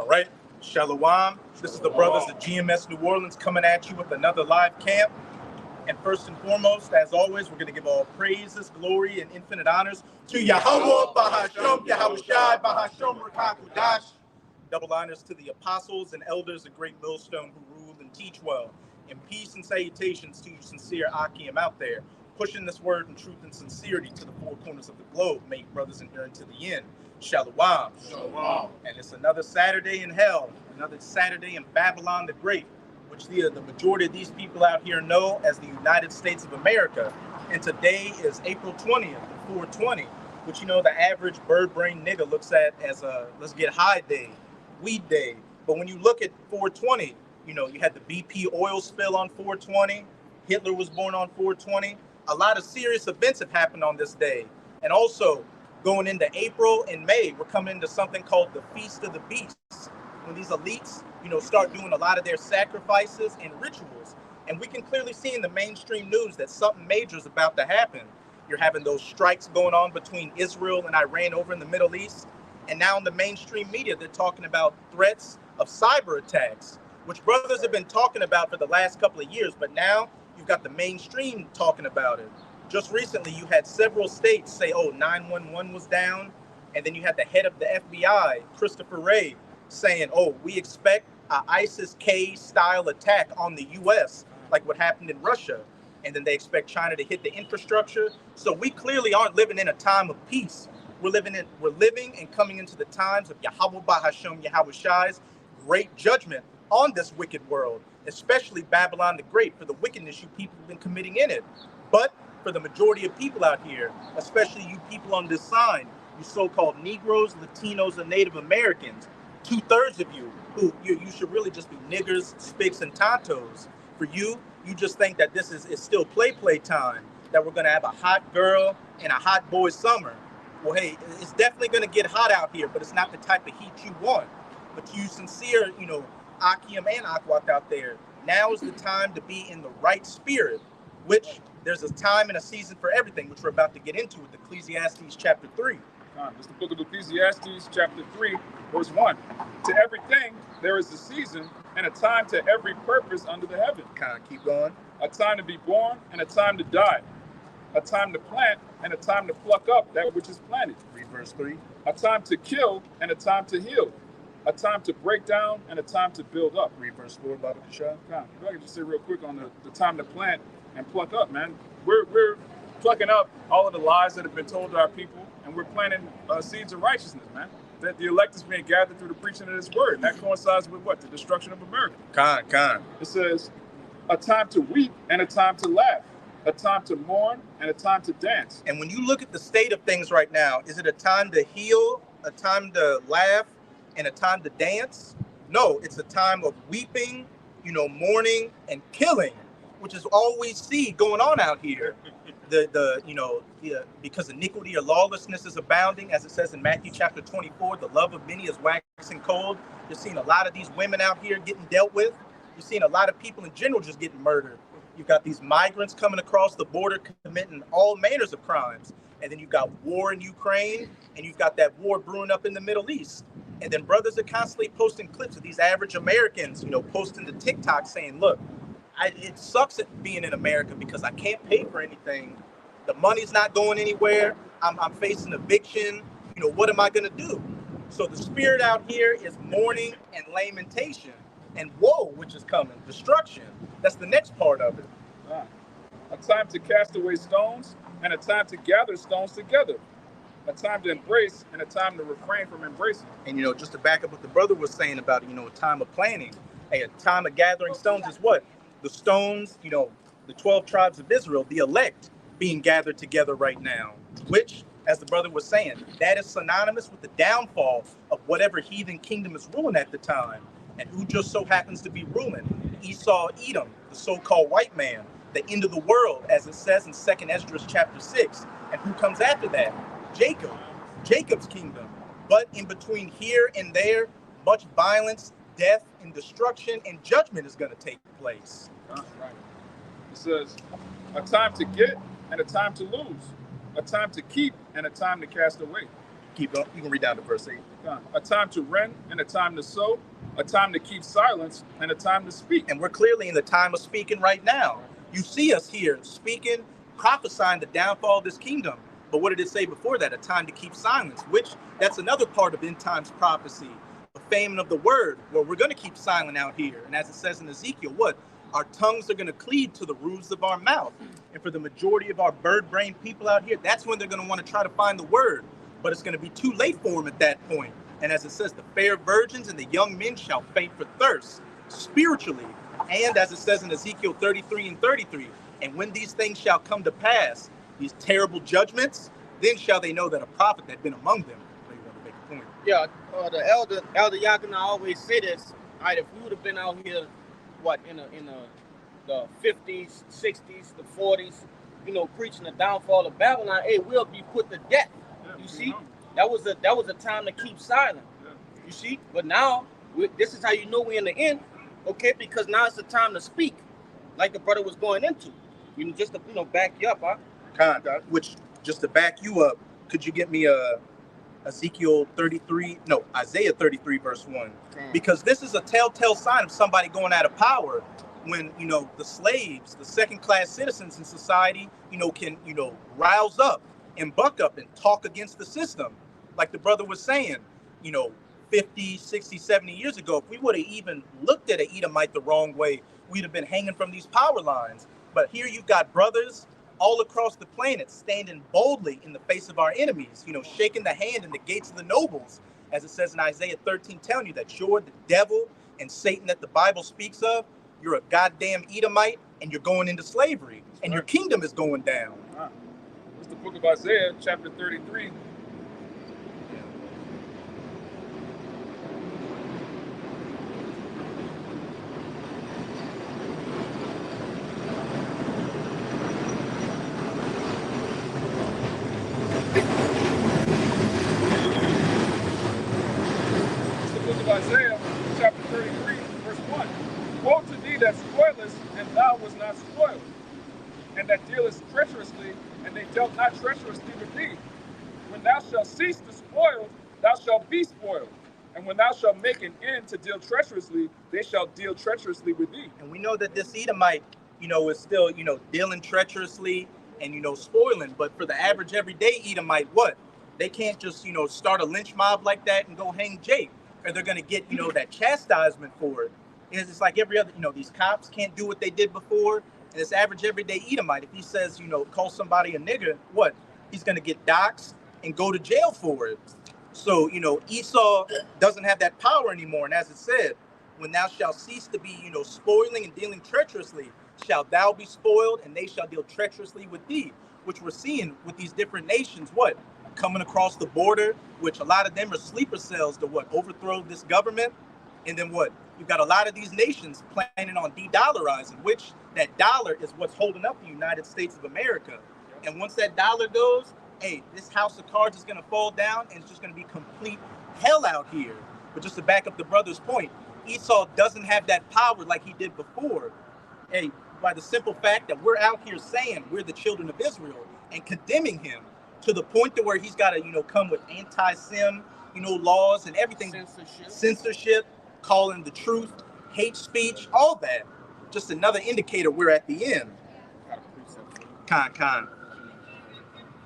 All right, Shalawam. This is the brothers of GMS New Orleans coming at you with another live camp. And first and foremost, as always, we're going to give all praises, glory, and infinite honors to YAHAWAH, bahasham, YAHAWASHI, bahasham, Rakakudash. Double honors to the apostles and elders of great Millstone who rule and teach well. And peace and salutations to you sincere Akim out there, pushing this word in truth and sincerity to the four corners of the globe, make brothers endure to the end. Shalawam. Shalawam. And it's another Saturday in hell, another Saturday in Babylon the Great, which the majority of these people out here know as the United States of America. And today is April 20th, 420, which, you know, the average bird brain nigga looks at as a let's get high day, weed day. But when you look at 420, you know, you had the BP oil spill on 420. Hitler was born on 420. A lot of serious events have happened on this day. And also, going into April and May, we're coming into something called the Feast of the Beasts, when these elites, you know, start doing a lot of their sacrifices and rituals. And we can clearly see in the mainstream news that something major is about to happen. You're having those strikes going on between Israel and Iran over in the Middle East. And now in the mainstream media, they're talking about threats of cyber attacks, which brothers have been talking about for the last couple of years. But now you've got the mainstream talking about it. Just recently, you had several states say, oh, 911 was down. And then you had the head of the FBI, Christopher Wray, saying, oh, we expect an ISIS-K style attack on the U.S., like what happened in Russia. And then they expect China to hit the infrastructure. So we clearly aren't living in a time of peace. We're living and coming into the times of YAHAWAH, bahasham, YAHAWASHI's great judgment on this wicked world, especially Babylon the Great, for the wickedness you people have been committing in it. But for the majority of people out here, especially you people on this sign, you so-called Negroes, Latinos, and Native Americans, 2/3 of you, who you should really just be niggers, spics, and tontos. For you, you just think that this is still play time, that we're going to have a hot girl and a hot boy summer. Well, hey, it's definitely going to get hot out here, but it's not the type of heat you want. But to you sincere, you know, Akim and Akwak out there, now is the time to be in the right spirit, which there's a time and a season for everything, which we're about to get into with Ecclesiastes chapter 3. It's the book of Ecclesiastes chapter 3, verse 1. To everything there is a season and a time to every purpose under the heaven. Keep going. A time to be born and a time to die. A time to plant and a time to pluck up that which is planted. Read verse 3. A time to kill and a time to heal. A time to break down and a time to build up. Read verse 4, Baba Kasha. If I could just say real quick on the time to plant and pluck up, man. We're plucking up all of the lies that have been told to our people, and we're planting seeds of righteousness, man. That the elect is being gathered through the preaching of this word. And that coincides with what? The destruction of America. It says, a time to weep and a time to laugh. A time to mourn and a time to dance. And when you look at the state of things right now, is it a time to heal, a time to laugh, and a time to dance? No, it's a time of weeping, you know, mourning and killing, which is all we see going on out here. Because iniquity or lawlessness is abounding, as it says in Matthew chapter 24, the love of many is waxing cold. You're seeing a lot of these women out here getting dealt with. You're seeing a lot of people in general just getting murdered. You've got these migrants coming across the border committing all manners of crimes. And then you've got war in Ukraine, and you've got that war brewing up in the Middle East. And then brothers are constantly posting clips of these average Americans, you know, posting to TikTok saying, look, it sucks at being in America because I can't pay for anything. The money's not going anywhere. I'm facing eviction. You know, what am I going to do? So the spirit out here is mourning and lamentation and woe, which is coming, destruction. That's the next part of it. A time to cast away stones and a time to gather stones together. A time to embrace and a time to refrain from embracing. And, you know, just to back up what the brother was saying about, you know, a time of planting, hey, a time of gathering stones is what? The stones, you know, the 12 tribes of Israel, the elect being gathered together right now, which, as the brother was saying, that is synonymous with the downfall of whatever heathen kingdom is ruling at the time. And who just so happens to be ruling? Esau, Edom, the so-called white man, the end of the world, as it says in 2nd Esdras chapter 6. And who comes after that? Jacob, Jacob's kingdom. But in between here and there, much violence, death, and destruction and judgment is going to take place. Right. It says, a time to get and a time to lose, a time to keep and a time to cast away. Keep going. You can read down to verse 8. A time to rend and a time to sow, a time to keep silence and a time to speak. And we're clearly in the time of speaking right now. You see us here speaking, prophesying the downfall of this kingdom. But what did it say before that? A time to keep silence, which that's another part of end times prophecy, the famine of the word, where we're going to keep silent out here. And as it says in Ezekiel, what? Our tongues are going to cleave to the roofs of our mouth. And for the majority of our bird-brained people out here, that's when they're going to want to try to find the word. But it's going to be too late for them at that point. And as it says, the fair virgins and the young men shall faint for thirst, spiritually. And as it says in Ezekiel 33 and 33, and when these things shall come to pass, these terrible judgments, then shall they know that a prophet had been among them. Maybe want to make a point. Yeah, the elder Yakina always say this. All right, if we would have been out here, what, in the 50s, 60s, the 40s, you know, preaching the downfall of Babylon, hey, we'll be put to death. You see, that was a time to keep silent. You see, but now this is how you know we're in the end, okay? Because now it's the time to speak, like the brother was going into. You know, just to back you up, huh? Which just to back you up, could you get me Isaiah 33 verse 1? Because this is a telltale sign of somebody going out of power. When the slaves, the second-class citizens in society, can rouse up and buck up and talk against the system. Like the brother was saying, 50, 60, 70 years ago, if we would have even looked at an Edomite the wrong way, we'd have been hanging from these power lines. But here you've got brothers all across the planet standing boldly in the face of our enemies, shaking the hand in the gates of the nobles, as it says in Isaiah 13, telling you that you're the devil and Satan that the Bible speaks of. You're a goddamn Edomite and you're going into slavery and your kingdom is going down. Wow. It's the book of Isaiah, chapter 33. It's the book of Isaiah, chapter 33, verse 1. Woe to thee that spoilest, and thou wast not spoiled, and that dealest treacherously, and they dealt not treacherously with thee. When thou shalt cease to spoil, thou shalt be spoiled. And when thou shalt make an end to deal treacherously, they shall deal treacherously with thee. And we know that this Edomite, is still, dealing treacherously and, spoiling. But for the average everyday Edomite, what? They can't just, start a lynch mob like that and go hang Jake. Or they're going to get, that chastisement for it. It's like every other, these cops can't do what they did before. And this average everyday Edomite, if he says, call somebody a nigger, what? He's going to get doxxed and go to jail for it. So, Esau doesn't have that power anymore. And as it said, when thou shalt cease to be, spoiling and dealing treacherously, shalt thou be spoiled and they shall deal treacherously with thee, which we're seeing with these different nations, what? Coming across the border, which a lot of them are sleeper cells to what? Overthrow this government. And then what? You've got a lot of these nations planning on de-dollarizing, which that dollar is what's holding up the United States of America. And once that dollar goes, hey, this house of cards is going to fall down and it's just going to be complete hell out here. But just to back up the brother's point, Esau doesn't have that power like he did before. Hey, by the simple fact that we're out here saying we're the children of Israel and condemning him to the point to where he's got to, come with anti-sim, laws and everything. Censorship, calling the truth, hate speech, all that. Just another indicator we're at the end. Con.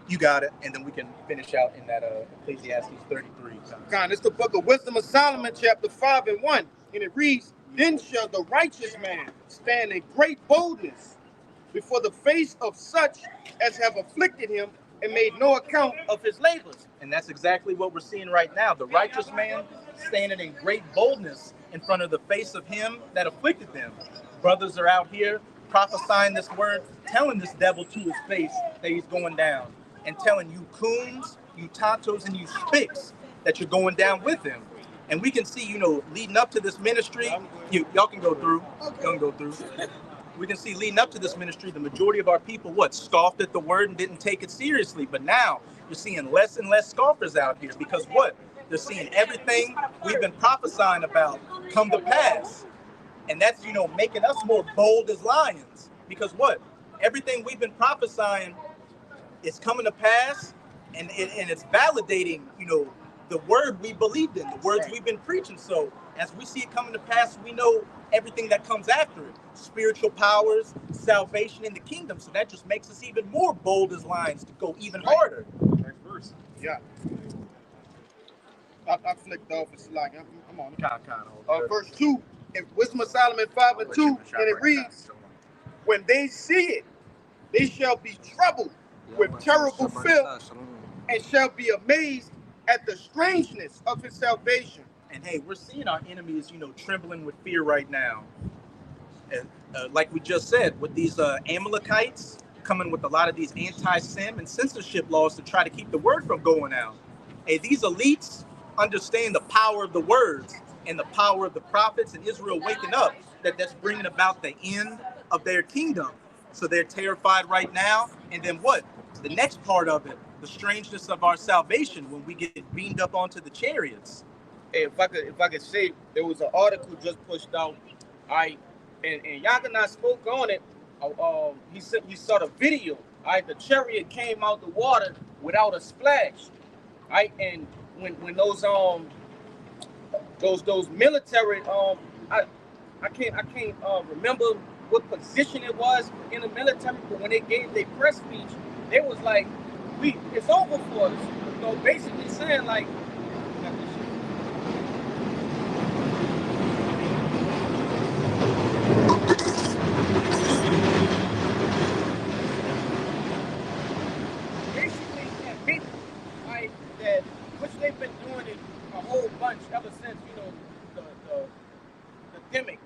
You got it, and then we can finish out in that Ecclesiastes 33. Con, it's the book of Wisdom of Solomon, chapter 5 and 1. And it reads, Then shall the righteous man stand in great boldness before the face of such as have afflicted him and made no account of his labors. And that's exactly what we're seeing right now. The righteous man standing in great boldness in front of the face of him that afflicted them. Brothers are out here prophesying this word, telling this devil to his face that he's going down, and telling you coons, you tontos, and you spicks that you're going down with him. And we can see, leading up to this ministry, y'all can go through. Y'all can go through. We can see leading up to this ministry, the majority of our people, scoffed at the word and didn't take it seriously. But now you're seeing less and less scoffers out here because what? They're seeing everything we've been prophesying about come to pass. And that's, making us more bold as lions. Because what? Everything we've been prophesying is coming to pass. and it's validating, the word we believed in, the words we've been preaching. So as we see it coming to pass, we know everything that comes after it: spiritual powers, salvation in the kingdom. So that just makes us even more bold as lions to go even harder. Next verse. Yeah. I flicked off. It's like I'm on it. Verse 2, in Wisdom of Solomon 5 and 2, and it reads, "When they see it, they shall be troubled with terrible fear, and shall be amazed at the strangeness of his salvation." And hey, we're seeing our enemies, trembling with fear right now. And like we just said, with these Amalekites coming with a lot of these anti-sim and censorship laws to try to keep the word from going out. Hey, these elites understand the power of the words and the power of the prophets, and Israel waking up, that's bringing about the end of their kingdom. So they're terrified right now. And then what? The next part of it, the strangeness of our salvation when we get beamed up onto the chariots. Hey, if I could say, there was an article just pushed out, and Yakana spoke on it. He saw the video. The chariot came out the water without a splash. And when those military, I can't remember what position it was in the military, but when they gave their press speech, they was like, it's over for us. Basically saying like, that, which they've been doing it a whole bunch ever since, the pandemic,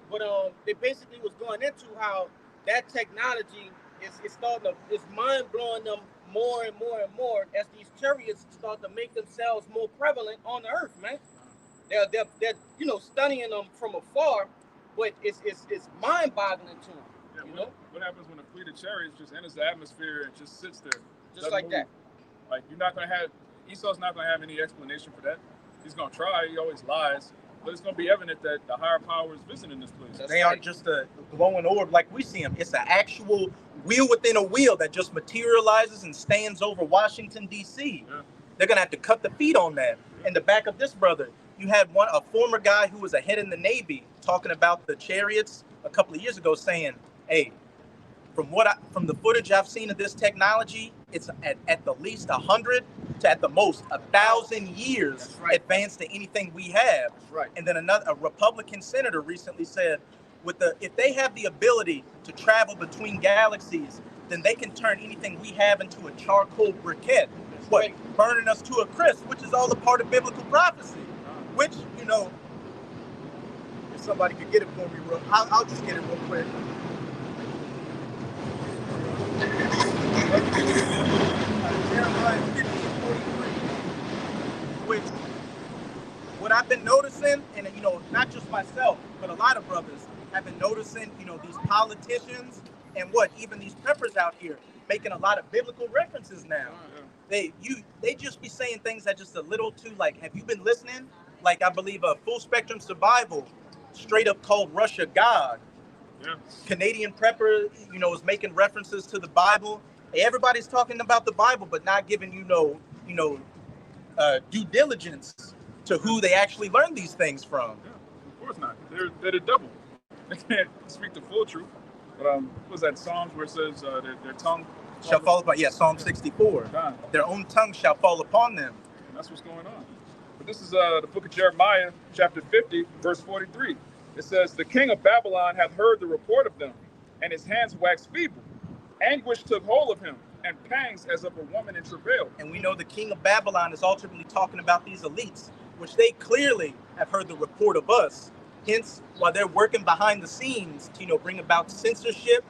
but they basically was going into how that technology is mind blowing them more and more and more as these chariots start to make themselves more prevalent on the earth, man. They're studying them from afar, but it's mind boggling to them. Yeah, what happens when a fleet of chariots just enters the atmosphere and just sits there, just like that? Like, Esau's not going to have any explanation for that. He's going to try. He always lies. But it's going to be evident that the higher power is visiting this place. They aren't just a glowing orb like we see them. It's an actual wheel within a wheel that just materializes and stands over Washington, D.C. Yeah. They're going to have to cut the feet on that. In the back of this brother, you had a former guy who was a head in the Navy talking about the chariots a couple of years ago, saying, hey, from the footage I've seen of this technology, it's at the least 100 to at the most 1,000 years advanced to anything we have. That's right. And then a Republican senator recently said, if they have the ability to travel between galaxies, then they can turn anything we have into a charcoal briquette, burning us to a crisp, which is all a part of biblical prophecy. Which, if somebody could get it for me, I'll just get it real quick. Jeremiah 15:43, which what I've been noticing, and not just myself, but a lot of brothers have been noticing, these politicians and even these preppers out here making a lot of biblical references now. They just be saying things that just a little too, like, have you been listening? Like, I believe a Full Spectrum Survival straight up called Russia God. Yeah. Canadian prepper, is making references to the Bible. Everybody's talking about the Bible, but not giving due diligence to who they actually learned these things from. Yeah, of course not. They're the devil. They can't speak the full truth. But what was that Psalms where it says their tongue shall fall upon? Yeah, Psalm 64. God. Their own tongue shall fall upon them. And that's what's going on. But this is the book of Jeremiah, chapter 50, verse 43. It says, "The king of Babylon hath heard the report of them, and his hands waxed feeble. Anguish took hold of him, and pangs as of a woman in travail." And we know the king of Babylon is ultimately talking about these elites, which they clearly have heard the report of us. Hence, while they're working behind the scenes to, bring about censorship,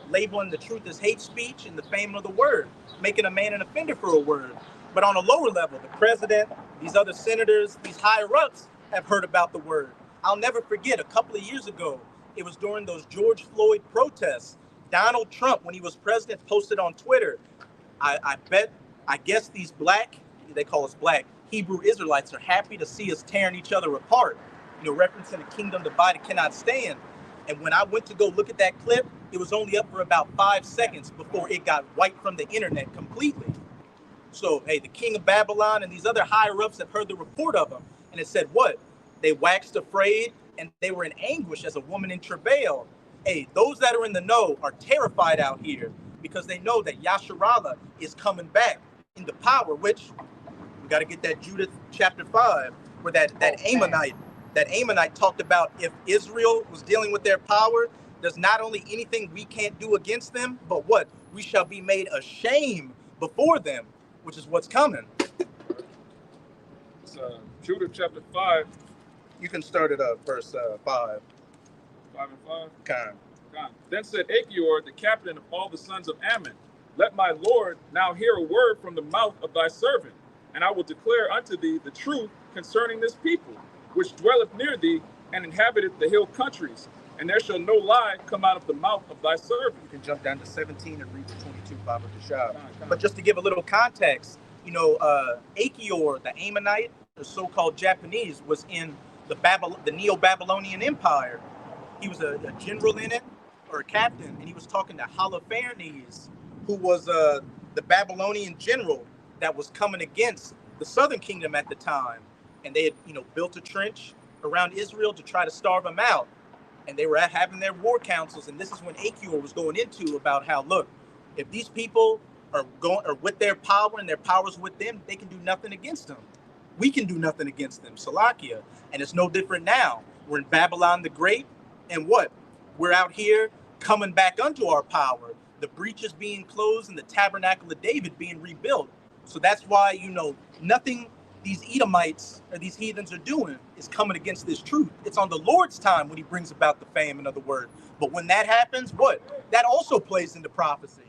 labeling the truth as hate speech and the fame of the word, making a man an offender for a word. But on a lower level, the president, these other senators, these higher-ups have heard about the word. I'll never forget, a couple of years ago, it was during those George Floyd protests. Donald Trump, when he was president, posted on Twitter, I guess these they call us black, Hebrew Israelites are happy to see us tearing each other apart, referencing a kingdom divided cannot stand. And when I went to go look at that clip, it was only up for about 5 seconds before it got wiped from the internet completely. So, hey, the king of Babylon and these other higher-ups have heard the report of him. And it said what? They waxed afraid and they were in anguish as a woman in travail. Hey, those that are in the know are terrified out here because they know that Yasharallah is coming back in the power, which we got to get that Judith chapter 5, where that Ammonite talked about if Israel was dealing with their power, there's not only anything we can't do against them, but what? We shall be made ashamed before them, which is what's coming. It's Judith chapter 5. You can start it up, verse 5. 5 and 5. Kind. Then said Achior, the captain of all the sons of Ammon, let my Lord now hear a word from the mouth of thy servant, and I will declare unto thee the truth concerning this people, which dwelleth near thee, and inhabiteth the hill countries, and there shall no lie come out of the mouth of thy servant. You can jump down to 17 and read the 22 Baba Dashab. But just to give a little context, Achior, the Ammonite, the so-called Japanese, was in the Neo-Babylonian Empire. He was a general in it, or a captain, and he was talking to Holofernes, who was the Babylonian general that was coming against the southern kingdom at the time. And they had, built a trench around Israel to try to starve them out. And they were having their war councils. And this is when Achior was going into about how, look, if these people are with their power and their power's with them, they can do nothing against them. We can do nothing against them, Salakia. And it's no different now. We're in Babylon the Great. And what? We're out here coming back unto our power. The breaches being closed and the tabernacle of David being rebuilt. So that's why, nothing these Edomites or these heathens are doing is coming against this truth. It's on the Lord's time when he brings about the famine of the word. But when that happens, what? That also plays into prophecy.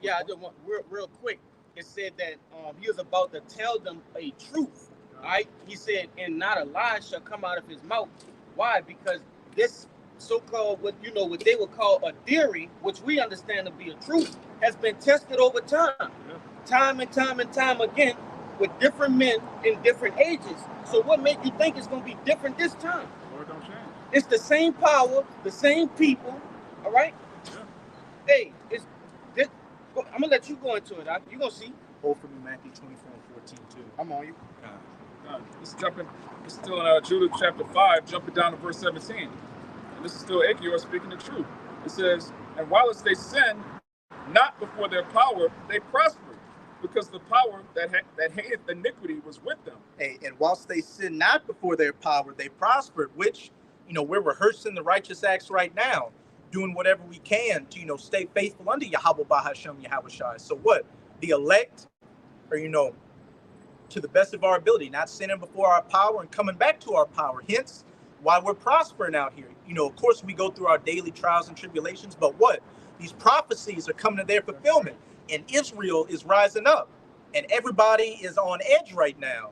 Yeah, I just want real quick. It said that he was about to tell them a truth. Right? He said, and not a lie shall come out of his mouth. Why? Because this so-called what they would call a theory, which we understand to be a truth, has been tested over time. Time and time again, with different men in different ages. So what makes you think it's going to be different this time? Lord don't change. It's the same power, the same people, all right? Yeah. Hey, I'm going to let you go into it. You're going to see. Hold for me, Matthew 24 and 14, too. I'm on you. This is still in Judith chapter 5, jumping down to verse 17. And this is still Achior speaking the truth. It says, and whilst they sin not before their power, they prospered, because the power that hateth iniquity was with them. Hey, and whilst they sin not before their power, they prospered, which, we're rehearsing the righteous acts right now, doing whatever we can to, stay faithful under YAHAWAH, bahasham, YAHAWASHI. So what? The elect are, to the best of our ability, not sinning before our power and coming back to our power. Hence, why we're prospering out here. Of course, we go through our daily trials and tribulations, but what? These prophecies are coming to their fulfillment. And Israel is rising up, and everybody is on edge right now.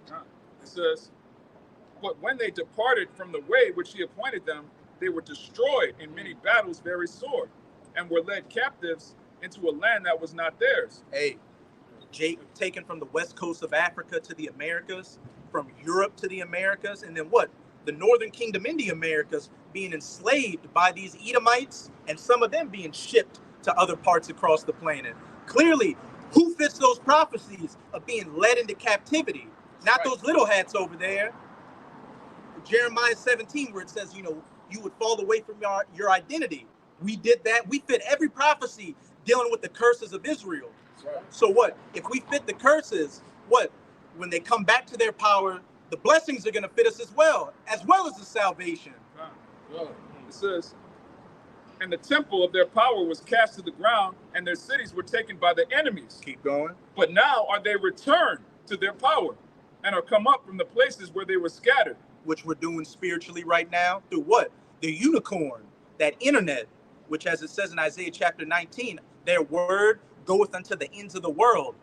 It says, but when they departed from the way which he appointed them, they were destroyed in many battles very sore, and were led captives into a land that was not theirs. Hey, taken from the west coast of Africa to the Americas, from Europe to the Americas, and then what? The northern kingdom in the Americas being enslaved by these Edomites, and some of them being shipped to other parts across the planet. Clearly, who fits those prophecies of being led into captivity? Not right. Those little hats over there. Jeremiah 17, where it says, you would fall away from your identity. We did that. We fit every prophecy dealing with the curses of Israel. Right. So what? If we fit the curses, what? When they come back to their power, the blessings are going to fit us as well as the salvation. Right. It says, and the temple of their power was cast to the ground, and their cities were taken by the enemies. Keep going. But now are they returned to their power, and are come up from the places where they were scattered. Which we're doing spiritually right now through what? The unicorn, that internet, which, as it says in Isaiah chapter 19, their word goeth unto the ends of the world.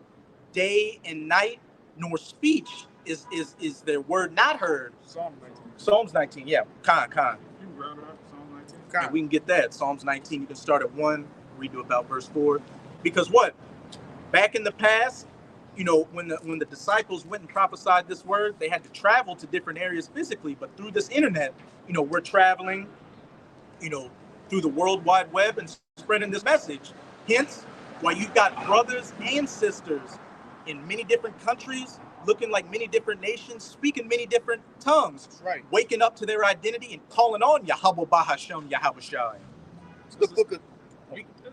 Day and night, nor speech is their word not heard. Psalms 19, yeah. Khan. You can grab it up, Psalm 19. Yeah, we can get that. Psalms 19, you can start at 1, read to about verse 4. Because what? Back in the past, when the disciples went and prophesied this word, they had to travel to different areas physically. But through this internet, we're traveling, through the World Wide Web and spreading this message. Hence, while you've got brothers and sisters in many different countries, looking like many different nations, speaking many different tongues, That's right. waking up to their identity and calling on YAHAWAH, bahasham, YAHAWASHI. It's the book of.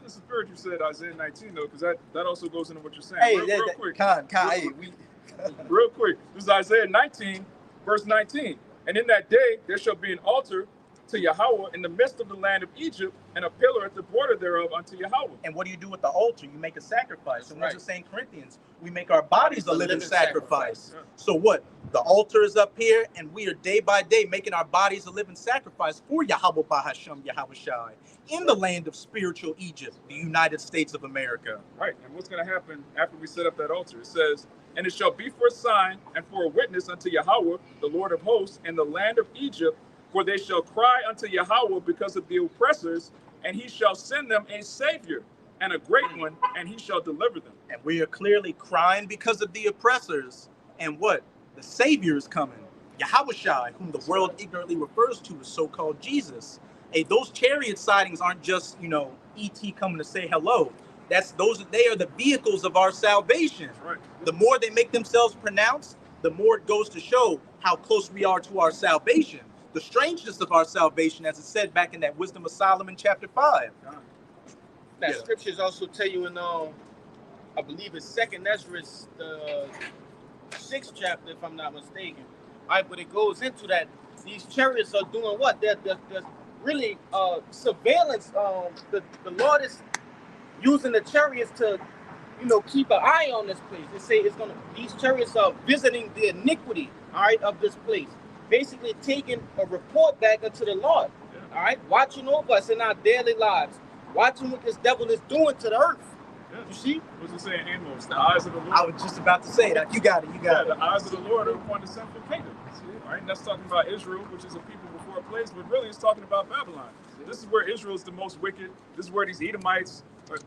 This is good you said Isaiah 19 though, because that also goes into what you're saying. Hey, real quick. Real quick. This is Isaiah 19, verse 19. And in that day there shall be an altar to Yahweh in the midst of the land of Egypt, and a pillar at the border thereof unto Yahweh. And what do you do with the altar? You make a sacrifice. And right. what's it saying, Corinthians? We make our bodies a living sacrifice. Yeah. So what? The altar is up here, and we are day by day making our bodies a living sacrifice for YAHAWAH, bahasham, YAHAWASHI, in the land of spiritual Egypt, the United States of America. Right. And what's going to happen after we set up that altar? It says, and it shall be for a sign and for a witness unto Yahweh, the Lord of hosts, in the land of Egypt, for they shall cry unto Yahweh because of the oppressors, and he shall send them a savior and a great one, and he shall deliver them. And we are clearly crying because of the oppressors. And what? The savior is coming. YAHAWASHI, whom the world ignorantly refers to as so-called Jesus. Hey, those chariot sightings aren't just, E.T. coming to say hello. They are the vehicles of our salvation. Right. The more they make themselves pronounced, the more it goes to show how close we are to our salvation. The strangeness of our salvation, as it said back in that Wisdom of Solomon, chapter 5. That scriptures also tell you in, I believe it's 2nd Ezra, the 6th chapter, if I'm not mistaken. All right, but it goes into that. These chariots are doing what? They're really surveillance. The Lord is using the chariots to, keep an eye on this place. They say these chariots are visiting the iniquity, all right, of this place. Basically taking a report back unto the Lord, all right, watching over us in our daily lives, watching what this devil is doing to the earth. Yeah. You see? What's it saying, Amos? The eyes of the Lord. I was just about to say that. You got it. The eyes of the Lord are upon the sinful kingdom. All right, and that's talking about Israel, which is a people before a place, but really it's talking about Babylon. This is where Israel is the most wicked. This is where these Edomites,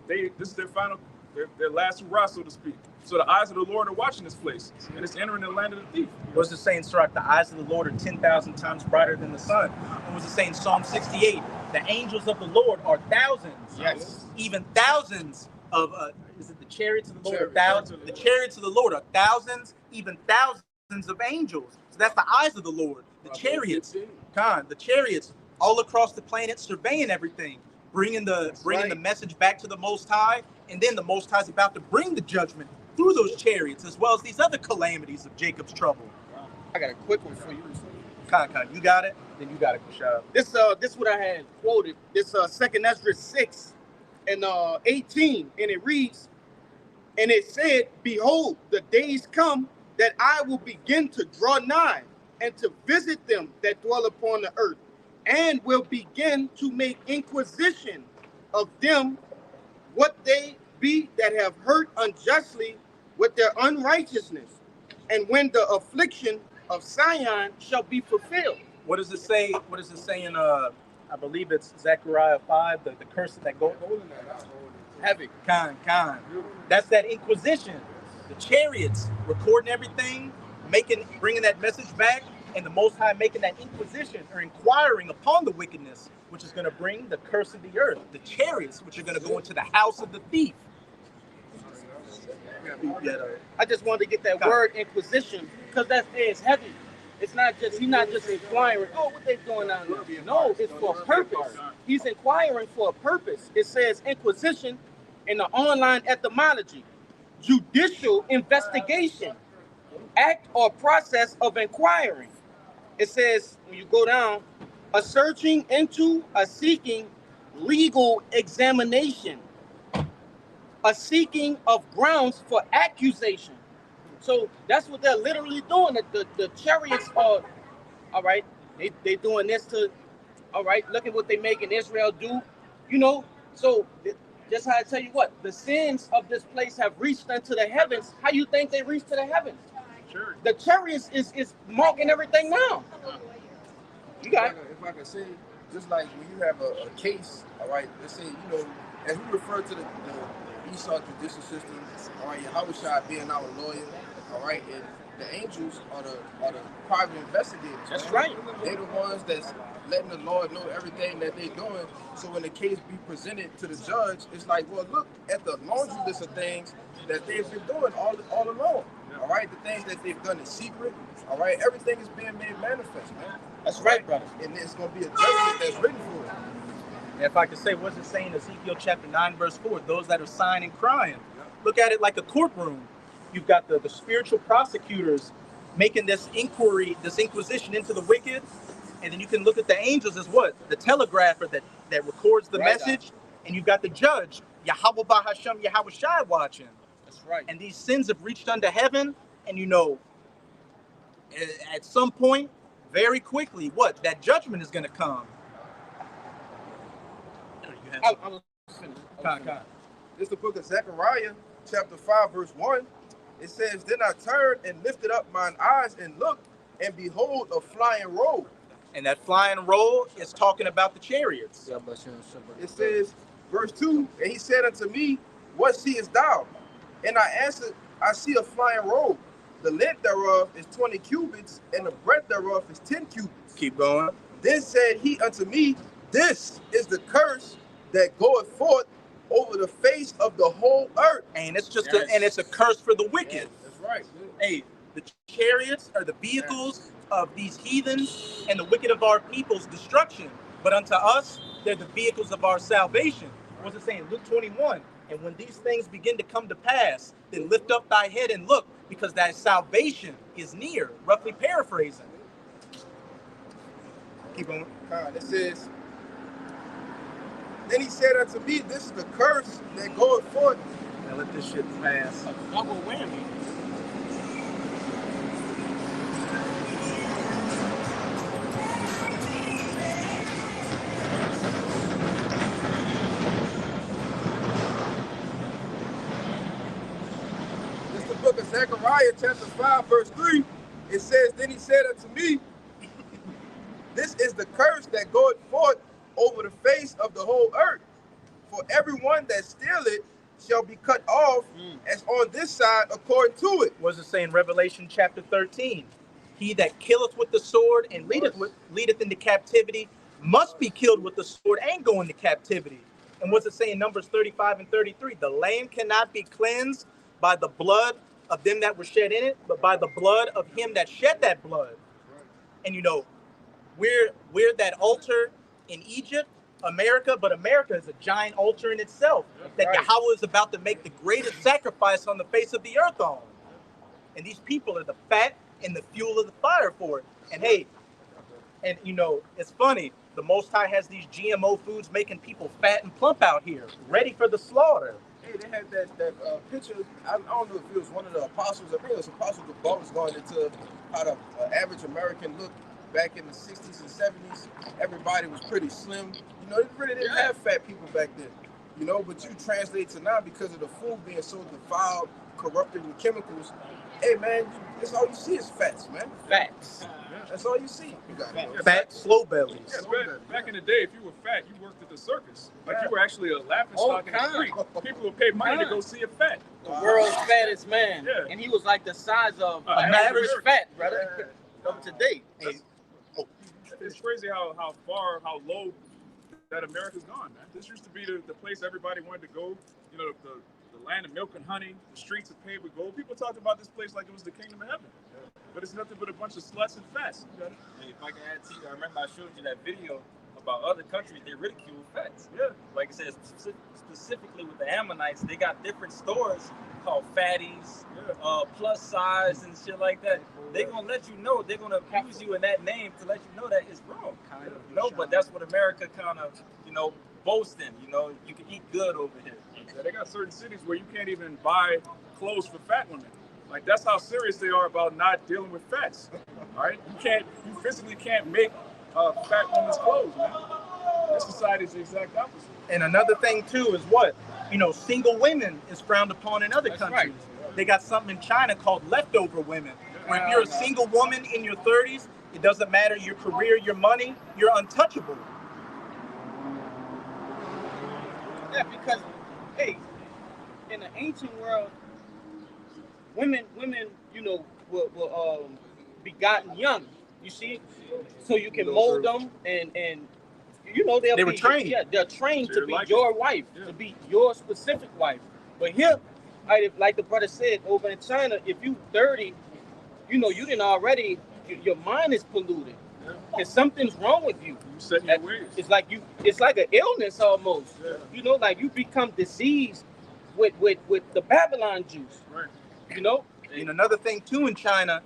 this is their last hurrah, so to speak. So the eyes of the Lord are watching this place, and it's entering the land of the thief. What's it saying, Sirach? The eyes of the Lord are 10,000 times brighter than the sun. And what's it saying, Psalm 68? The angels of the Lord are thousands. Yes. Even thousands of, is it the chariots of the Lord? The chariots of the Lord are thousands, even thousands of angels. So that's the eyes of the Lord. The chariots, the chariots all across the planet surveying everything, bringing the message back to the Most High, and then the Most High is about to bring the judgment through those chariots, as well as these other calamities of Jacob's trouble. I got a quick one for you. You got it? Then you got it, Kushab. This what I had quoted. This 2nd Ezra 6 and 18, and it reads, and it said, behold, the days come that I will begin to draw nigh and to visit them that dwell upon the earth, and will begin to make inquisition of them what they be that have hurt unjustly with their unrighteousness, and when the affliction of Sion shall be fulfilled. What does it say? What does it say in I believe it's Zechariah 5, the curse that goes Heavy. Khan. That's that inquisition. The chariots recording everything, bringing that message back, and the Most High making that inquisition or inquiring upon the wickedness, which is going to bring the curse of the earth. The chariots, which are going to go into the house of the thief. I just wanted to get that word inquisition, because that is heavy. It's not just, he's not just inquiring, what they doing down there. No, it's for a purpose. He's inquiring for a purpose. It says inquisition in the online etymology, judicial investigation, act or process of inquiring. It says, when you go down, a searching into, a seeking legal examination, a seeking of grounds for accusation. So that's what they're literally doing. The chariots are, all right, they doing this to, all right, look at what they making Israel do. So just how I tell you what, the sins of this place have reached unto the heavens. How you think they reached to the heavens? Sure. The chariots is marking everything now. You got it. If I can say, just like when you have a case, all right, let's say, as we refer to the Esau judicial system, all right, YAHAWASHI being our lawyer, all right, and the angels are the private investigators. That's man. right. They're the ones that's letting the Lord know everything that they're doing. So when the case be presented to the judge, it's like, well, look at the laundry list of things that they've been doing all along. All right, the things that they've done in secret. All right, everything is being made manifest, man. That's right, brother. And it's going to be a judgment that's written for it. And if I could say, what's it saying in Ezekiel chapter 9, verse 4? Those that are sighing and crying. Look at it like a courtroom. You've got the spiritual prosecutors making this inquiry, this inquisition into the wicked. And then you can look at the angels as what? The telegrapher that records the message. And you've got the judge, YAHAWAH, bahasham, YAHAWASHI watching. That's right. And these sins have reached unto heaven. And you know, at some point, very quickly, what? That judgment is going to come. I was finished. It's the book of Zechariah, chapter 5, verse 1. It says, then I turned and lifted up mine eyes and looked, and behold, a flying roll. And that flying roll is talking about the chariots. It says, verse 2, and he said unto me, what seest thou? And I answered, I see a flying roll. The length thereof is 20 cubits, and the breadth thereof is 10 cubits. Keep going. Then said he unto me, this is the curse that goeth forth over the face of the whole earth. And it's just and it's a curse for the wicked. That's right. Hey, the chariots are the vehicles of these heathens and the wicked of our people's destruction. But unto us, they're the vehicles of our salvation. What's it saying? Luke 21. And when these things begin to come to pass, then lift up thy head and look, because thy salvation is near. Roughly paraphrasing. Keep going. It says, then he said unto me, this is the curse that goeth forth. Now let this shit pass. Double whammy. This is the book of Zechariah, chapter 5, verse 3. It says, then he said unto me, this is the curse that goeth forth over the face of the whole earth. For everyone that stealeth shall be cut off as on this side according to it. What does it say in Revelation chapter 13? He that killeth with the sword and leadeth into captivity must be killed with the sword and go into captivity. And what's it say in Numbers 35 and 33? The land cannot be cleansed by the blood of them that were shed in it, but by the blood of him that shed that blood. And you know, we're that altar in Egypt, America, but America is a giant altar in itself that Yahawah is about to make the greatest sacrifice on the face of the earth on. And these people are the fat and the fuel of the fire for it. And hey, and you know, it's funny, the Most High has these GMO foods making people fat and plump out here, ready for the slaughter. Hey, they had that picture. I don't know if it was one of the apostles. I think it was Apostle Gabal was going into how the average American looked back in the 60s and 70s. Everybody was pretty slim. You know, they really didn't have fat people back then. You know, but you translate to now because of the food being so defiled, corrupted with chemicals. Hey, man, that's all you see is fats, man. Facts. That's all you see. You got Fat, slow bellies. Yeah, back in the day, if you were fat, you worked at the circus. Like you were actually a laughing stock in the street. People would pay money to go see a fat. The world's fattest man. Yeah. And he was like the size of an average average fat, brother. Up to date. It's crazy how low that America's gone, man. This used to be the place everybody wanted to go. You know, the land of milk and honey, the streets of paved with gold. People talked about this place like it was the kingdom of heaven. But it's nothing but a bunch of sluts and fats. Hey, if I can add to you, I remember I showed you that video about other countries, they ridicule fats. Yeah. Like it says, specifically with the Ammonites, they got different stores called fatties, plus size and shit like that. They're going to let you know, they're going to use you in that name to let you know that it's wrong. You know, but that's what America kind of, you know, boasting. You know, you can eat good over here. Yeah, they got certain cities where you can't even buy clothes for fat women. Like, that's how serious they are about not dealing with fats. All right? You physically can't make fat women's clothes, man. This society is the exact opposite. And another thing too is what? You know, single women is frowned upon in other countries. Right. They got something in China called leftover women. Where if you're a single woman in your 30s, it doesn't matter your career, your money, you're untouchable. Yeah, because, hey, in the ancient world, women, you know, will be gotten young. You see, so you can mold them and you know They were trained. Yeah, they're trained So to you're be like your wife, to be your specific wife. But here, like the brother said, over in China, if you 30, you know you didn't already. Your mind is polluted. And something's wrong with you. You set your ways. It's like an illness almost. Yeah. You know, like you become diseased with the Babylon juice. Right. You know, And another thing too in China,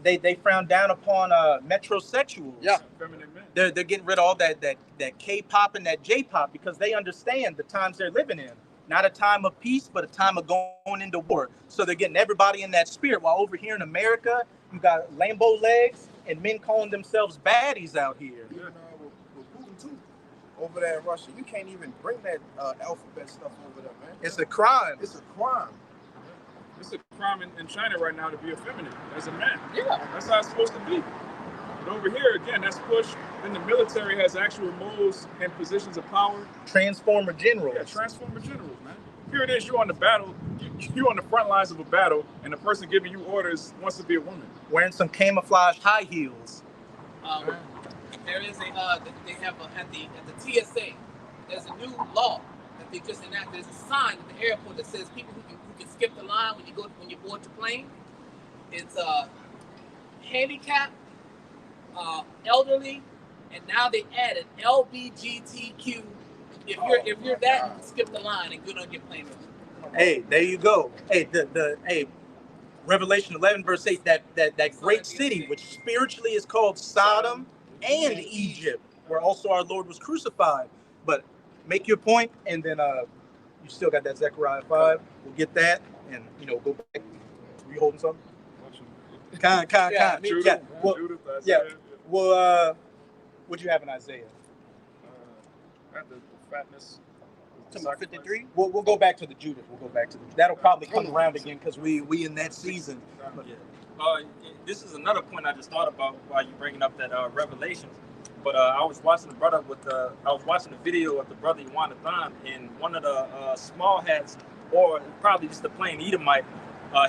they frown down upon metrosexuals. Yeah. Feminine men. They're getting rid of all that K-pop and that J-pop because they understand the times they're living in. Not a time of peace, but a time of going into war. So they're getting everybody in that spirit. While over here in America, you got Lambo legs and men calling themselves baddies out here. Even with Putin too, over there in Russia, you can't even bring that alphabet stuff over there, man. It's a crime. It's a crime. It's a crime in China right now to be effeminate as a man. Yeah. That's how it's supposed to be. But over here, again, that's pushed. Then the military has actual moles and positions of power. Transformer generals. Yeah, transformer generals, man. Here it is, you're on the battle, you're on the front lines of a battle, and the person giving you orders wants to be a woman. Wearing some camouflage high heels. There is they have at the TSA. There's a new law that they just enacted. There's a sign at the airport that says people who can skip the line when you board the plane. It's handicapped, elderly, and now they added LBGTQ. If you're that, you can skip the line and good on your plane. Hey, there you go. Hey, hey, Revelation 11 verse 8, that great city which spiritually is called Sodom and Egypt, where also our Lord was crucified. But make your point, and then you still got that Zechariah 5. We'll get that, and go back. Were you holding something? Con. Yeah, me too. Yeah. Well, Judith, yeah. Isaiah, Well, what'd you have in Isaiah? the fatness. Number 53. We'll go back to the Judith. That'll probably come around again because we in that season. Yeah. This is another point I just thought about while you bringing up that Revelations. But I was watching the video of the brother Jonathan, and one of the small hats, or probably just the plain Edomite,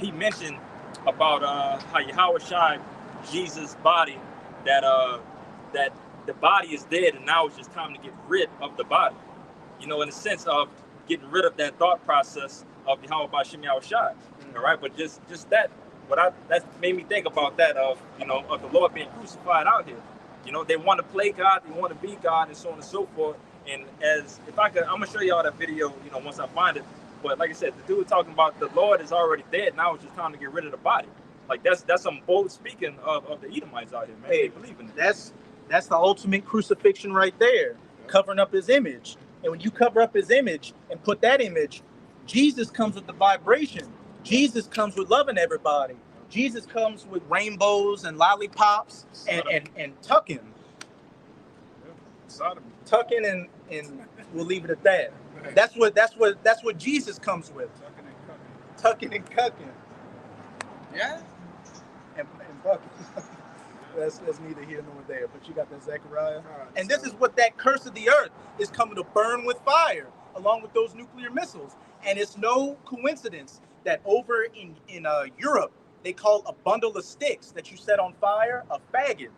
he mentioned about how YAHAWASHI, Jesus' body, that the body is dead, and now it's just time to get rid of the body. In the sense of getting rid of that thought process of Yahweh Bashim Yahushai. All right, but just that made me think about that of the Lord being crucified out here. They want to play God, they want to be God, and so on and so forth. And I'm gonna show y'all that video, once I find it. But like I said, the dude talking about the Lord is already dead. Now it's just time to get rid of the body. Like that's some bold speaking of the Edomites out here, man. Hey, they believe in it. That's the ultimate crucifixion right there, covering up his image. And when you cover up his image and put that image, Jesus comes with the vibration. Jesus comes with loving everybody. Jesus comes with rainbows and lollipops and tucking. Sodom. Tucking and we'll leave it at that. That's what Jesus comes with. Tucking and cucking. Yeah. And bucking. That's neither here nor there. But you got that Zechariah. And this is what that curse of the earth is coming to burn with fire, along with those nuclear missiles. And it's no coincidence that over in Europe, they call a bundle of sticks that you set on fire a faggot.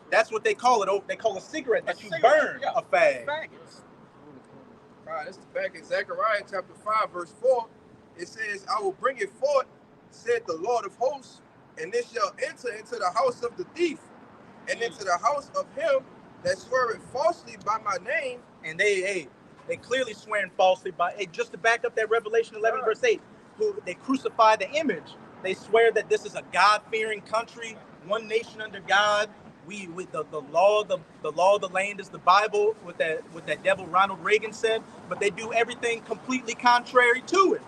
That's what they call it. They call a cigarette that you burn a fag. Faggots. All right, this is back in Zechariah chapter 5, verse 4. It says, I will bring it forth, said the Lord of hosts, and it shall enter into the house of the thief, and into the house of him that sweareth falsely by my name. And they clearly swearing falsely by, just to back up that Revelation 11 verse 8, who they crucify the image. They swear that this is a God-fearing country, one nation under God. We with the law of the land is the Bible, with that devil Ronald Reagan said, but they do everything completely contrary to it.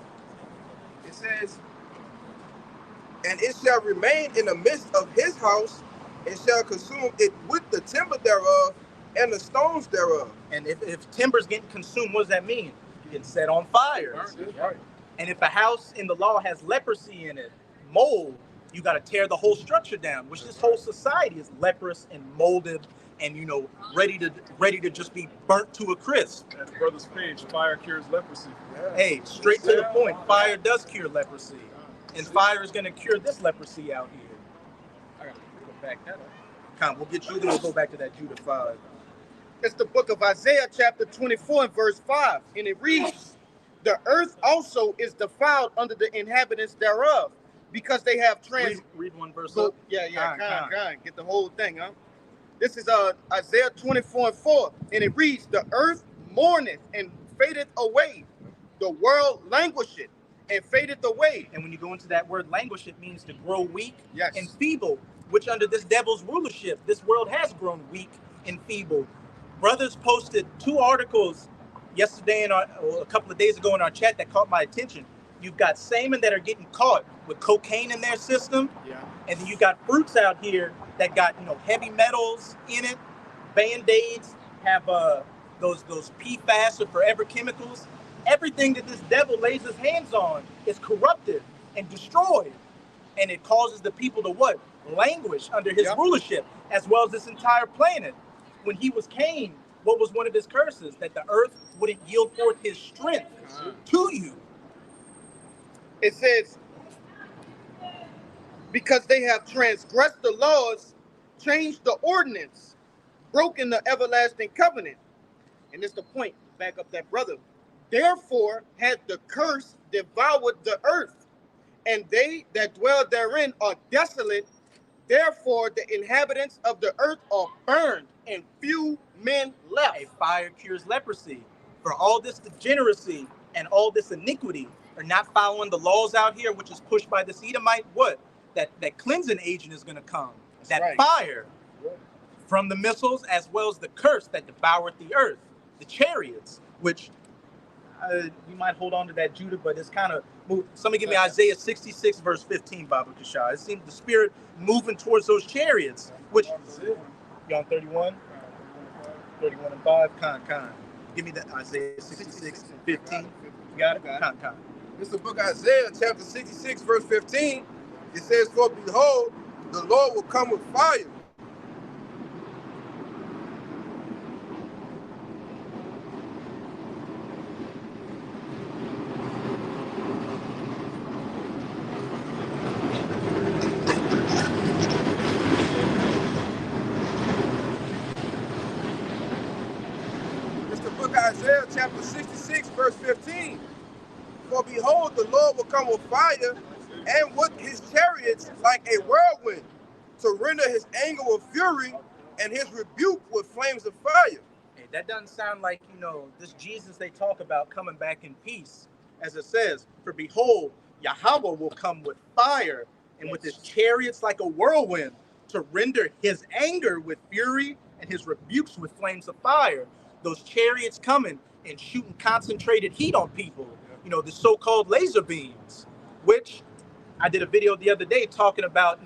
It says, and it shall remain in the midst of his house, and shall consume it with the timber thereof and the stones thereof. And if timber's getting consumed, what does that mean? It's set on fire. Right. And if a house in the law has leprosy in it, mold, you got to tear the whole structure down, which this whole society is leprous and molded and, ready to just be burnt to a crisp. At the brother's page, fire cures leprosy. Yeah. Hey, straight to the point, fire does cure leprosy. And fire is going to cure this leprosy out here. I got to go back that up. Come, we'll get you, then we'll go back to that Judah 5. It's the book of Isaiah, chapter 24 and verse 5. And it reads, the earth also is defiled under the inhabitants thereof, because they have read one verse up. Yeah, get the whole thing, huh? This is Isaiah 24 and 4. And it reads, the earth mourneth and fadeth away. The world languisheth and fadeth away. And when you go into that word languish, it means to grow weak Yes. and feeble, which under this devil's rulership, this world has grown weak and feeble. Brothers posted 2 articles yesterday a couple of days ago in our chat that caught my attention. You've got salmon that are getting caught with cocaine in their system. Yeah. And then you got fruits out here that got, heavy metals in it. Band-Aids have those PFAS or forever chemicals. Everything that this devil lays his hands on is corrupted and destroyed. And it causes the people to what? Languish under his rulership, as well as this entire planet. When he was Cain, what was one of his curses? That the earth wouldn't yield forth his strength to you. It says, because they have transgressed the laws, changed the ordinance, broken the everlasting covenant. And it's the point, back up that brother. Therefore had the curse devoured the earth, and they that dwell therein are desolate. Therefore the inhabitants of the earth are burned, and few men left. A fire cures leprosy. For all this degeneracy and all this iniquity are not following the laws out here, which is pushed by this Edomite, what? That cleansing agent is going to come. That fire from the missiles, as well as the curse that devoured the earth. The chariots, which you might hold on to that, Judah, but it's kind of moved. Somebody give me Isaiah 66, verse 15, Baba Kashai. It seems the spirit moving towards those chariots, which, you on 31? 31 and 5? Con. Give me that Isaiah 66, 15. You got it? Con. This is the book of Isaiah, chapter 66, verse 15. It says, for behold, the Lord will come with fire. It's the book of Isaiah, chapter 66, verse 15. For behold, the Lord will come with fire, and with his chariots like a whirlwind, to render his anger with fury and his rebuke with flames of fire. Hey, that doesn't sound like, this Jesus they talk about coming back in peace. As it says, for behold, Yahawah will come with fire, and with his chariots like a whirlwind, to render his anger with fury and his rebukes with flames of fire. Those chariots coming and shooting concentrated heat on people, the so-called laser beams, which I did a video the other day talking about,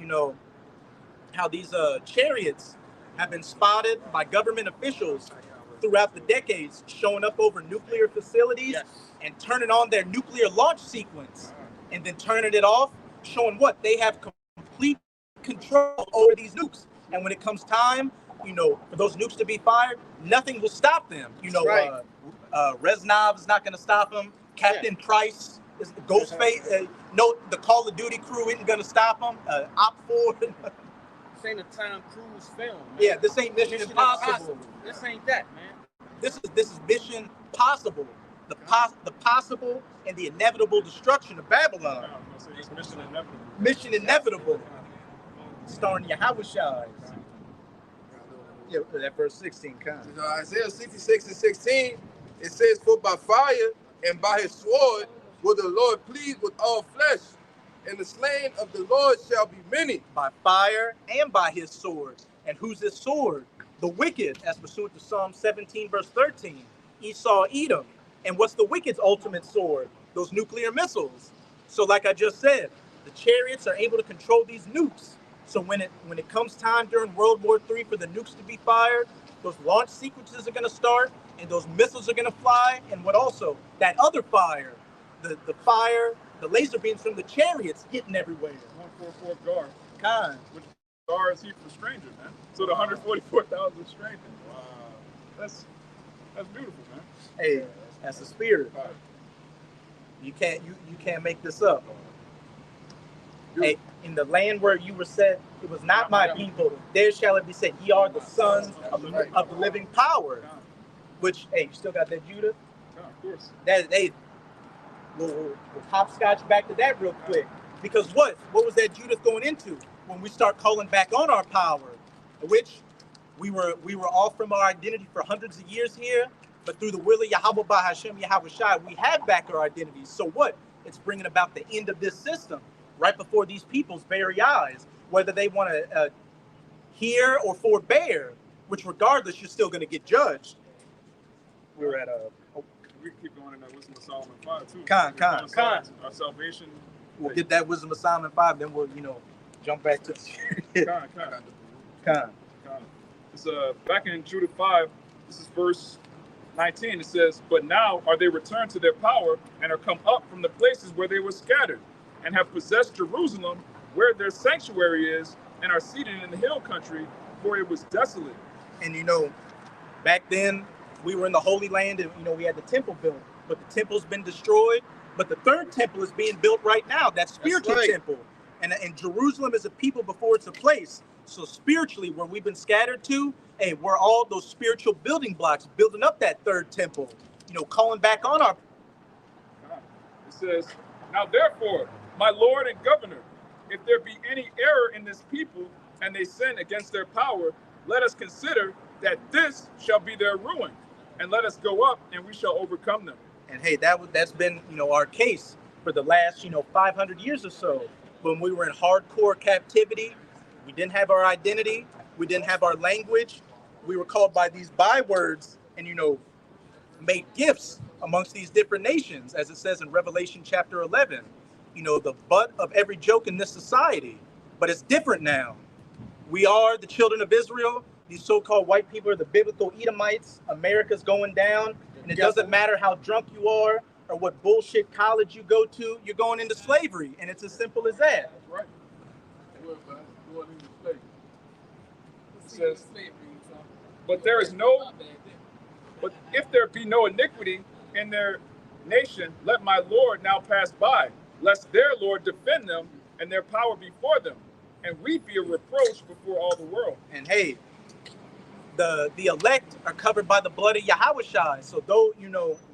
how these chariots have been spotted by government officials throughout the decades, showing up over nuclear facilities and turning on their nuclear launch sequence and then turning it off, showing what? They have complete control over these nukes. And when it comes time, for those nukes to be fired, nothing will stop them. Reznov is not going to stop them. Captain Price, Ghostface, the Call of Duty crew isn't going to stop them. Op 4. This ain't a Tom Cruise film, man. Yeah, this ain't Mission Impossible. This ain't that, man. This is Mission Possible. The possible and the inevitable destruction of Babylon. It's Mission Inevitable. Mission Inevitable. Starring YAHAWASHI. Yeah, that verse 16 comes. Isaiah 66 and 16, it says, for by fire and by his sword will the Lord plead with all flesh, and the slain of the Lord shall be many. By fire and by his sword. And who's his sword? The wicked, as pursuant to Psalm 17, verse 13. Esau, Edom. And what's the wicked's ultimate sword? Those nuclear missiles. So like I just said, the chariots are able to control these nukes. So when it comes time during World War III for the nukes to be fired, those launch sequences are going to start, and those missiles are going to fly. And what also? That other fire, the fire, the laser beams from the chariots hitting everywhere. 144 guard. Kind. Which guard is he for strangers, man? So the 144,000 strangers. Wow. That's beautiful, man. Hey, that's the spirit. You can't make this up. Hey, in the land where you were said, it was not my people. There shall it be said, ye are the sons of the living power. Which, hey, you still got that Judah? Of course. That they we'll hopscotch back to that real quick. Because what was that Judah going into when we start calling back on our power, which we were off from our identity for hundreds of years here, but through the will of Yahawah, bahasham, YAHAWASHI, we have back our identities. So what? It's bringing about the end of this system right before these people's very eyes, whether they want to hear or forbear, which regardless, you're still going to get judged. We're at we keep going in that Wisdom of Solomon 5 too. Con. Our salvation. We'll get that Wisdom of Solomon 5, then we'll, jump back to Con. It's back in Judah 5, this is verse 19. It says, "But now are they returned to their power and are come up from the places where they were scattered, and have possessed Jerusalem, where their sanctuary is, and are seated in the hill country, for it was desolate." And back then we were in the Holy Land, and we had the temple built, but the temple's been destroyed. But the third temple is being built right now. That spiritual temple, and Jerusalem is a people before it's a place. So spiritually, where we've been scattered to, hey, we're all those spiritual building blocks, building up that third temple. Calling back on our. It says, "Now therefore, my Lord and Governor, if there be any error in this people, and they sin against their power, let us consider that this shall be their ruin, and let us go up, and we shall overcome them." And hey, that's been our case for the last 500 years or so. When we were in hardcore captivity, we didn't have our identity, we didn't have our language, we were called by these bywords, and made gifts amongst these different nations, as it says in Revelation chapter 11. The butt of every joke in this society. But it's different now. We are the children of Israel. These so-called white people are the biblical Edomites. America's going down. And it doesn't matter how drunk you are or what bullshit college you go to, you're going into slavery. And it's as simple as that. That's right. Going into slavery. It says, but if there be no iniquity in their nation, let my Lord now pass by, lest their Lord defend them and their power before them, and we be a reproach before all the world. And hey, the elect are covered by the blood of Yahawashi. So though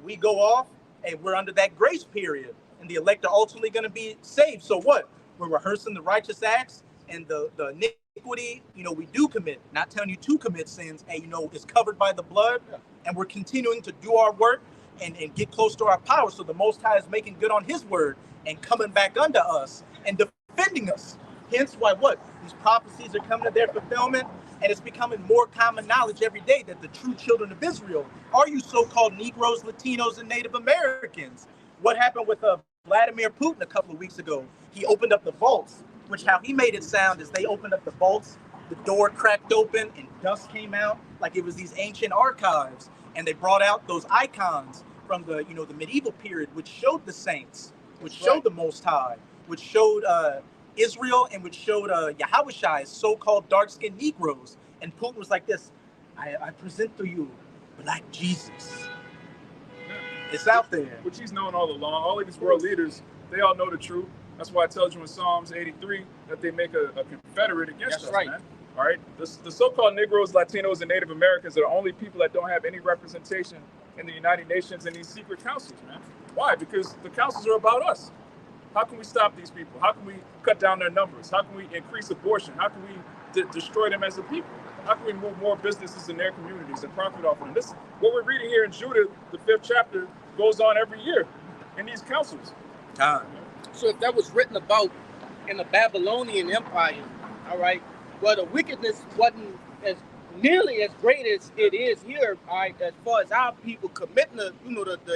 we go off, hey, we're under that grace period, and the elect are ultimately going to be saved. So what? We're rehearsing the righteous acts, and the iniquity we do commit. Not telling you to commit sins, and it's covered by the blood, and we're continuing to do our work and get close to our power. So the Most High is making good on His word and coming back unto us and defending us. Hence why these prophecies are coming to their fulfillment. And it's becoming more common knowledge every day that the true children of Israel are you so-called Negroes, Latinos, and Native Americans. What happened with Vladimir Putin a couple of weeks ago? He opened up the vaults, which how he made it sound is they opened up the vaults, the door cracked open, and dust came out like it was these ancient archives. And they brought out those icons from the the medieval period, which showed the saints, which showed the Most High, which showed Israel, and which showed Yahawashi, so-called dark-skinned Negroes. And Putin was like this, I present to you Black Jesus. It's out there. Which he's known all along. All of these world leaders, they all know the truth. That's why it tells you in Psalms 83 that they make a confederate against us, man. All right? The so-called Negroes, Latinos, and Native Americans are the only people that don't have any representation in the United Nations and these secret councils, man. Why? Because the councils are about us. How can we stop these people? How can we cut down their numbers? How can we increase abortion? How can we destroy them as a people? How can we move more businesses in their communities and profit off of them? This, what we're reading here in Judah, the 5th chapter, goes on every year in these councils. So if that was written about in the Babylonian Empire, all right, well, the wickedness wasn't as nearly as great as it is here, all right, as far as our people committing the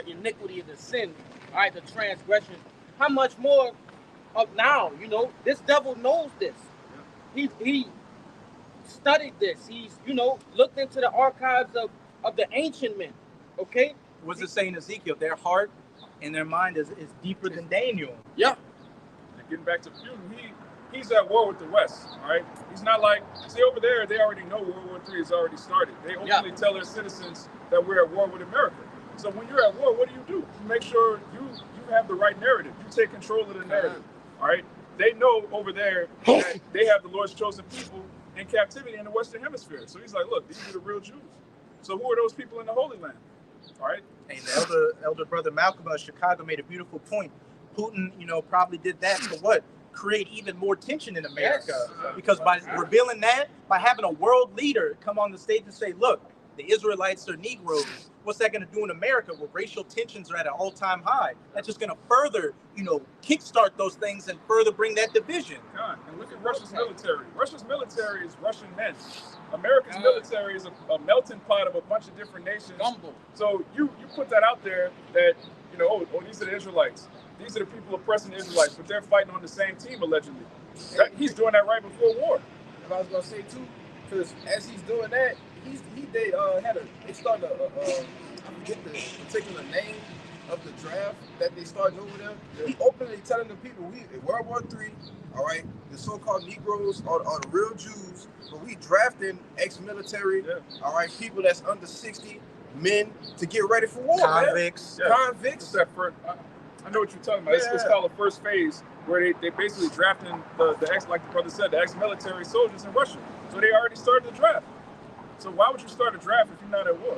iniquity and the sin, all right, the transgression. How much more of now? This devil knows this. He studied this. He's looked into the archives of the ancient men. Okay. What's it saying, Ezekiel? Their heart and their mind is deeper than Daniel. Yeah. And getting back to Putin, he's at war with the West. All right. He's not like, see, over there they already know World War III has already started. They openly tell their citizens that we're at war with America. So when you're at war, what do? You make sure you have the right narrative. You take control of the narrative, all right? they know over there that they have the Lord's chosen people in captivity in the Western Hemisphere. So he's like, look, these are the real Jews. So who are those people in the Holy Land? All right. And the elder brother Malcolm of Chicago made a beautiful point. Putin, probably did that to what? Create even more tension in America. Yes. Because by revealing that, by having a world leader come on the stage and say, look, the Israelites are Negroes. What's that going to do in America where racial tensions are at an all-time high? That's just going to further, kickstart those things and further bring that division. God, and look at Russia's military. Russia's military is Russian men. America's military is a melting pot of a bunch of different nations. Gumbo. So you put that out there that, these are the Israelites. These are the people oppressing the Israelites, but they're fighting on the same team, allegedly. He's doing that right before war. And I was going to say, too, because as he's doing that, they started I forget the particular name of the draft that they started over there. He openly telling the people, we in World War III, all right, the so-called Negroes are the real Jews, but we drafting ex-military, all right, people that's under 60, men to get ready for war. Convicts. Yeah. Convicts. I know what you're talking about. It's called the first phase, where they basically drafting the ex, like the brother said, the ex-military soldiers in Russia. So they already started the draft. So why would you start a draft if you're not at war?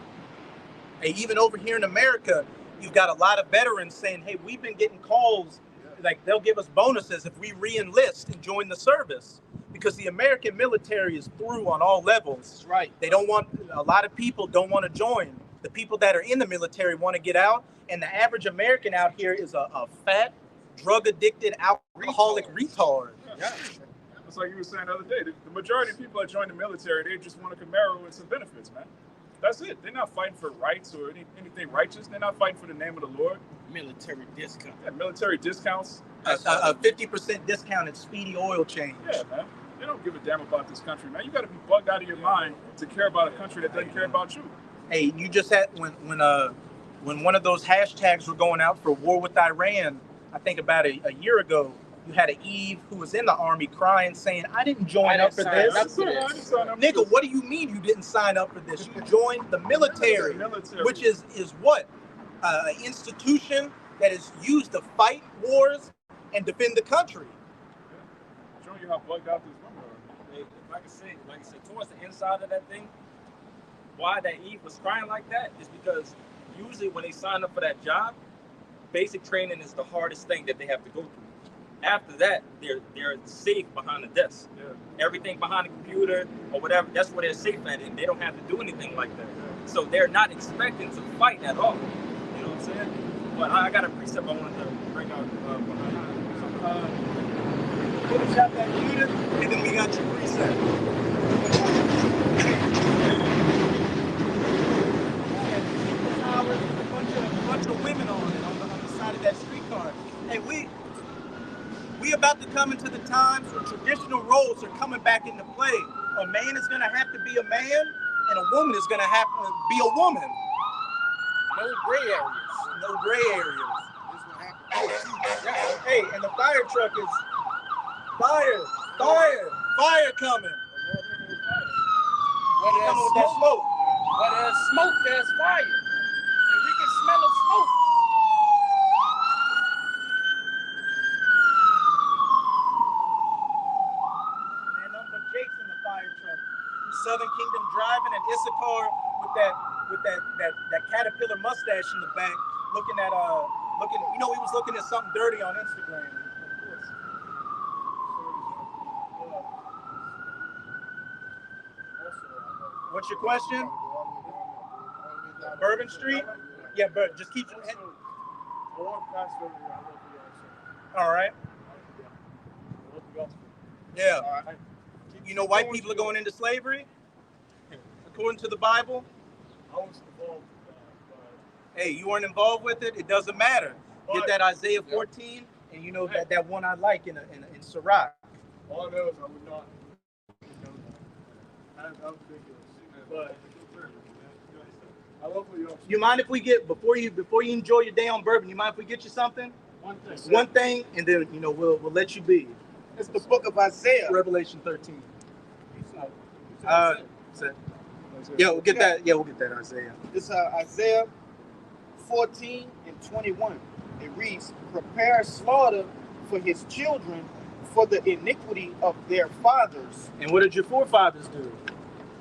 Hey, even over here in America, you've got a lot of veterans saying, hey, we've been getting calls, like they'll give us bonuses if we re-enlist and join the service. Because the American military is through on all levels. That's right. A lot of people don't want to join. The people that are in the military want to get out. And the average American out here is a fat, drug-addicted, alcoholic retard. Yeah. It's like you were saying the other day. The majority of people that join the military, they just want a Camaro and some benefits, man. That's it. They're not fighting for rights or anything righteous. They're not fighting for the name of the Lord. Military discount. Yeah, military discounts. A 50% discount at Speedy Oil Change. Yeah, man. They don't give a damn about this country, man. You got to be bugged out of your mind to care about a country that doesn't care about you. Hey, you just had when one of those hashtags were going out for war with Iran, I think about a year ago, you had an Eve who was in the army crying, saying, I didn't join up for this. Nigga, what do you mean you didn't sign up for this? You joined the military. Which is what? An institution that is used to fight wars and defend the country. Showing you how bugged out this woman are. Hey, like I said, towards the inside of that thing, why that Eve was crying like that is because usually when they sign up for that job, basic training is the hardest thing that they have to go through. After that, they're safe behind the desk. Yeah. Everything behind the computer or whatever, that's where they're safe at, and they don't have to do anything like that. Yeah. So they're not expecting to fight at all. You know what I'm saying? But I got a precept I wanted to bring out behind. Finish out that unit, and then we got your precept. A bunch of women on the side of that streetcar. Hey, we about to come into the times where traditional roles are coming back into play. A man is going to have to be a man, and a woman is going to have to be a woman. No gray areas. No gray areas. This will happen. Hey, and the fire truck is fire coming. Where there's Coming with that smoke. Where there's smoke, there's fire. And we can smell the smoke. Southern Kingdom driving, and Issachar with that caterpillar mustache in the back, looking, he was looking at something dirty on Instagram. What's your question? Bourbon Street? Yeah, but just keep your head. All right. Yeah. All right. You know, white people are going into slavery, according to the Bible. I was involved with that. Hey, you weren't involved with it. It doesn't matter. Get that Isaiah 14, and you know that one I like in Sirach. All I know is I would not. That's ridiculous. But I love what you. You mind if we get before you enjoy your day on bourbon? You mind if we get you something? One thing, and then we'll let you be. It's the book of Isaiah. Revelation 13. We'll get that. Yeah, we'll get that Isaiah. It's Isaiah 14 and 21. It reads, "Prepare slaughter for his children, for the iniquity of their fathers. And what did your forefathers do?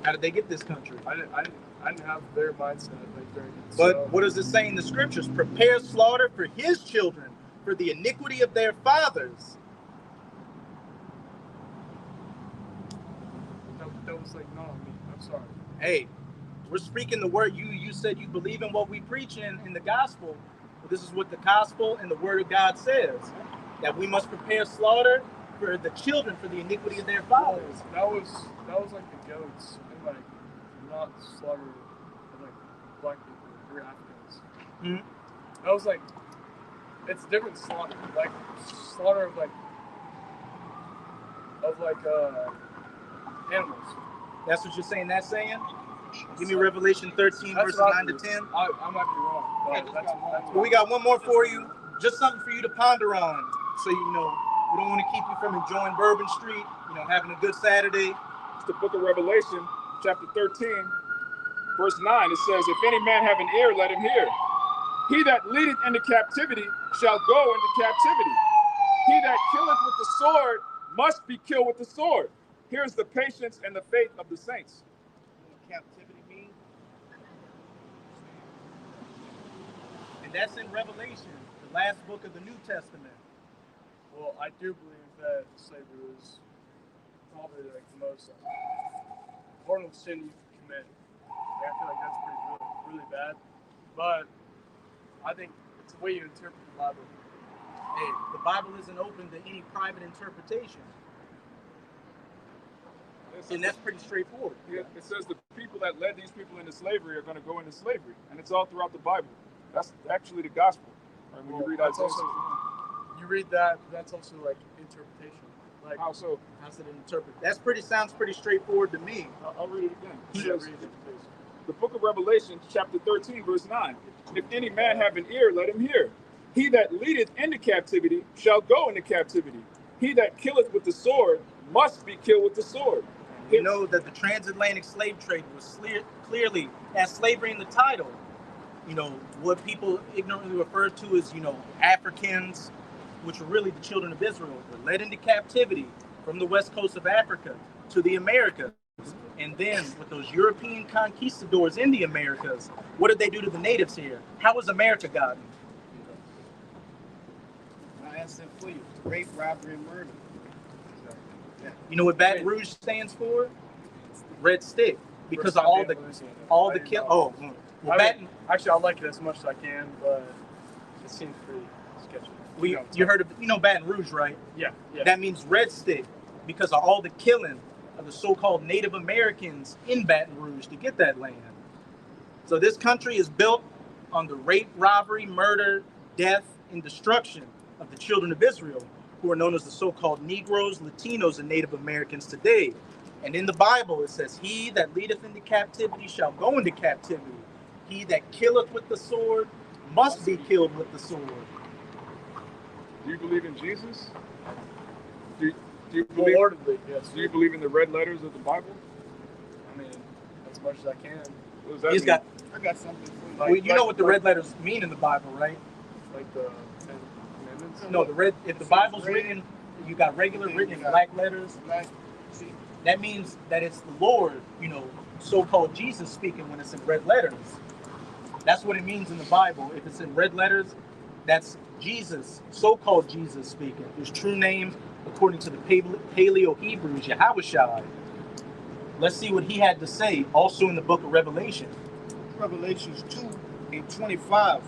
How did they get this country? I didn't have their mindset like during it. But So, what does it say in the scriptures? Prepare slaughter for his children, for the iniquity of their fathers. that was like not on me. I'm sorry. Hey, we're speaking the word. You said you believe in what we preach in the gospel. But this is what the gospel and the word of God says. That we must prepare slaughter for the children, for the iniquity of their fathers. That was like the goats and like not slaughter of like black people or Africans. Mm-hmm. That was like it's different slaughter. Like slaughter of like animals. That's what you're saying. That's saying. Give me Revelation 13 That's verses what I 9 to do. 10. I might be wrong. But that's But we got one more for you. Just something for you to ponder on. So you know we don't want to keep you from enjoying Bourbon Street. You know, having a good Saturday. It's the book of Revelation, chapter 13, verse 9. It says, if any man have an ear, let him hear. He that leadeth into captivity shall go into captivity. He that killeth with the sword must be killed with the sword. Here's the patience and the faith of the saints. What captivity means? And that's in Revelation, the last book of the New Testament. Well, I do believe that slavery was probably like the most mortal sin you can commit. Like, I feel like that's really bad. But I think it's the way you interpret the Bible. Hey, the Bible isn't open to any private interpretation. And that's pretty straightforward. It says the people that led these people into slavery are going to go into slavery. And it's all throughout the Bible. That's actually the gospel. Right? When you read that's Isaiah. also, you read that, that's also like interpretation. Like How so? How's it interpreted? Sounds pretty straightforward to me. I'll read it again. It yeah, says, read interpretation. the book of Revelation, chapter 13, verse 9. If any man have an ear, let him hear. He that leadeth into captivity shall go into captivity. He that killeth with the sword must be killed with the sword. You know that the transatlantic slave trade was clearly as slavery in the title. You know, what people ignorantly refer to as, you know, Africans, which were really the children of Israel, were led into captivity from the west coast of Africa to the Americas. And then with those European conquistadors in the Americas, what did they do to the natives here? How was America gotten? I answer for you. Rape, robbery, and murder. You know what Baton Rouge stands for? Red stick. Because of all the kill. Oh, well, Actually, I like it as much as I can, but it seems pretty sketchy. You heard of, you know, Baton Rouge, right? Yeah. That means red stick because of all the killing of the so-called Native Americans in Baton Rouge to get that land. So this country is built on the rape, robbery, murder, death, and destruction of the children of Israel, who are known as the so-called Negroes, Latinos, and Native Americans today. And in the Bible, it says, he that leadeth into captivity shall go into captivity. He that killeth with the sword must be killed with the sword. Do you believe in Jesus? Do you believe? Wholeheartedly, yes. Do you believe in the red letters of the Bible? I mean, as much as I can. What does that He's mean? got. I got something for you. Well, you know what the red letters mean in the Bible, right? Like the Ten Commandments? No, the red. If the Bible's written, you got regular written in black letters. See, That means that it's the Lord, you know, so-called Jesus speaking when it's in red letters. That's what it means in the Bible. If it's in red letters, that's Jesus, so-called Jesus speaking. His true name, according to the Paleo-Hebrew, is YAHAWASHI. Let's see what he had to say also in the book of Revelation. Revelations 2:25.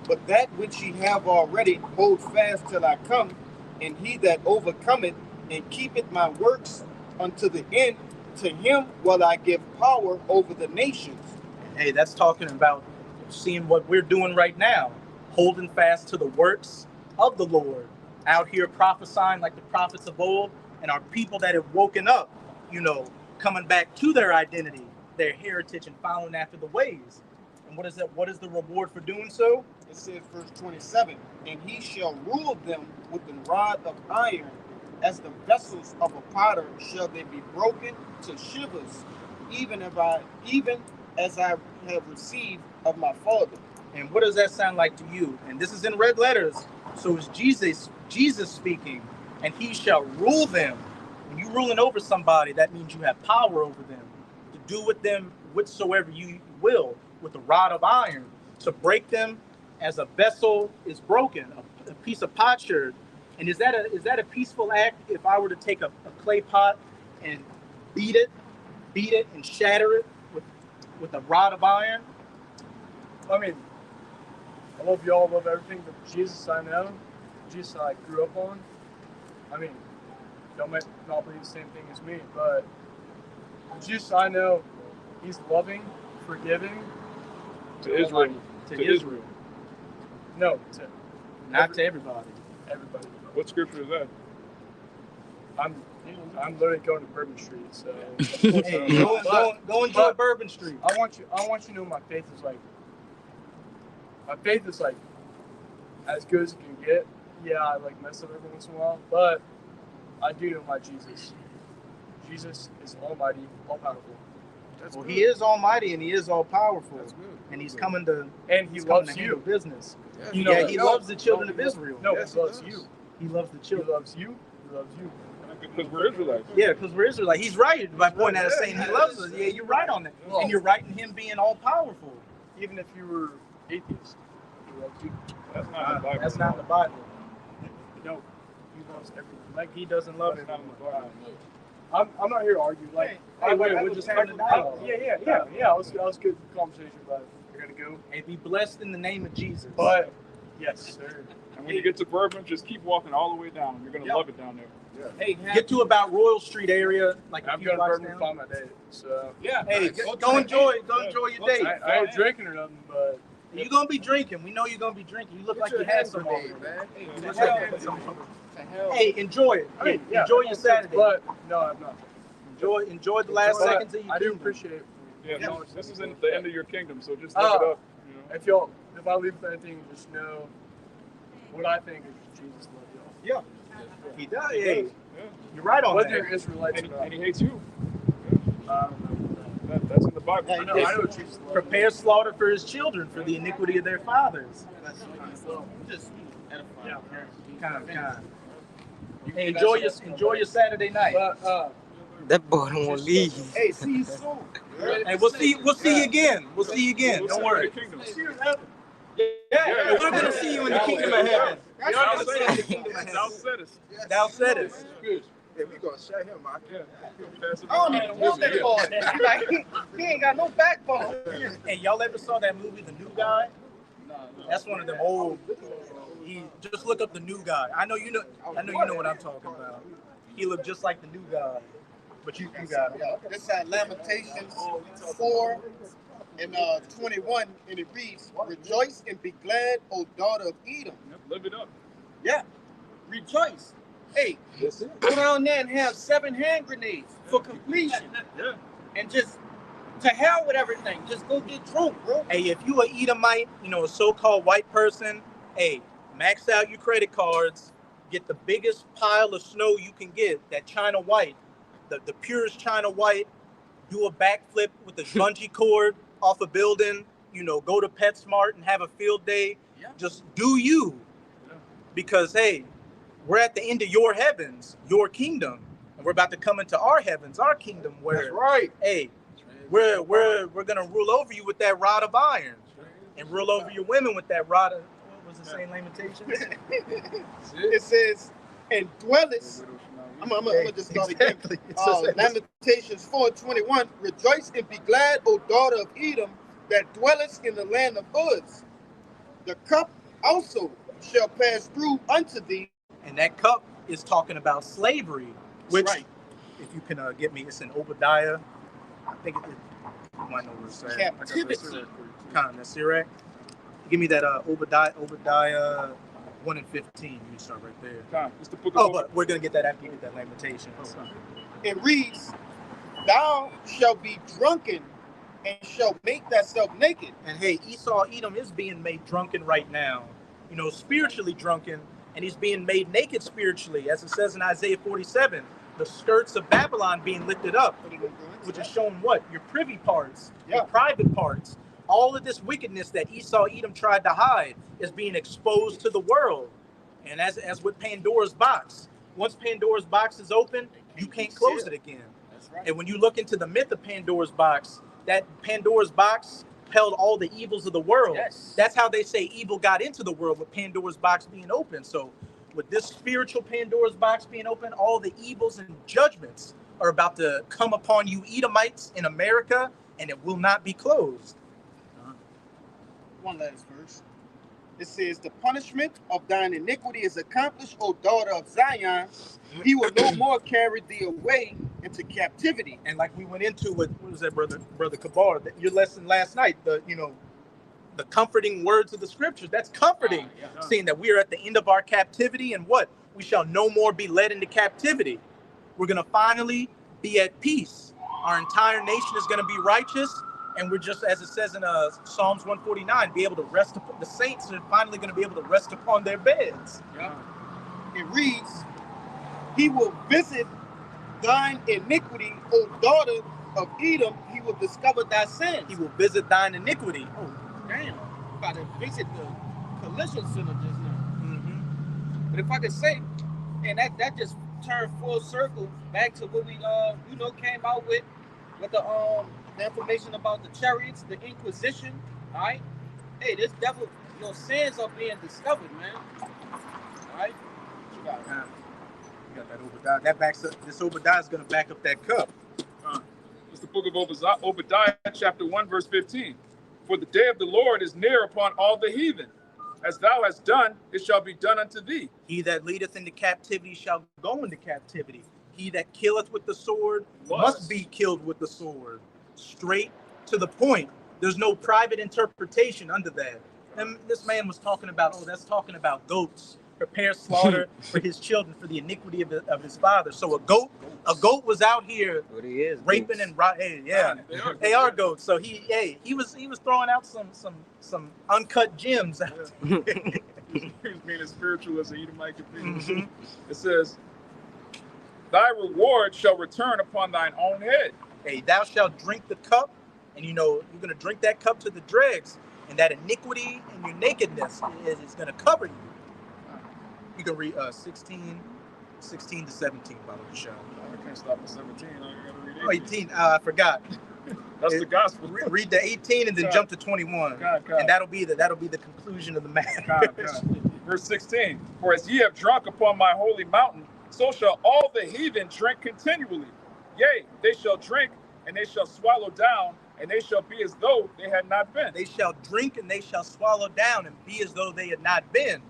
But that which ye have already, hold fast till I come, and he that overcometh and keepeth my works unto the end, to him will I give power over the nations. Hey, that's talking about seeing what we're doing right now, holding fast to the works of the Lord, out here prophesying like the prophets of old, and our people that have woken up, you know, coming back to their identity, their heritage, and following after the ways. And what is that? What is the reward for doing so? It says, verse 27, and he shall rule them with a rod of iron, as the vessels of a potter shall they be broken to shivers, even as I have received of my Father. And what does that sound like to you? And this is in red letters. So it's Jesus speaking. and he shall rule them. When you're ruling over somebody, that means you have power over them to do with them whatsoever you will, with a rod of iron, to break them as a vessel is broken, a piece of potsherd. And is that a peaceful act if I were to take a clay pot and beat it and shatter it with a rod of iron? I mean, I love y'all, love everything, but Jesus I know, Jesus I grew up on. I mean, y'all might not believe the same thing as me, but Jesus I know, he's loving, forgiving. To Israel. To Israel. No, Not to everybody. Everybody. What scripture is that? I'm literally going to Bourbon Street, so. Hey, go enjoy Bourbon Street. I want you to know my faith is like. My faith is like as good as it can get. Yeah, I like mess up every once in a while, but I do know my Jesus. Jesus is almighty, all powerful. Well, he is almighty and he is all powerful. That's good. And he's coming to He loves to you. handle business. You know, He loves the children of Israel. No, Yes, he loves he does. you. He loves the He children. loves you. He loves you. Because we're Israelites. Yeah, because we're Israelites. He's right by pointing at us saying he loves us. Yeah, you're right on that. And you're right in him being all powerful. Even if you were atheist, he loves you. That's not in the Bible. That's not in the Bible. No, he loves everyone. Like he doesn't love That's it. not in the Bible. I'm not here to argue. Like, Hey, we're just having a dialogue. yeah. That was good conversation, but I gotta go. And be blessed in the name of Jesus. But yes, sir. And when you get to Bourbon, just keep walking all the way down. You're gonna love it down there. Hey, Get to about Royal Street area, like a I'm few going to blocks Bourbon to down. find my date. So yeah. Hey, go enjoy your day. I ain't drinking or nothing, but You're gonna be drinking. We know you're gonna be drinking. You look like you had some already. man. You The look hell- like you had some. the hell? Hey, enjoy it. I mean, yeah, Enjoy your Saturday. But no, I'm not. Enjoy the last But seconds of your I do kingdom. appreciate it. Yeah, this isn't the end of your kingdom, so just look it up. You know? If I leave with anything, just know what I think is Jesus loves y'all. Yeah, he does. Hey, Yeah. you're right on Whether that. you're Israelites or And, not. and he hates you. I don't know. That's in the Bible. I know Jesus loves you. Prepare slaughter for his children for the iniquity of their fathers. Just edifying. Yeah. Kind. Hey, enjoy your Saturday night. But That boy don't want to leave. Hey, see you soon. Hey, we'll see you again. We'll see you again. We'll Don't see worry. you in the kingdom. Yeah, we're gonna see you in the kingdom of heaven. We're Thou gonna see you in the kingdom of Thou heaven. saidest. Thou saidest. Yeah, we gonna shut him out. Yeah. I don't even want that boy. Like, he ain't got no backbone. Hey, y'all ever saw that movie, The New Guy? That's one of them old. Just look up The New Guy. I know you know what I'm talking about. He looked just like the new guy. But you got it. This is Lamentations 4 and 21, and it reads, "Rejoice and be glad, O daughter of Edom." Yep, live it up. Yeah, rejoice. Hey, go down there and have 7 hand grenades for completion. Yeah. And just to hell with everything. Just go get drunk, bro. Hey, if you an Edomite, a so-called white person, hey, max out your credit cards, get the biggest pile of snow you can get, that China white, the purest China white, do a backflip with a bungee cord off a building, go to PetSmart and have a field day. Yeah. Just do you. Yeah. Because, hey, we're at the end of your heavens, your kingdom. And we're about to come into our heavens, our kingdom, where, That's right. hey, we're going to rule over you with that rod of iron and rule over your women with that rod of, what was the same Lamentations? It says, "And dwellest." I'm gonna just start again. Exactly. Lamentations 4:21. "Rejoice and be glad, O daughter of Edom, that dwellest in the land of Uz. The cup also shall pass through unto thee." And that cup is talking about slavery, which, Right. if you can get me, it's in Obadiah. I think you might know what it's saying. Captivity. That's Sirach. Give me that Obadiah 1 and 15. You can start right there. Time. It's the book of But we're gonna get that after you get that lamentation. It reads, "Thou shalt be drunken and shalt make thyself naked." And hey, Esau Edom is being made drunken right now. Spiritually drunken, and he's being made naked spiritually, as it says in Isaiah 47. The skirts of Babylon being lifted up, which is showing what? Your privy parts, your private parts. All of this wickedness that Esau Edom tried to hide is being exposed to the world. And as with Pandora's box, once Pandora's box is open, you can't close it again. That's right. And when you look into the myth of Pandora's box, that Pandora's box held all the evils of the world. Yes. That's how they say evil got into the world, with Pandora's box being open. So with this spiritual Pandora's box being open, all the evils and judgments are about to come upon you Edomites in America, and it will not be closed. One last verse. It says, the punishment of thine iniquity is accomplished, O daughter of Zion. He will no more carry thee away into captivity. And like we went into with, what was that, brother Kabar, your lesson last night, the comforting words of the scriptures, that's comforting, seeing that we are at the end of our captivity, and what? We shall no more be led into captivity. We're going to finally be at peace. Our entire nation is going to be righteous, and we're just, as it says in Psalms 149, be able to rest upon, the saints are finally going to be able to rest upon their beds. Yeah. It reads, he will visit thine iniquity, O daughter of Edom. He will discover thy sins. He will visit thine iniquity. Oh, damn. About to visit the collision center just now. Mm-hmm. But if I could say, and that just turned full circle back to what we came out with the information about the chariots, the Inquisition. All right. Hey, this devil, sins are being discovered, man. All right. What you got? You got that Obadiah. That backs up. This Obadiah is going to back up that cup. It's the book of Obadiah, chapter 1, verse 15. For the day of the Lord is near upon all the heathen. As thou hast done, it shall be done unto thee. He that leadeth into captivity shall go into captivity. He that killeth with the sword must be killed with the sword. Straight to the point. There's no private interpretation under that. And this man was talking about, that's talking about goats. Prepare slaughter for his children, for the iniquity of his father. So a goat was out here raping and they are goats. So he was throwing out some uncut gems. He was being as spiritual as an Edomite could be. Mm-hmm. It says, thy reward shall return upon thine own head. Hey, thou shalt drink the cup, and you're going to drink that cup to the dregs, and that iniquity and your nakedness is going to cover you. You can read 16 to 17, Baba Basham. I can't stop at 17. I gotta read 18. Oh, 18. I forgot. That's the gospel. Read the 18 and then jump to 21, and that'll be the conclusion of the matter. Verse 16. For as ye have drunk upon my holy mountain, so shall all the heathen drink continually. Yea, they shall drink, and they shall swallow down, and they shall be as though they had not been. They shall drink, and they shall swallow down, and be as though they had not been.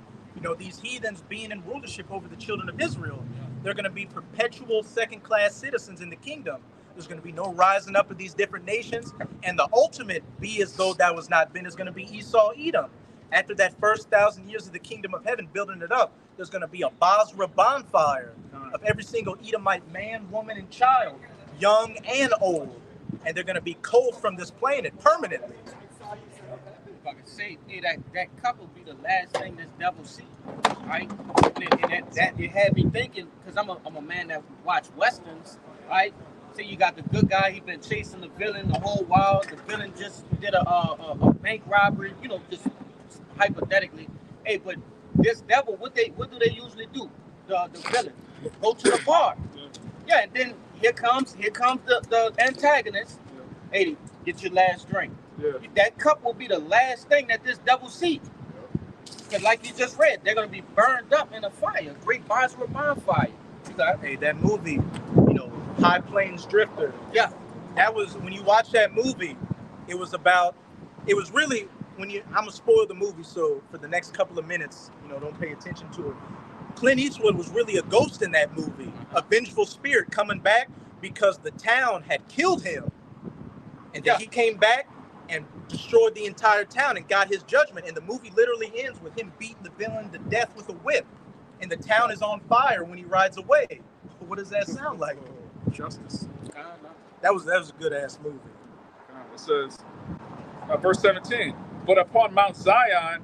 These heathens being in rulership over the children of Israel, they're going to be perpetual second-class citizens in the kingdom. There's going to be no rising up of these different nations. And the ultimate be as though that was not been is going to be Esau, Edom. After that first 1,000 years of the kingdom of heaven, building it up, there's going to be a Basra bonfire of every single Edomite man, woman, and child, young and old. And they're going to be cold from this planet permanently. I could say, that cup will be the last thing this devil see, right? And that it had me thinking, because I'm a man that watch westerns, right? So you got the good guy, he been chasing the villain the whole while. The villain just did a bank robbery, just hypothetically. Hey, but this devil, what do they usually do? The villain go to the bar, and then here comes the antagonist. Hey, get your last drink. Yeah. That cup will be the last thing that this devil sees. Because like you just read, they're going to be burned up in a fire, great Basra bonfire. Hey, that movie, High Plains Drifter. Yeah. That was, when you watch that movie, it was really, I'm going to spoil the movie, so for the next couple of minutes, don't pay attention to it. Clint Eastwood was really a ghost in that movie, a vengeful spirit coming back because the town had killed him. And then he came back and destroyed the entire town and got his judgment. And the movie literally ends with him beating the villain to death with a whip. And the town is on fire when he rides away. What does that sound like? Justice. That was a good ass movie. It says, verse 17, but upon Mount Zion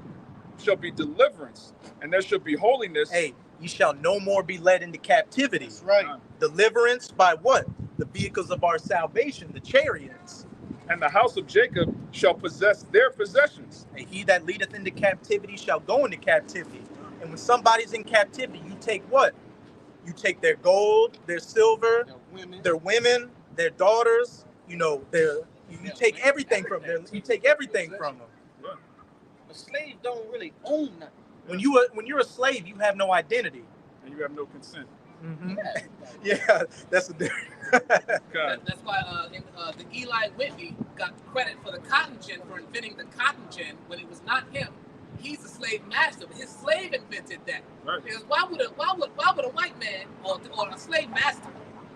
shall be deliverance, and there shall be holiness. Hey, you shall no more be led into captivity. That's right. Deliverance by what? The vehicles of our salvation, the chariots. And the house of Jacob shall possess their possessions. And he that leadeth into captivity shall go into captivity. And when somebody's in captivity, you take what? You take their gold, their silver, their women, their daughters. You know, you take everything from them. You take everything from them. Yeah. A slave don't really own nothing. When you're a slave, you have no identity. And you have no consent. Mm-hmm. Yeah, that's a different. That's why the Eli Whitney got credit for the cotton gin for inventing the cotton gin when it was not him. He's a slave master, but his slave invented that. Right. Because why would a white man or a slave master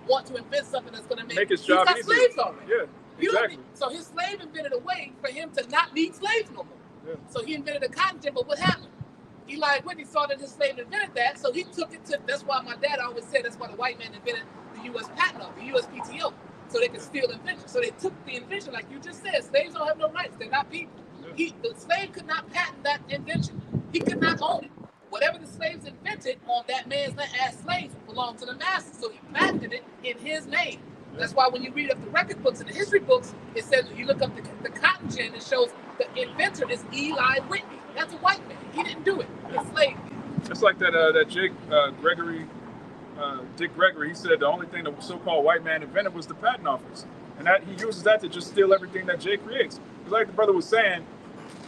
want to invent something that's going to make his job easier? He's got slaves already. Yeah, exactly. So his slave invented a way for him to not need slaves no more. Yeah. So he invented a cotton gin, but what happened? Eli Whitney saw that his slave invented that, so he took it to. That's why my dad always said that's why the white man invented the U.S. patent office, the USPTO, so they could steal inventions. So they took the invention, like you just said. Slaves don't have no rights; they're not people. The slave could not patent that invention. He could not own it. Whatever the slaves invented on that man's land as slaves belonged to the master, so he patented it in his name. That's why when you read up the record books and the history books, it says you look up the cotton gin, it shows the inventor is Eli Whitney. That's a white man. He didn't do it. The slave did. It's like that Dick Gregory. He said the only thing the so-called white man invented was the patent office, and that he uses that to just steal everything that Jay creates. Because like the brother was saying,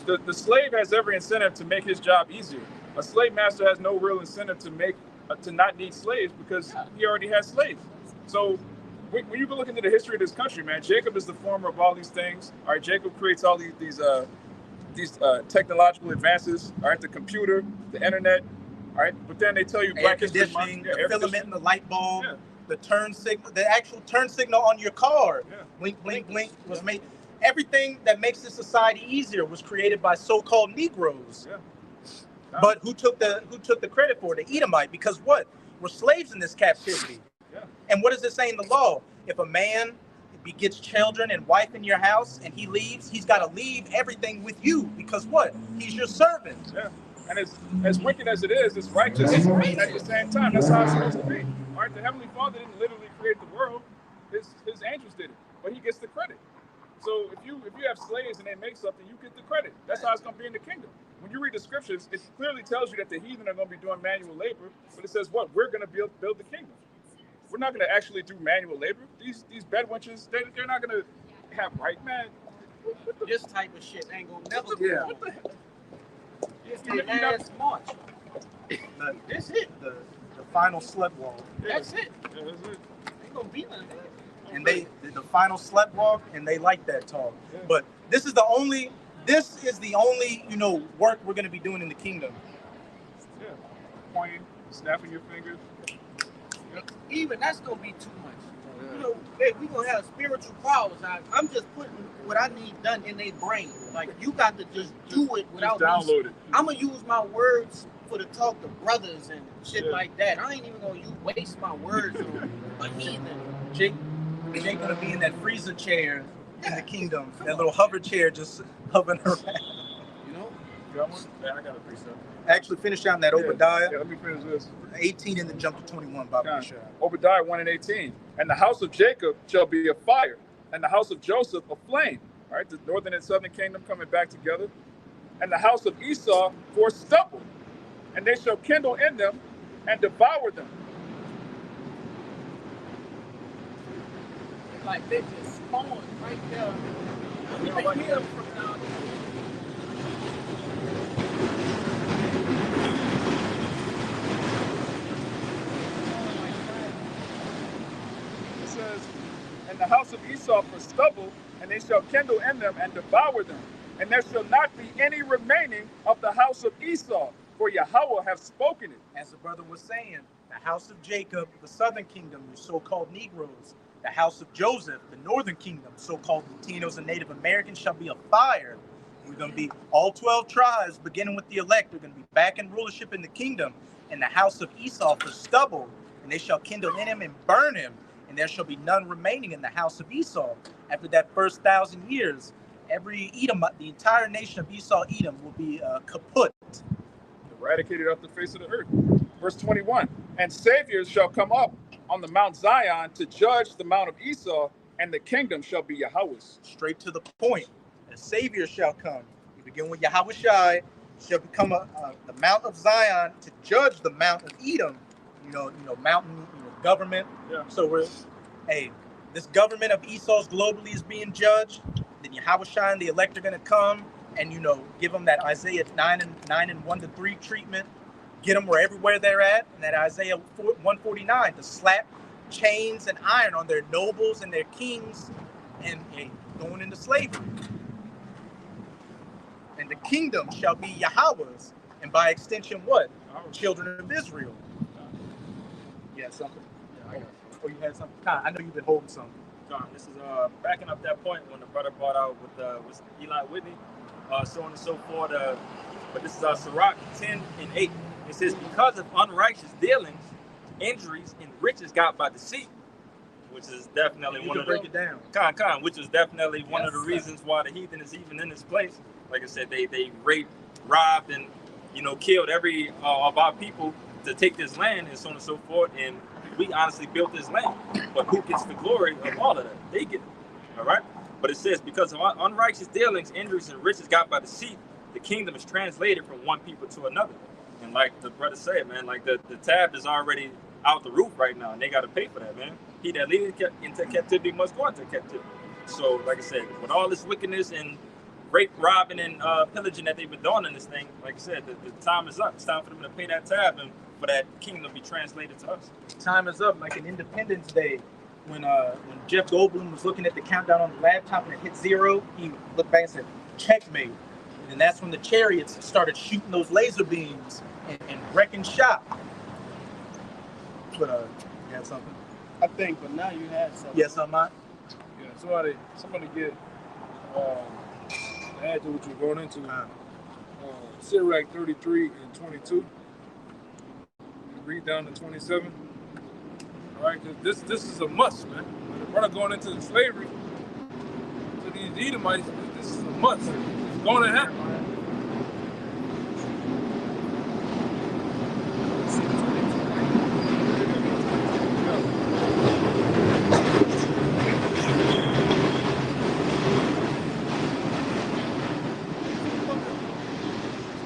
the slave has every incentive to make his job easier. A slave master has no real incentive to not need slaves because he already has slaves. So when you go look into the history of this country, man, Jacob is the former of all these things. All right, Jacob creates all these technological advances. All right, the computer, the internet. All right, but then they tell you air conditioning, the filament in the light bulb, the turn signal, the actual turn signal on your car. Yeah. Blink, blink, blink was made. Everything that makes this society easier was created by so-called Negroes. Yeah. But who took the credit for it? The Edomite, because what? We're slaves in this captivity. Yeah. And what does it say in the law? If a man begets children and wife in your house and he leaves, he's got to leave everything with you because what? He's your servant. Yeah. And as wicked as it is, it's righteous at the same time. That's how it's supposed to be. All right, the Heavenly Father didn't literally create the world. His angels did it, but he gets the credit. So if you have slaves and they make something, you get the credit. That's how it's going to be in the kingdom. When you read the scriptures, it clearly tells you that the heathen are going to be doing manual labor, but it says what? We're going to build the kingdom. We're not going to actually do manual labor. These bedwenches, they're not going to have right, man. This type of shit ain't going to never be. Yeah. What the hell? It's the last March. This it. The final sled walk. That's it. Yeah, that's it. Ain't going to be none of that. And they did the final sled walk, and they like that talk. Yeah. But this is the only work we're going to be doing in the kingdom. Yeah, pointing, snapping your fingers. Yep. Even that's going to be too much. Yeah. You know, hey, we going to have spiritual powers. I'm just putting what I need done in their brain. Like, you got to just do it without just download it. I'm going to use my words for the talk to brothers and shit like that. I ain't even going to waste my words on a heathen. Jake gonna be in that freezer chair in the kingdom, that little hover chair just hovering around. You know? You got one? Yeah, I got a precept. Actually, finish out that Obadiah. Yeah, let me finish this. 18 and then jump to 21, Bobby. Obadiah 1 and 18. And the house of Jacob shall be a fire, and the house of Joseph a flame. All right, the northern and southern kingdom coming back together. And the house of Esau for stubble, and they shall kindle in them and devour them. Like they just spawned right there. You can hear them from down there. It says, and the house of Esau for stubble, and they shall kindle in them and devour them. And there shall not be any remaining of the house of Esau, for Yahawah hath spoken it. As the brother was saying, the house of Jacob, the southern kingdom, the so-called Negroes. The house of Joseph, the northern kingdom, so-called Latinos and Native Americans, shall be a fire. We're going to be all 12 tribes, beginning with the elect, are going to be back in rulership in the kingdom. And the house of Esau for stubble, and they shall kindle in him and burn him. And there shall be none remaining in the house of Esau. After that first 1,000 years, every Edom, the entire nation of Esau, Edom, will be kaput. Eradicated off the face of the earth. Verse 21, and saviors shall come up on the Mount Zion to judge the Mount of Esau, and the kingdom shall be Yahawah's. Straight to the point. A savior shall come. You begin with YAHAWASHI, shall become the Mount of Zion to judge the Mount of Edom, mountain, government. Yeah. So this government of Esau's globally is being judged. Then YAHAWASHI and the elect are going to come and give them that Isaiah 9 and 1-3 treatment. Get them everywhere they're at, and that Isaiah 149 to slap chains and iron on their nobles and their kings, and going into slavery. And the kingdom shall be Yahweh's, and by extension, what? Children of Israel. You had something? Yeah, I got something. Oh, you had something? I know you've been holding something. John, this is backing up that point when the brother brought out with Eli Whitney, so on and so forth. But this is Sirach 10 and 8. It says, because of unrighteous dealings, injuries, and riches got by deceit, which is definitely one of the... break it down. Which is definitely one of the reasons why the heathen is even in this place. Like I said, they raped, robbed, and killed every of our people to take this land and so on and so forth. And we honestly built this land. But who gets the glory of all of that? They get it. All right? But it says, because of unrighteous dealings, injuries, and riches got by deceit, the kingdom is translated from one people to another. And like the brother said, man, like the tab is already out the roof right now, and they got to pay for that, man. He that leadeth into captivity must go into captivity. So, like I said, with all this wickedness and rape, robbing, and pillaging that they've been doing in this thing, like I said, the time is up. It's time for them to pay that tab and for that kingdom to be translated to us. Time is up, like in Independence Day, when Jeff Goldblum was looking at the countdown on the laptop and it hit 0, he looked back and said, checkmate. And that's when the chariots started shooting those laser beams and wrecking shop. But you had something? I think, but now you had something. Yeah, something. Yeah, somebody get add to what you're going into. Sirach 33 and 22. Read down to 27. All right, because this is a must, man. When the brother going into the slavery to these Edomites, this is a must. It's going to happen.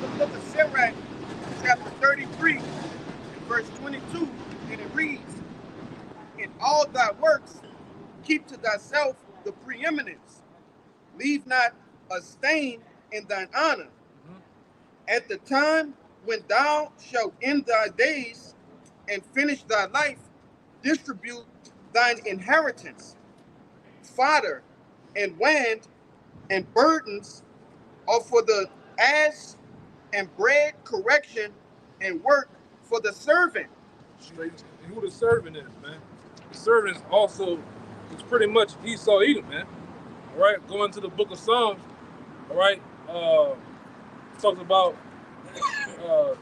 The book of Sirach, chapter 33, and verse 22, and it reads, in all thy works, keep to thyself the preeminence. Leave not a stain in thine honor. At the time when thou shalt end thy days and finish thy life, distribute thine inheritance. Fodder and wand and burdens are for the ass, and bread, correction, and work for the servant. And who the servant is, man? The servant is also, it's pretty much Esau Edom, man. All right, going to the book of Psalms, all right, it talks about the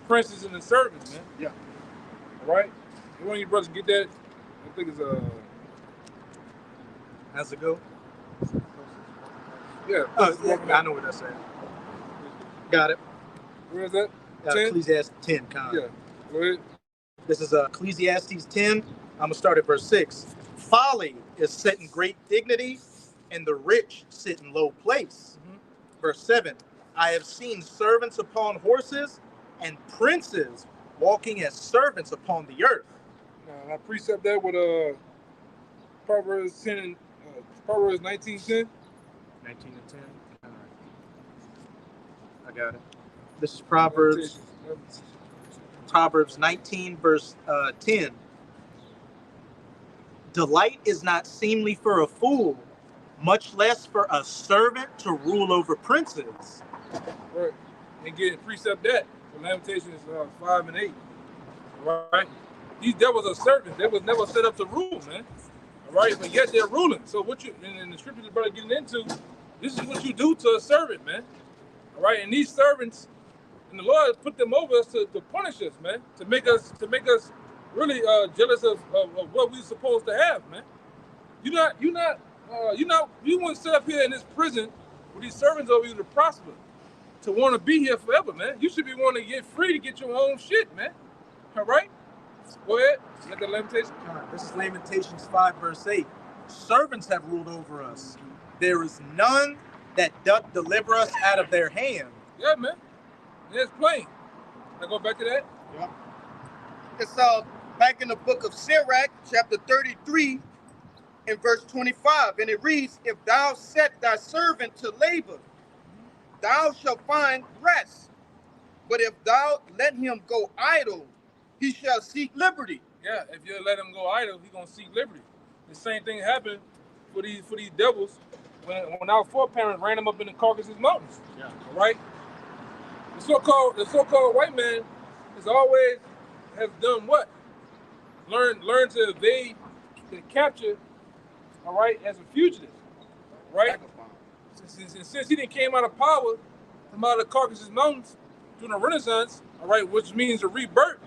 princes and the servants, man. Yeah. All right, you want you brothers get that? I think it's How's it go? yeah. I know what that's saying. Got it. Where is that? Ecclesiastes 10. Yeah. Go ahead. This is Ecclesiastes 10. I'm going to start at verse 6. Folly is set in great dignity, and the rich sit in low place. Verse 7. I have seen servants upon horses, and princes walking as servants upon the earth. I precept that with Proverbs 10 and Proverbs 19:10. 19 and 10. All right. I got it. This is Proverbs 19, verse 10. Delight is not seemly for a fool, much less for a servant to rule over princes. Right. And get precept that for Lamentations 5 and 8. All right. That was a servant. That was never set up to rule, man. All right. But yet they're ruling. So what you in the scriptures, brother, getting into, this is what you do to a servant, man. All right. And these servants, and the Lord put them over us to punish us, man, to make us really jealous of what we're supposed to have, man. You wouldn't sit up here in this prison with these servants over you to prosper, to want to be here forever, man. You should be wanting to get free to get your own shit, man. All right? Go ahead. Let the Lamentations. This is Lamentations 5, verse 8. Servants have ruled over us. There is none that doth deliver us out of their hand. Yeah, man. Yeah, it's plain. I go back to that. Yep. It's back in the book of Sirach, chapter 33, and verse 25, and it reads, "If thou set thy servant to labor, thou shalt find rest. But if thou let him go idle, he shall seek liberty." Yeah, if you let him go idle, he's gonna seek liberty. The same thing happened for these devils when our foreparents ran them up in the Caucasus Mountains. Yeah. All right. The so-called white man has always has done what? Learn to evade the capture. All right, as a fugitive. Right. Since he didn't came out of power from out of the Caucasus Mountains during the Renaissance, all right, which means a rebirth.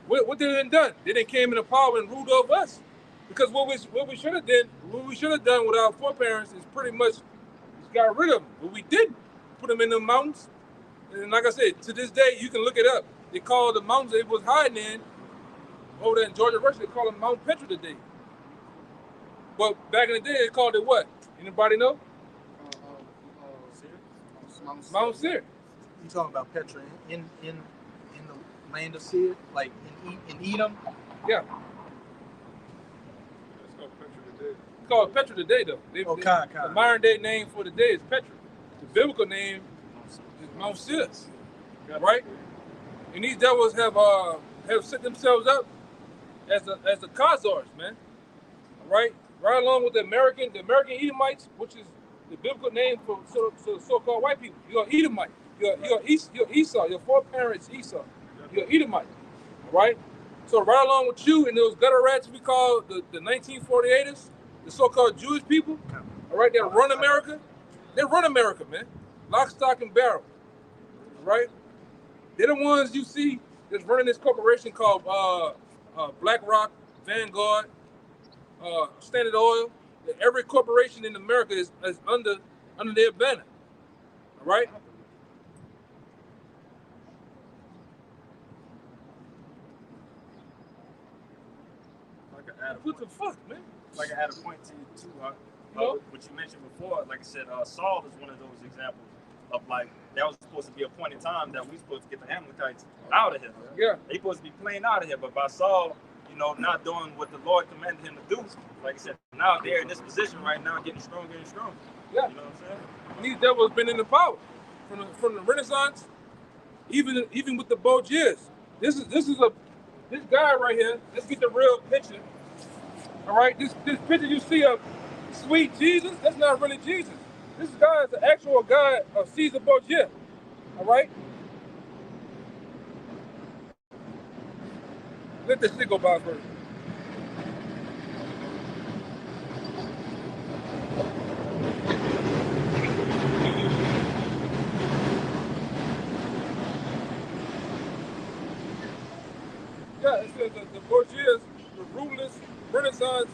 What they done? They didn't came into power and ruled over us. Because what we should have done with our foreparents is pretty much got rid of them. But we didn't put them in the mountains. And like I said, to this day, you can look it up. They call the mountains they was hiding in over there in Georgia Rush. They call them Mount Petra today. But back in the day, they called it what? Anybody know? Mount Seir. You talking about Petra in the land of Seir, like in Edom? Yeah. It's called Petra today, though. The modern day name for the day is Petra. The biblical name is Mount Seir, right? And these devils have set themselves up as the Khazars, man. Right along with the American Edomites, which is the biblical name for so-called white people. You're Edomite. You're Esau. Your foreparents Esau. You're Edomite. All right. So right along with you and those gutter rats we call the 1948ers, the so-called Jewish people, all right, that run America. They run America, man. Lock, stock, and barrel. All right. They're the ones you see that's running this corporation called BlackRock, Vanguard, Standard Oil. Every corporation in America is under their banner. All right. What the fuck, man? Like I had a point to you too, what you mentioned before. Like I said, Saul is one of those examples of like that was supposed to be a point in time that we supposed to get the Amalekites out of here. Yeah, they supposed to be playing out of here, but by Saul, not doing what the Lord commanded him to do. Like I said, now they're in this position right now, getting stronger and stronger. Yeah, you know what I'm saying? And these devils been in the power from the Renaissance, even with the Borgias. This guy right here. Let's get the real picture. All right, this picture you see of sweet Jesus, that's not really Jesus. This guy is the actual guy of Caesar Borgia. All right? Let this shit go by first. Yeah, it says the Borgias, the rulers, Renaissance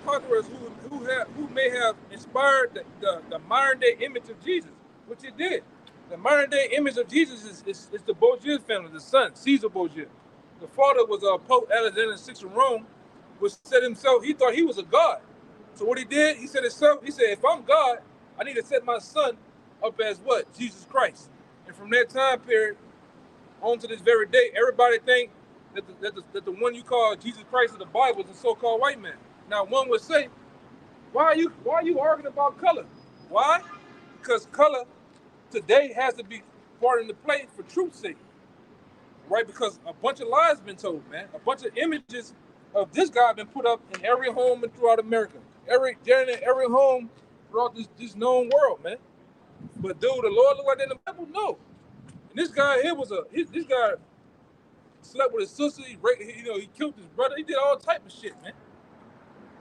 conquerors who may have inspired the modern day image of Jesus, which it did. The modern day image of Jesus is the Borgia family, the son, Caesar Borgia. The father was Pope Alexander VI of Rome, which said himself, he thought he was a god. So what he did, he said himself, if I'm God, I need to set my son up as what? Jesus Christ. And from that time period on to this very day, everybody think that the one you call Jesus Christ of the Bible is a so-called white man. Now one would say, why are you arguing about color? Why? Because color today has to be part in the play for truth's sake. Right? Because a bunch of lies been told, man. A bunch of images of this guy been put up in every home and throughout America. Every home throughout this known world, man. But dude, the Lord look like that in the Bible? No. And this guy here this guy slept with his sister. He killed his brother. He did all type of shit, man.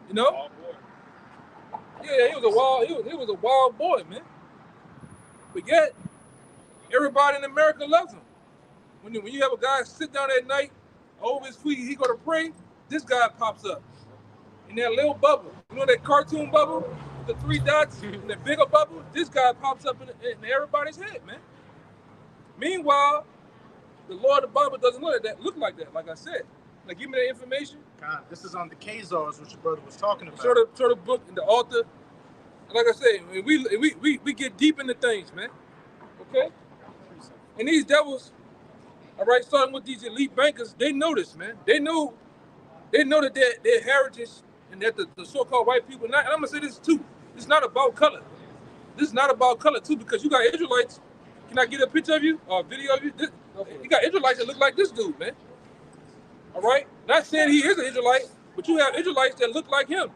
You know? Yeah, he was a wild boy, man. But yet, everybody in America loves him. When you have a guy sit down at night, over his feet, he go to pray, this guy pops up. In that little bubble, that cartoon bubble, the 3 dots, and the bigger bubble, this guy pops up in everybody's head, man. Meanwhile, the Lord of the Bible doesn't look like that, like I said. Like, give me the information. God, this is on the Khazars, which your brother was talking about. Sort of book and the author. And like I said, we get deep into things, man. Okay? And these devils, All right, starting with these elite bankers, they know this, man. They know that their heritage and that the so-called white people. And I'm gonna say this too. It's not about color. This is not about color too, because you got Israelites. Can I get a picture of you or a video of you? You got Israelites that look like this dude, man. All right, not saying he is an Israelite, but you have Israelites that look like him,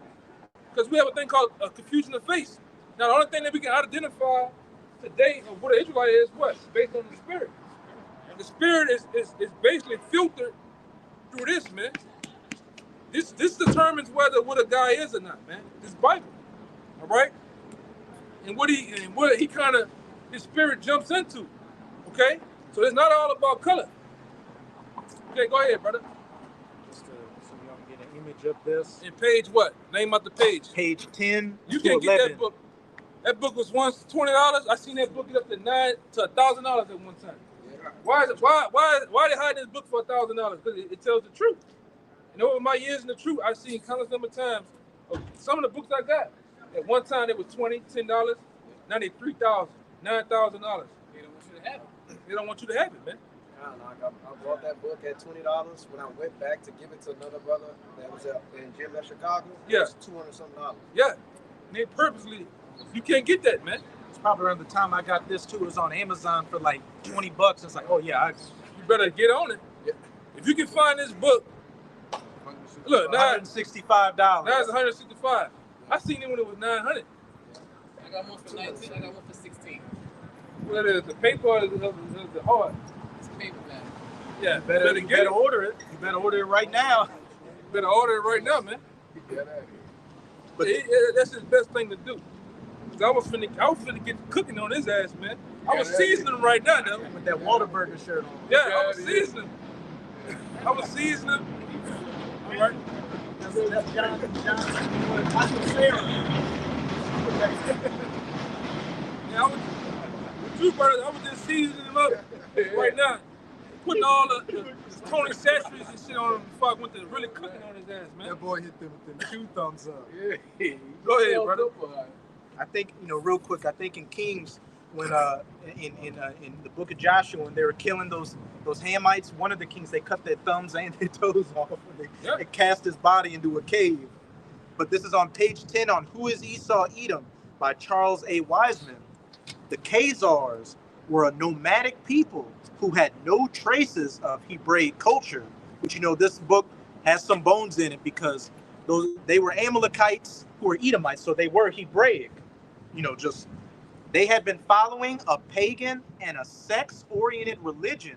because we have a thing called a confusion of face. Now, the only thing that we can identify today of what an Israelite is, what? Based on the spirit. And the spirit is basically filtered through this, man. This determines whether what a guy is or not, man. This Bible, all right? And what he kind of, his spirit jumps into, okay? So it's not all about color. Okay, go ahead, brother. Just so y'all can get an image of this. And page what? Name out the page. Page 10 You to can't 11. get that book. That book was once $20. I seen that book get up to $9,000 to $1,000 at one time. Yeah. Why they hide this book for $1,000? Because it tells the truth. And over my years in the truth, I've seen countless number of times of some of the books I got. At one time they was $20, $10. Now they $3,000, $9,000. They don't want you to have it. They don't want you to have it, man. I don't know. I bought that book at $20 when I went back to give it to another brother that was in gym at Chicago. Yeah. It was $200-something. Yeah. And they purposely, you can't get that, man. It's probably around the time I got this too. It was on Amazon for like $20. It's like, oh yeah, you better get on it. Yeah. If you can find this book, look, now $165. Now it's $165. I seen it when it was $900. I got one for 19. I got one for 16. What is the paper or the hard? It's paper, man. Yeah, you better order it. You better order it right now. You better order it right now, man. But that's his best thing to do. Cause I was finna get cooking on his ass, man. I was seasoning him right now, though. With that Whataburger shirt on. Yeah, I was seasoning. I was seasoning. All right. That's John. I can say Yeah, with you, brother, I was just seasoning him up right now. Putting all the Tony Sastries and shit on him before I went to really cooking on his ass, man. That boy hit them with them 2 thumbs up. Yeah. Go ahead, brother. I think, real quick, I think in Kings, when in the book of Joshua, when they were killing those Hamites, one of the kings, they cut their thumbs and their toes off, and they cast his body into a cave. But this is on page 10 on Who is Esau Edom by Charles A. Wiseman. The Khazars were a nomadic people who had no traces of Hebraic culture, which, this book has some bones in it because they were Amalekites who were Edomites, so they were Hebraic. They had been following a pagan and a sex-oriented religion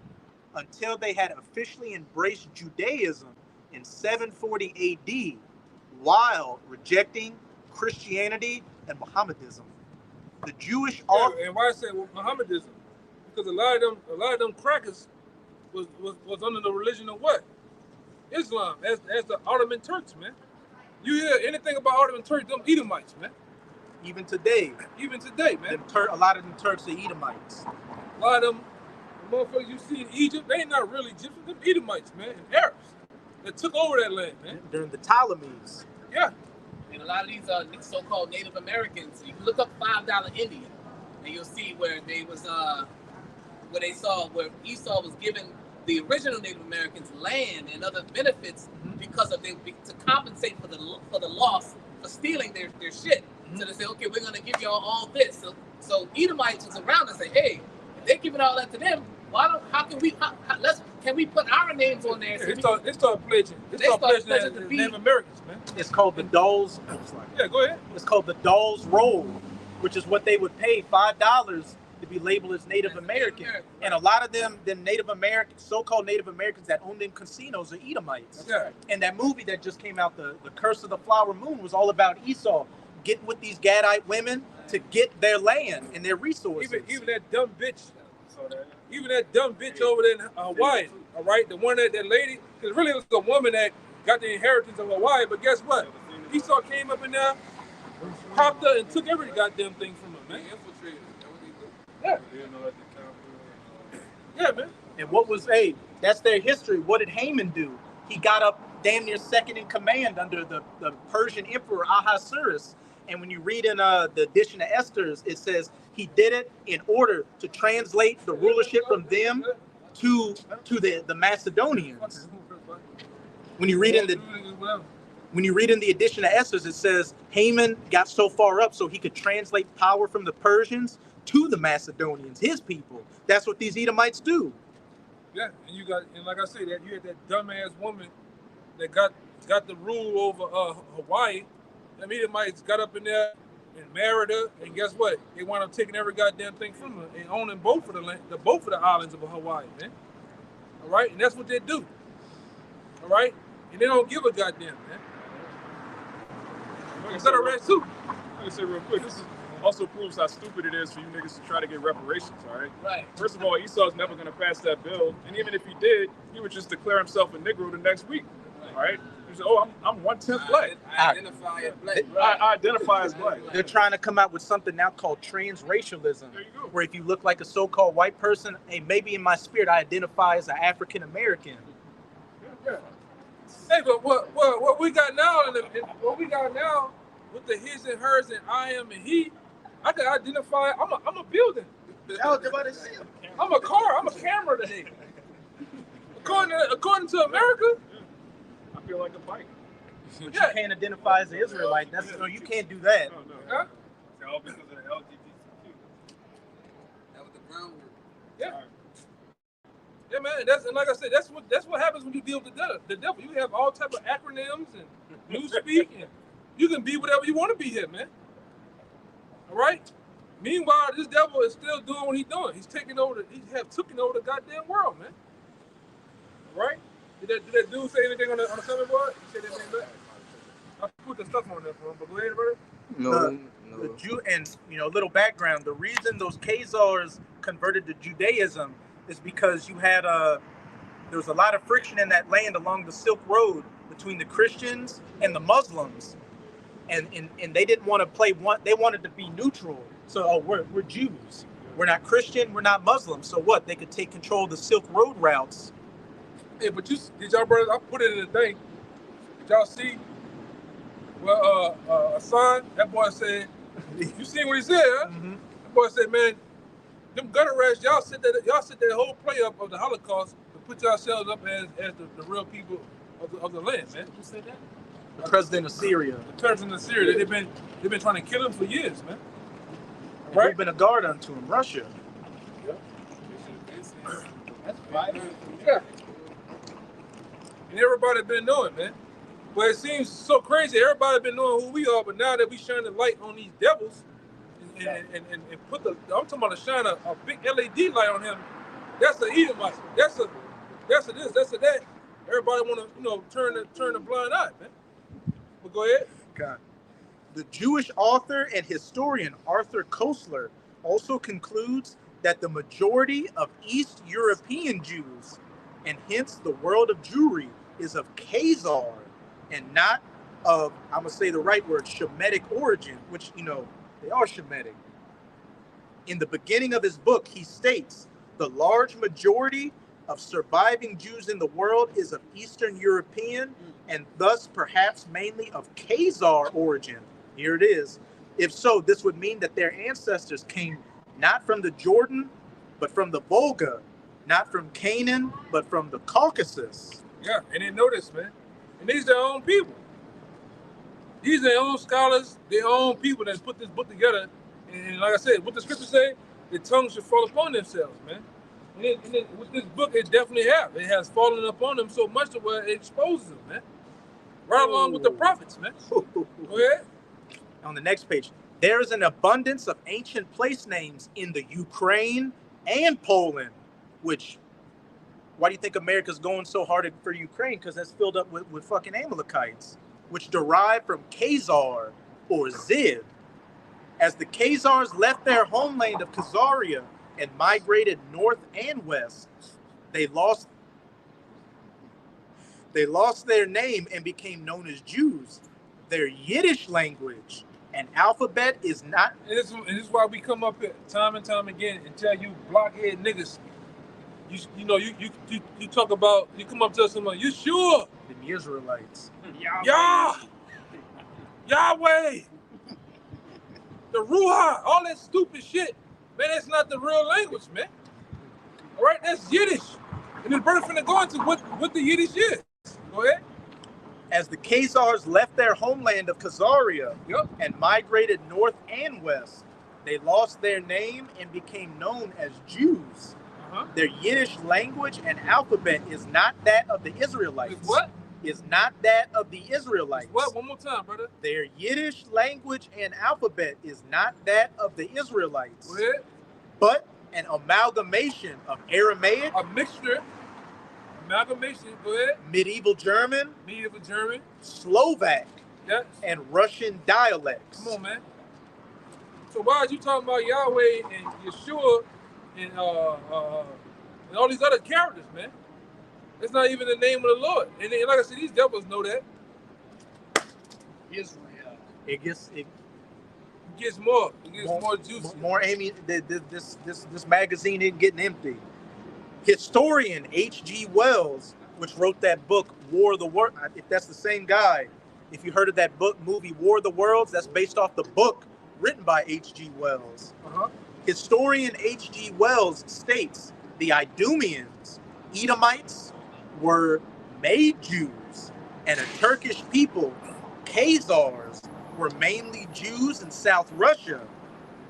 until they had officially embraced Judaism in 740 AD, while rejecting Christianity and Mohammedanism. The Jewish and why I say Mohammedanism? Because a lot of them crackers was under the religion of what? Islam, as the Ottoman Turks, man. You hear anything about Ottoman Turks, them Edomites, man. Even today, man. A lot of them Turks are Edomites. A lot of them, the motherfuckers you see in Egypt, they ain't not really Egyptians, them Edomites, man, and Arabs that took over that land, man. During the Ptolemies. Yeah. And a lot of these so-called Native Americans, you can look up $5 Indian, and you'll see where they was, where Esau was giving the original Native Americans land and other benefits because of to compensate for the loss for stealing their shit. So they say, okay, we're gonna give y'all all this. So Edomites was around and say, hey, if they're giving all that to them, can we put our names on there? So they start pledging. They start pledging to be Native Americans, man. It's called the Dawes. Yeah, go ahead. It's called the Dawes Roll, which is what they would pay $5 to be labeled as Native American. And a lot of them Native Americans, so-called Native Americans that owned them casinos are Edomites. Yeah. And that movie that just came out, the Curse of the Flower Moon, was all about Esau getting with these Gadite women to get their land and their resources. Even that dumb bitch. Even that dumb bitch over there in Hawaii, all right? The one that lady, because really it was the woman that got the inheritance of Hawaii, but guess what? Esau came up in there, popped her, and took every goddamn thing from her, man. Yeah. Yeah, man. And that's their history. What did Haman do? He got up damn near second in command under the Persian emperor Ahasuerus. And when you read in the edition of Esther's, it says he did it in order to translate the rulership from them to the Macedonians. When you read in the edition of Esther, it says Haman got so far up so he could translate power from the Persians to the Macedonians, his people. That's what these Edomites do. Yeah, and like I said, that you had that dumbass woman that got the rule over Hawaii. Them Edomites got up in there and married her, and guess what? They wound up taking every goddamn thing from her and owning both of the islands of Hawaii, man. All right, and that's what they do. All right, and they don't give a goddamn, man. Is that a red suit? Let me say real quick, this also proves how stupid it is for you niggas to try to get reparations, all right? Right. First of all, Esau's never going to pass that bill, and even if he did, he would just declare himself a Negro the next week, all right? He said, oh, I'm 1/10 black. I identify as black. I identify as black. They're trying to come out with something now called transracialism, There you go. where if you look like a so-called white person, hey, maybe in my spirit I identify as an African American. Yeah. Hey, but what we got now, what we got now with the his and hers and I am and he, I can identify. I'm a building. I'm a car. I'm a camera today. According to America. I feel like a bike. But you can't identify as an Israelite. No, you can't do that. No. Huh? It's all because of the LGBTQ. That was the groundwork. Yeah. Yeah, man. And like I said, that's what happens when you deal with the devil. You have all type of acronyms and newspeak, and you can be whatever you want to be here, man. All right. Meanwhile, this devil is still doing what he's doing. He's taking over. He have taken over the goddamn world, man. All right. Did that dude say anything on the comment board? He said anything back? I put the stuff on there for him, but go ahead, brother. The Jew, and little background. The reason those Khazars converted to Judaism is because you had there was a lot of friction in that land along the Silk Road between the Christians and the Muslims, and they didn't want to play one. They wanted to be neutral. So we're Jews. We're not Christian. We're not Muslim. So what? They could take control of the Silk Road routes. Hey, but did y'all brothers? I put it in the thing. Did y'all see? Well, a son. That boy said. You seen what he said? Huh? Mm-hmm. That boy said, "Man, them gutter rats. Y'all set that whole play up of the Holocaust to put yourselves up as the real people of the land, man." Who said that? The president of Syria. The president of Syria. They've been trying to kill him for years, man. Right. We've been a guard unto him. Russia. Yeah. That's right. Yeah. And everybody been knowing, man. But it seems so crazy. Everybody been knowing who we are, but now that we shine the light on these devils and put I'm talking about to shine a big LED light on him. That's an Edomite. That's a this. That's a that. Everybody want to turn the blind eye, man. But go ahead. God. The Jewish author and historian Arthur Koestler also concludes that the majority of East European Jews, and hence the world of Jewry, is of Khazar and not of, I'm going to say the right word, Shemitic origin, which, they are Shemitic. In the beginning of his book, he states, the large majority of surviving Jews in the world is of Eastern European and thus perhaps mainly of Khazar origin. Here it is. If so, this would mean that their ancestors came not from the Jordan, but from the Volga, not from Canaan, but from the Caucasus. Yeah, and they know this, man. And these are their own people. These are their own scholars, their own people that put this book together. And like I said, what the scripture say, the tongue should fall upon themselves, man. And with this book, it definitely have. It has fallen upon them so much to where it exposes them, man. Right along with the prophets, man. Go ahead. On the next page, there is an abundance of ancient place names in the Ukraine and Poland, which, why do you think America's going so hard for Ukraine? Because that's filled up with fucking Amalekites, which derive from Khazar or Zid. As the Khazars left their homeland of Khazaria and migrated north and west, they lost their name and became known as Jews. Their Yiddish language and alphabet is not. And this is why we come up here time and time again and tell you blockhead niggas. You talk about, you come up to us and like, you sure? The Israelites. Yahweh. The Ruach, all that stupid shit. Man, that's not the real language, man. All right, that's Yiddish. And this brother finna go into what the Yiddish is. Go ahead. As the Khazars left their homeland of Khazaria and migrated north and west, they lost their name and became known as Jews. Their Yiddish language and alphabet is not that of the Israelites. It's what? Is not that of the Israelites. It's what? One more time, brother. Their Yiddish language and alphabet is not that of the Israelites. Go ahead. But an amalgamation of Aramaic, a mixture, amalgamation, go ahead. Medieval German, Slovak, yes, and Russian dialects. Come on, man. So why are you talking about Yahweh and Yeshua and all these other characters, man? It's not even the name of the Lord. And like I said, these devils know that. Israel. It gets more. It gets more juicy. More Amy. This magazine isn't getting empty. Historian H.G. Wells, which wrote that book War of the Worlds. If that's the same guy, if you heard of that movie War of the Worlds, that's based off the book written by H.G. Wells. Historian H.G. Wells states the Idumeans, Edomites, were made Jews, and a Turkish people, Khazars, were mainly Jews in South Russia.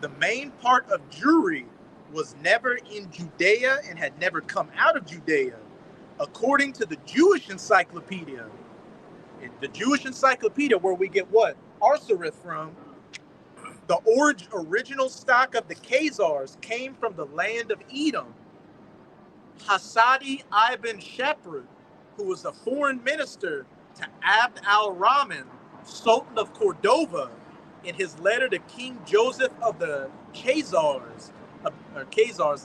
The main part of Jewry was never in Judea and had never come out of Judea. According to the Jewish Encyclopedia, where we get what? Arsarith from, the original stock of the Khazars came from the land of Edom. Hasadi ibn Shepherd, who was a foreign minister to Abd al-Rahman, Sultan of Cordova, in his letter to King Joseph of the Khazars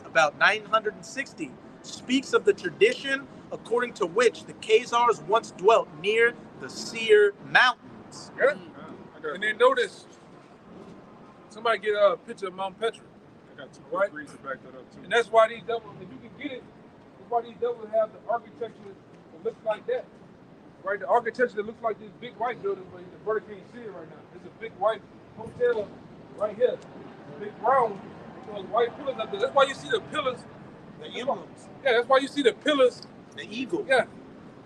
about 960, speaks of the tradition according to which the Khazars once dwelt near the Seir Mountains. And then notice, somebody get a picture of Mount Petra. I got two degrees to back that up too. And that's why these devils, if you can get it, that's why these devils have the architecture that looks like that. Right? The architecture that looks like this big white building, but the brother can't see it right now. There's a big white hotel right here. Big brown, those white pillars up there. That's why you see the pillars. The emblems. Yeah, that's why you see the pillars. The eagle. Yeah.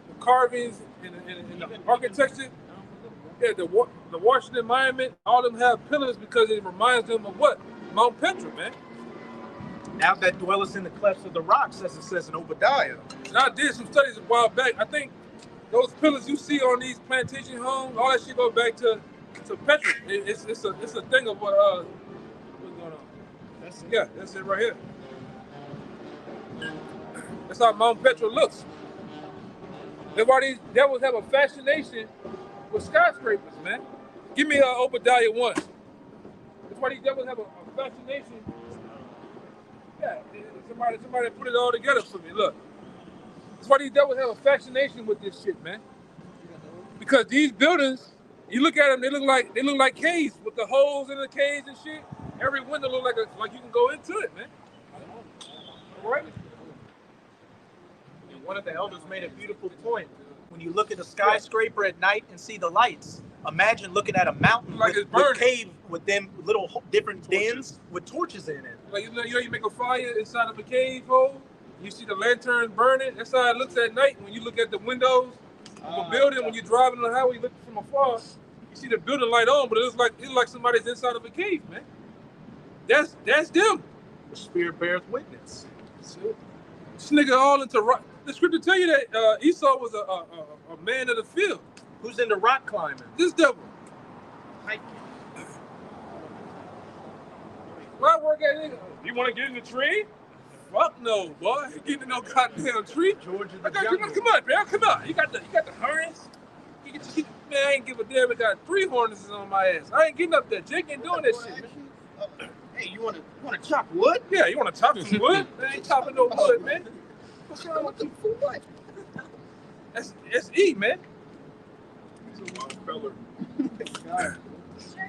The carvings and the architecture. Yeah, the Washington Monument, all of them have pillars because it reminds them of what? Mount Petra, man. Now that dwelleth in the clefts of the rocks, as it says in Obadiah. And I did some studies a while back. I think those pillars you see on these plantation homes, all that shit go back to Petra. It's a thing of what's going on. That's it right here. That's how Mount Petra looks. That's why these devils have a fascination with skyscrapers, man. Give me Obadiah 1. That's why these devils have a fascination. Yeah, somebody put it all together for me. Look. That's why these devils have a fascination with this shit, man. Because these buildings, you look at them, they look like caves with the holes in the caves and shit. Every window look like you can go into it, man. Right? And one of the elders made a beautiful point. When you look at a skyscraper at night and see the lights, imagine looking at a mountain like with cave with them little different dens with torches in it. Like you make a fire inside of a cave hole. You see the lanterns burning. That's how it looks at night. When you look at the windows of a building, when you're driving on the highway, you look from afar, you see the building light on, but it looks like somebody's inside of a cave, man. That's them. The spirit beareth witness. This nigga all into rock. The scripture tell you that Esau was a man of the field. Who's into rock climbing? This devil. Why work at nigga? You want to get in the tree? Fuck no, boy. You getting in no goddamn tree. Georgia come on, man. Come on. You got the harness. Man, I ain't give a damn. I got 3 harnesses on my ass. I ain't getting up there. Jake ain't doing that shit, man. Hey, you wanna chop wood? Yeah, you wanna chop some wood? Man, ain't chopping no wood, man. What's wrong with you? For what? That's E, man. He's a wild feller.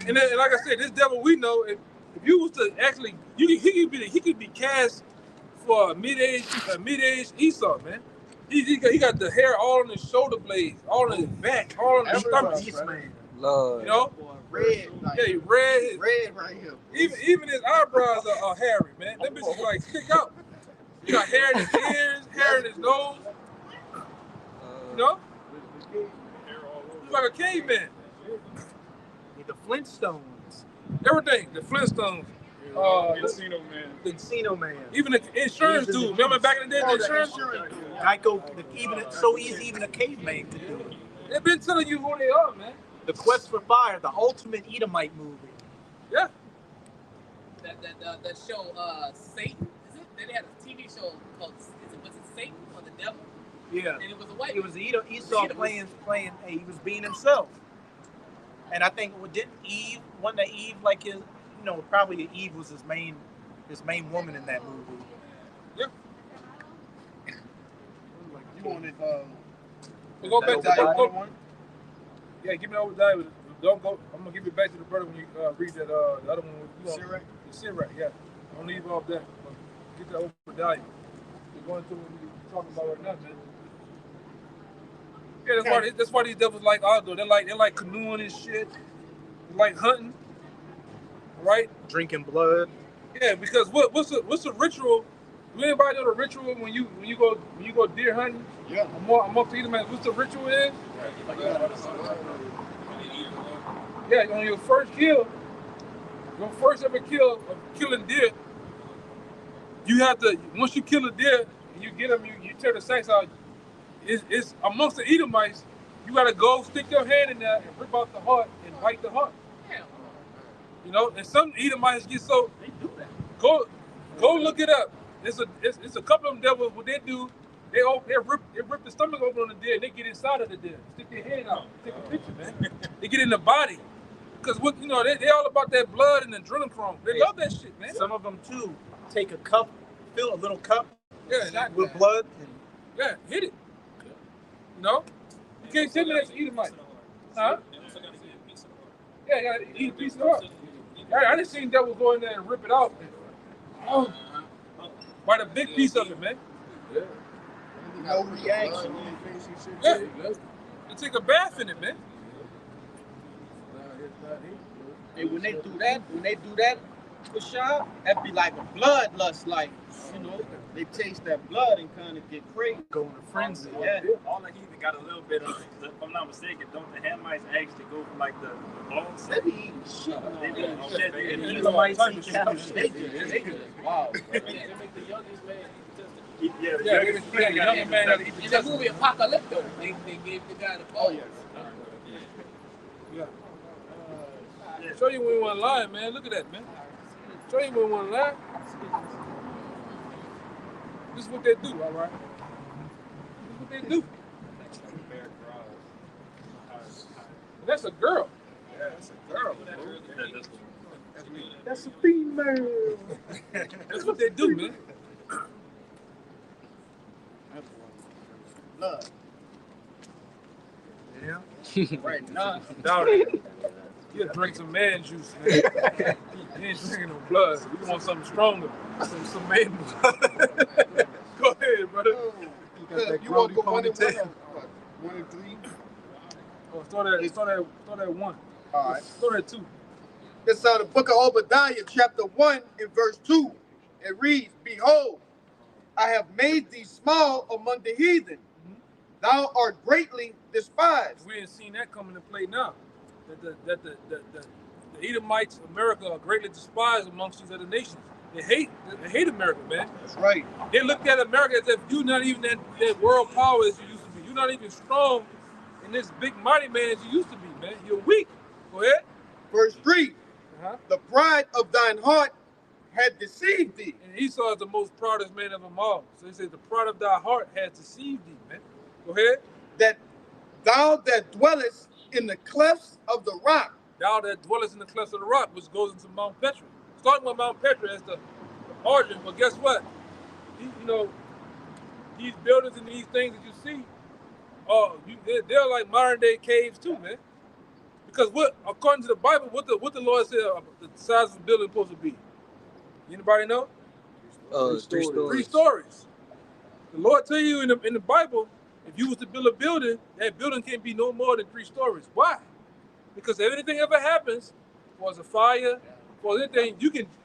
And like I said, this devil we know, if you was to actually, he could be cast for a mid-age Esau, man. He got the hair all on his shoulder blades, all on his back, all on his stomach. Man. Lord. You know? Red. Like, yeah, red right here. Even his eyebrows are hairy, man. Them bitches like stick out. He got hair in his ears, hair in his nose. You know? He's like a caveman. The Flintstones. Everything. The Flintstones. Encino Man. The Encino Man. Even the insurance dude. Remember back in the day, the insurance? Geico, it's so easy even a caveman to do it. They've been telling you who they are, man. The Quest for Fire, the ultimate Edomite movie. Yeah. That show, Satan, is it? They had a TV show called, was it Satan or the Devil? Yeah. And it was a white. It was Esau playing. He was being himself. And I think wasn't Eve like his? Probably Eve was his main woman in that movie. Yeah. You wanted We'll go back to that Obadiah one? Yeah, give me the Obadiah. Don't go. I'm gonna give it back to the brother when you read that. The other one. Sirach? The Sirach, yeah. Don't leave off that. Get that Obadiah. We're going through what we're talking about right now, man. Yeah, that's why these devils like outdoor. They like canoeing and shit. They like hunting. Right? Drinking blood. Yeah, because what's the ritual? Do anybody know the ritual when you go deer hunting? Yeah. Amongst the Edomites, what's the ritual is? Yeah, on your first ever kill of killing deer, you have to, once you kill a deer and you get them, you tear the sacks out. It's amongst the Edomites, you gotta go stick your hand in there and rip out the heart and bite the heart. You know, and some Edomites get so. They do that. Go look it up. It's a couple of them devils. What they do, they rip the stomach open on the deer and they get inside of the deer. Stick their hand out. Take a picture, man. They get in the body. Because they all about that blood and adrenochrome. They love that shit, man. Some of them too take a cup, fill a little cup, with that. blood. Yeah, hit it. You know? You can't tell me that's Edomite. Huh? Yeah, you gotta eat a piece of the heart. I done seen devils go in there and rip it out. Bite a big piece of it, man. Yeah. No reaction. Yeah. They take a bath in it, man. And when they do that, Bashar, that'd be like a bloodlust, like, they taste that blood and kind of get crazy. Go in a frenzy. Yeah. All the heathen got a little bit of it. If I'm not mistaken, don't the Hamites actually go from like the bones? They be eating shit. They be eating shit. They And eat Edomites all eat types of cattle. shit. They good. Wow. They make the youngest man eat Yeah, the Yeah, youngest the man got younger man gotta eat the in that test. movie Apocalypto, they gave the guy the ball. Yeah. Show you when you want to lie, man. Look at that, man. Show you when you want to lie. This is what they do, all right? This is what they do. That's a girl. Yeah, that's a girl. That's a female. That's what they do, man. Blood. Yeah. Right now. Doubt it. You gotta drink some man juice, man. You ain't drinking no blood. You want something stronger. Some man blood. Go ahead, brother. You want to go 1 and 1 or what? 1 and 3? Oh, start at 1. All right. Start at 2. It's the book of Obadiah, chapter 1 and verse 2. It reads, Behold, I have made thee small among the heathen. Thou art greatly despised. We ain't seen that come into play now. That the Edomites of America are greatly despised amongst these other nations. They hate America, man. That's right. They looked at America as if you're not even that world power as you used to be. You're not even strong and this big mighty man as you used to be, man. You're weak. Go ahead. Verse 3. The pride of thine heart had deceived thee. And Esau is the most proudest man of them all. So he says the pride of thy heart had deceived thee, man. Go ahead. That thou that dwellest in the clefts of the rock. Thou that dwellest in the clefts of the rock, which goes into Mount Petra. Starting with Mount Petra as the origin, but guess what? These buildings and these things that you see, they're like modern day caves too, man. Because according to the Bible, what the Lord said the size of the building is supposed to be. Anybody know? 3 stories. 3 stories. The Lord tell you in the Bible, if you was to build a building, that building can't be no more than 3 stories. Why? Because if anything ever happens, was a fire, or anything,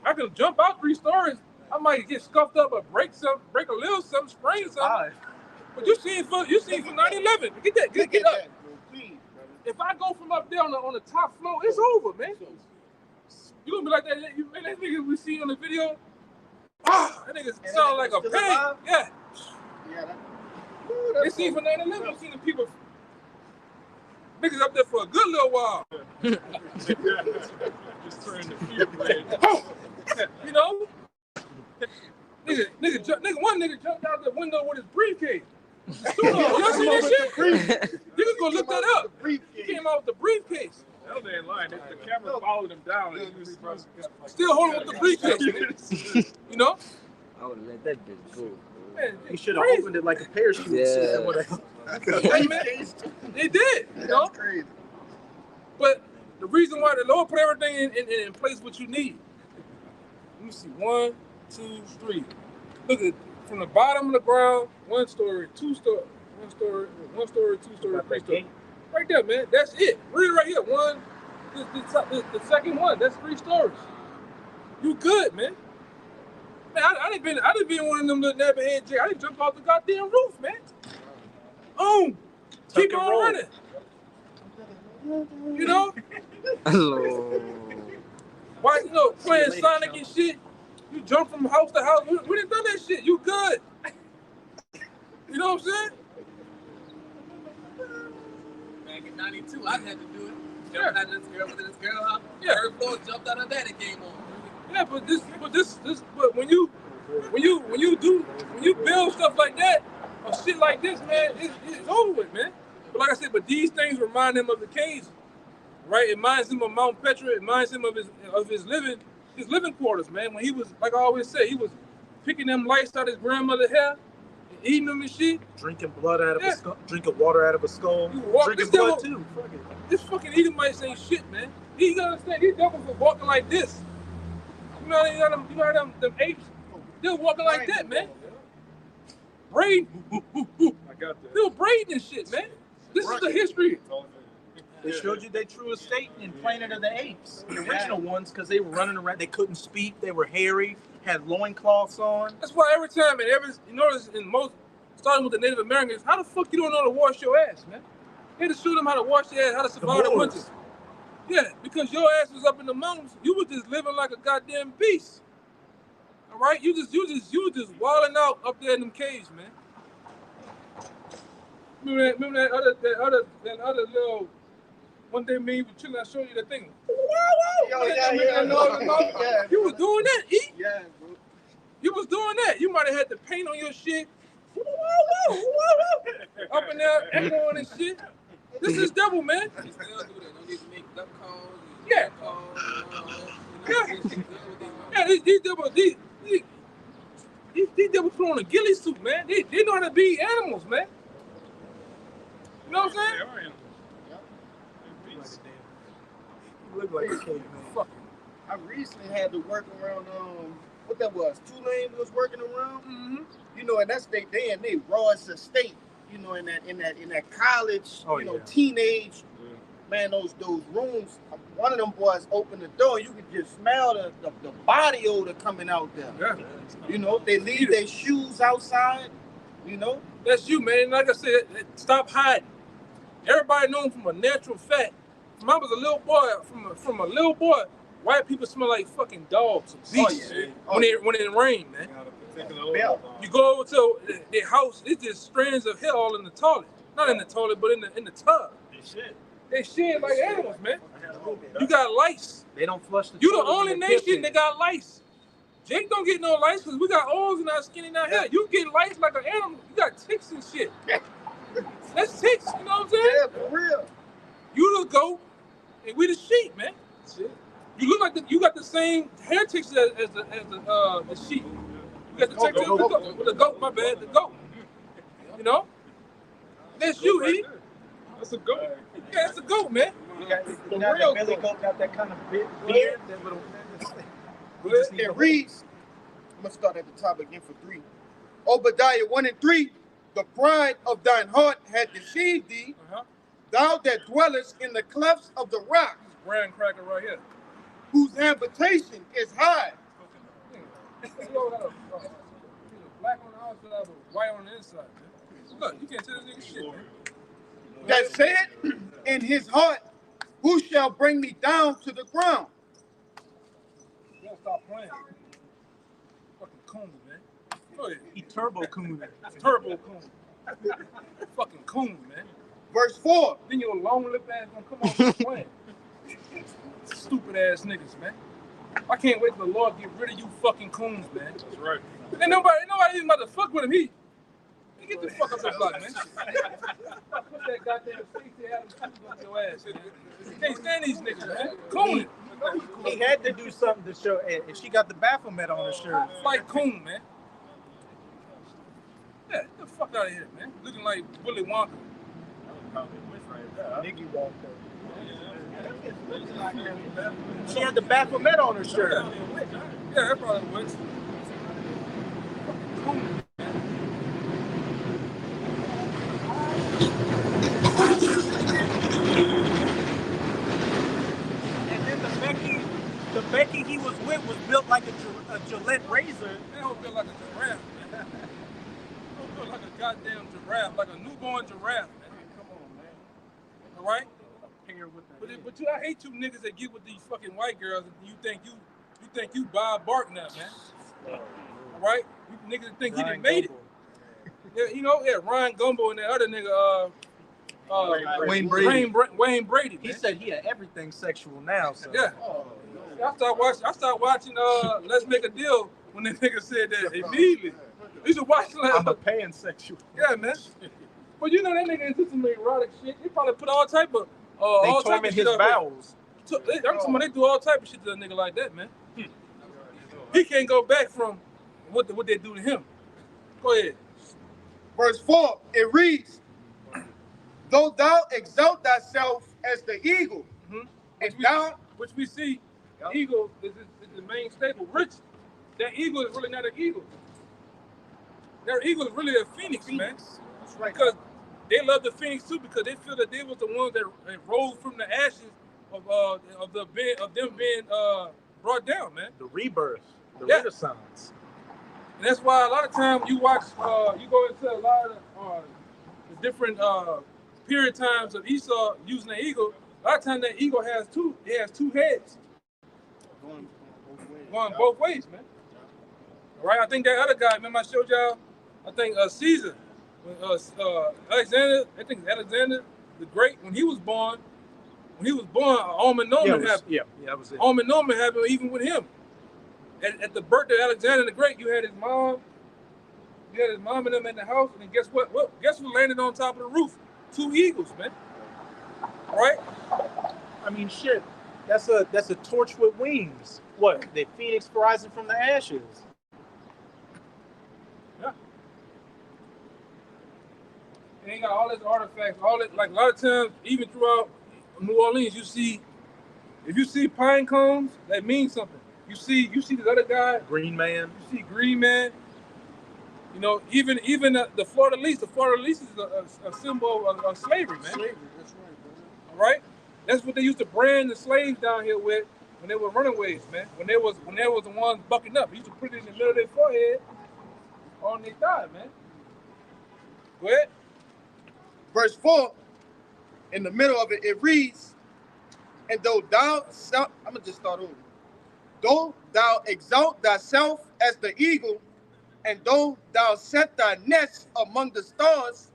I can jump out 3 stories I might get scuffed up or break a little something, sprain something. But you seen for 9/11. Get that, get up. That, bro. Please, brother. If I go from up there on the top floor, it's over, man. You gonna be like that? Man, that nigga we see on the video. Ah, that nigga sound like a pig. Yeah. Yeah, They seen for 9/11. I've seen the people. Niggas up there for a good little while. Just turn the fear blade. You know? One nigga jumped out the window with his briefcase. Y'all see that shit? Niggas gonna look that up. He came out with the briefcase. Hell, they ain't lying. The camera followed him down. And he was still holding with the briefcase. You know? I would let that bitch go. Man, You should have opened it like a parachute. Yeah. Hey, man, they did. You know? That's crazy. But the reason why the Lord put everything in place what you need. Let me see. 1, 2, 3. Look at from the bottom of the ground, 1 story, 2 story, 1 story, 1 story, 2 story, 3 story. Right there, man. That's it. Read it right here. The second one. That's 3 stories. You good, man. Man, I done been one of them little nappy-head jacks. I done jumped off the goddamn roof, man. Boom. Keep on running. You know? Hello. Why, playing Sonic and shit? You jump from house to house. We done done that shit. You good. You know what I'm saying? Back in '92, I had to do it. Jumping out of this girl house. Yeah. Her floor jumped out of that and came on. Yeah, but when you build stuff like that or shit like this, man, it's over with, man. But like I said, but these things remind him of the caves, right? It reminds him of Mount Petra. It reminds him of his living quarters, man. When he was, like I always say, he was picking them lights out his grandmother's hair and eating them and shit. Drinking blood out of a skull, drinking water out of a skull. Drinking blood too. This fucking Edomites ain't shit, man. You gotta understand, these devils are walking like this. You know them apes? They're walking like that, man. Braiding. I got that. They were braiding and shit, man. This is the history. They showed you their true estate in Planet of the Apes, the original ones, because they were running around. They couldn't speak. They were hairy, had loincloths on. That's why every time, man, you notice in most, starting with the Native Americans, how the fuck you don't know to wash your ass, man? They had to show them how to wash their ass, how to survive the winter. Yeah, because your ass was up in the mountains, you was just living like a goddamn beast. All right, you just wilding out up there in them caves, man. Remember that other little one day me was chilling. I showed you that thing. Yeah. You was doing that, E? Yeah, bro. You was doing that. You might have had the paint on your shit. Up in there, echoing and shit. This is devil, man. They still do that. Don't need to make duck calls. Yeah. Yeah, these devils put on a ghillie suit, man. They know how to be animals, man. You know what I'm saying? You look like a caveman. I recently had to work around what that was, Tulane was working around. Mm-hmm. You know, and that's they and they raw as a state. You know, in that college, teenage, man, those rooms. One of them boys opened the door, you could just smell the body odor coming out there. Yeah. You know, they leave their shoes outside. You know, that's you, man. Like I said, stop hiding. Everybody know from a natural fact. When I was a little boy, from a little boy, white people smell like fucking dogs and beasts when it rain, man. You go over to their house, it's just strands of hair all in the toilet. Not in the toilet, but in the tub. They shit like animals, man. You got lice. They don't flush the You the toilet only when they nation piss that got lice. Jake don't get no lice because we got oils in our skin and our hair. You get lice like an animal. You got ticks and shit. That's ticks, you know what I'm saying? Yeah, for real. You the goat and we the sheep, man. You look like you got the same hair ticks as the sheep. You got the ticks with the goat, my bad, the goat. You know? That's you, E. That's a goat. Yeah, it's a goat, man. The real Billy goat got that kind of beard. That little. It reads, I'm going to start at the top again for 3. Obadiah 1 and 3, the pride of thine heart had deceived thee, thou that dwellest in the clefts of the rock, Brand cracker right here. whose habitation is high. Yo, got a black on the outside, but white on the inside, man. Look, you can't tell this nigga shit, man. That said in his heart, who shall bring me down to the ground? You gotta stop playing. Fucking coon, man. Go ahead. He turbo coon. Turbo coon. Fucking coon, man. Verse 4. Then your long lip ass gonna come on and playing. Stupid ass niggas, man. I can't wait till the Lord get rid of you fucking coons, man. That's right. And nobody even about to fuck with him. He get the fuck up the block, man. Put that goddamn Stacey Adams on your ass, man. You can't stand these niggas, man. Coon. He had to do something to show, and she got the Baphomet on her shirt. Like coon, man. Yeah, get the fuck out of here, man. Looking like Willy Wonka. Nigga Wonka. She had the Baphomet on her shirt. Yeah, that probably was. Coon. And then the Becky he was with was built like a Gillette razor. They don't feel like a giraffe, man. They don't feel like a goddamn giraffe, like a newborn giraffe, man. Come on, man. All right? But I hate you niggas that get with these fucking white girls and you think you Bob Bark now, man. All right? You niggas think he done made it. Yeah, you know, Ryan Gumbo and that other nigga, Wayne Brady. Wayne Brady, man. He said he had everything sexual now. So. Yeah. I started watching Let's Make a Deal when that nigga said that immediately. You should watch I'm a pansexual. Yeah, man. But you know that nigga into some erotic shit. He probably put all type of they torment his bowels. I'm talking about they do all type of shit to a nigga like that, man. He can't go back from what they do to him. Go ahead. Verse 4, it reads, though thou exalt thyself as the eagle, which we see, eagle is the main staple. Rich, that eagle is really not an eagle. That eagle is really a phoenix, man. That's right. Because they love the phoenix too, because they feel that they was the ones that rose from the ashes of them being brought down, man. The rebirth, the renaissance. And that's why a lot of times you watch, you go into a lot of the different period times of Esau using the eagle. A lot of times that eagle has two heads. Going both ways, man. All right, I think that other guy, remember I showed y'all, I think Caesar, Alexander the Great, when he was born, Almond Norman happened. Yeah, that was it. Almond Norman happened even with him. At the birth of Alexander the Great, you had his mom and them in the house, and then guess what? Well, guess who landed on top of the roof? 2 eagles, man. All right? I mean, shit. That's a torch with wings. What? The phoenix rising from the ashes. Yeah. And they got all these artifacts, all that. Like a lot of times, even throughout New Orleans, if you see pine cones, that means something. You see this other guy, Green Man. You see Green Man. You know, even the Florida Lease. The Florida Lease is a symbol of slavery, man. Slavery, that's right, man. All right, that's what they used to brand the slaves down here with when they were runaways, man. When they was the ones bucking up, they used to put it in the middle of their forehead on their thigh, man. Go ahead. Verse 4, in the middle of it, it reads, and though thou, I'm gonna just start over. Though thou exalt thyself as the eagle, and though thou set thy nest among the stars,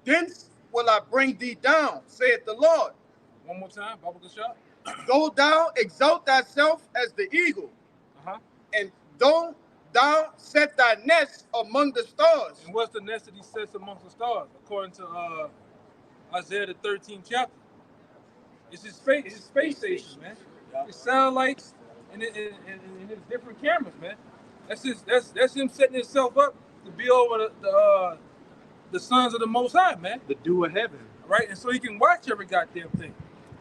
thence will I bring thee down, saith the Lord. One more time, Bible shot. Though thou exalt thyself as the eagle, and though thou set thy nest among the stars. And what's the nest that he sets amongst the stars? According to Isaiah the 13th chapter. It's his space station, man. It's satellites and his different cameras, man. That's him setting himself up to be over the sons of the Most High, man. The dew of heaven. Right? And so he can watch every goddamn thing.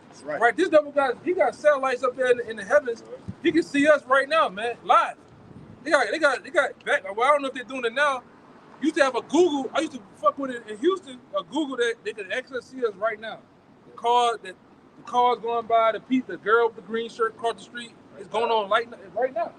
That's right. Right? This double guy, he got satellites up there in the heavens. He can see us right now, man, live. They got back. Well, I don't know if they're doing it now. Used to have a Google. I used to fuck with it in Houston. A Google that they could actually see us right now. The cars going by. The girl with the green shirt across the street is going on right now.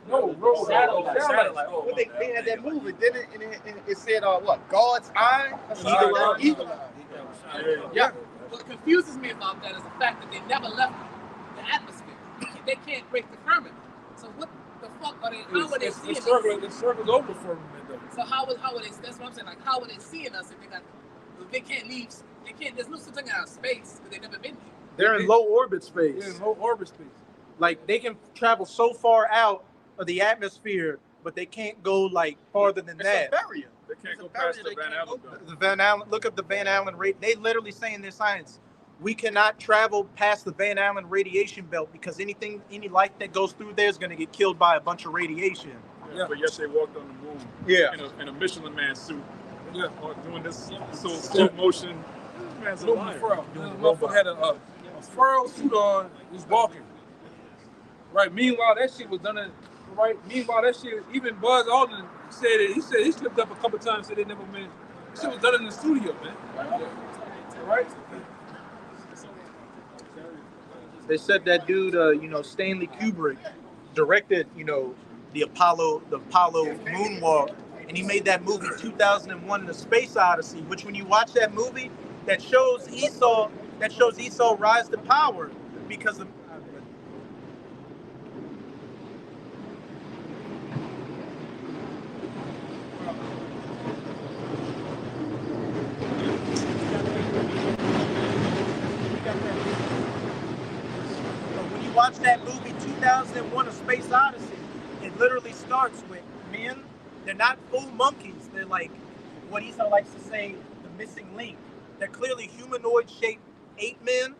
No, bro. Satellite. Oh, But my they bad. had that movie, didn't it? And it said, what? God's eye? Eagle eye. Eagle eye. Yeah. What confuses me about that is the fact that they never left the atmosphere. They can't break the firmament. So what the fuck are they? How are they seeing us? It circles over for them, though. So how are they? That's what I'm saying. Like, how are they seeing us if they can't leave? They can't. There's no such thing as space because they've never been here. They're in low orbit space. Yeah, in low orbit space. Like they can travel so far out of the atmosphere, but they can't go like farther than that. It's a barrier. They can't go past the Van Allen belt. The Van Allen, look up the Van Allen rate. They literally say in their science, we cannot travel past the Van Allen radiation belt because any light that goes through there is going to get killed by a bunch of radiation. Yeah. But yes, they walked on the moon. Yeah. In a Michelin Man suit. Yeah. Doing this slow motion. This man's a liar. The motherfucker had a furrow suit on. He's walking. Right. Meanwhile, that shit was done in. Right. Meanwhile, that shit. Even Buzz Aldrin said it. He said he slipped up a couple times. Said they never been. This shit was done in the studio, man. Right. They said that dude, Stanley Kubrick, directed, the Apollo moonwalk, and he made that movie 2001: The Space Odyssey. Which, when you watch that movie, that shows Esau rise to power because of. Watch that movie 2001: A Space Odyssey. It literally starts with men. They're not full monkeys. They're like what Esau likes to say, the missing link. They're clearly humanoid-shaped ape men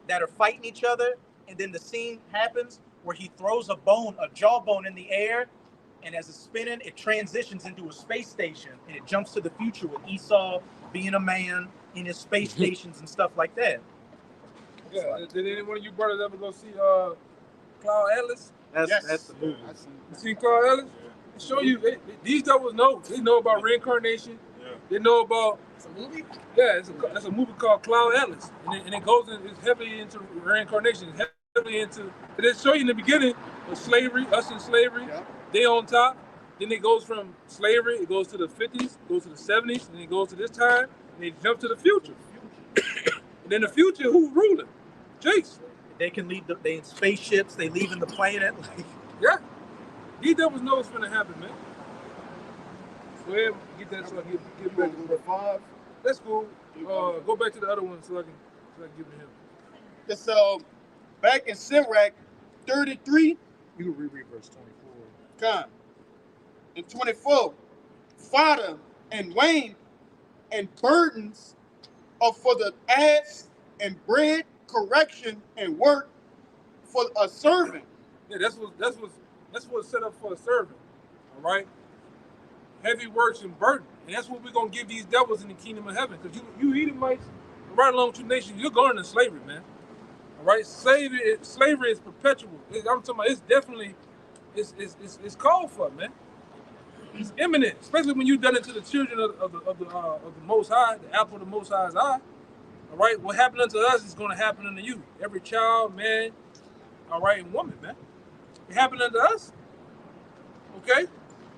that are fighting each other. And then the scene happens where he throws a jawbone in the air, and as it's spinning, it transitions into a space station, and it jumps to the future with Esau being a man in his space stations and stuff like that. Yeah. Did any one of you brothers ever go see Cloud Atlas? That's the movie. You seen Cloud Atlas? It show you these devils know. They know about reincarnation. Yeah. They know about. It's a movie. Yeah, it's a movie called Cloud Atlas, and it goes in. It's heavily into reincarnation. It's heavily into. They show you in the beginning of slavery, us in slavery. Yeah. They on top. Then it goes from slavery. It goes to the 50s. Goes to the 70s, and it goes to this time. And they jump to the future. And then the future, who ruling? Jace. They can leave. They in spaceships. They leaving the planet. Yeah. These devils know what's gonna happen, man. Go ahead, get that so I get back to number 5. That's cool. Go back to the other one so I can give it to him. It's back in Sirach 33. You can reread verse 24. Come. In 24, fodder and wane and burdens are for the ass, and bread, correction, and work for a servant. Yeah, that's what's set up for a servant. All right. Heavy works and burden, and that's what we're gonna give these devils in the kingdom of heaven. Because you Edomites, right along with your nation, you're going into slavery, man. All right. Slavery is perpetual. I'm talking about. It's definitely it's called for, man. It's imminent, especially when you've done it to the children of the Most High, the apple of the Most High's eye. All right, what happened unto us is going to happen unto you. Every child, man, all right, and woman, man. It happened unto us. Okay,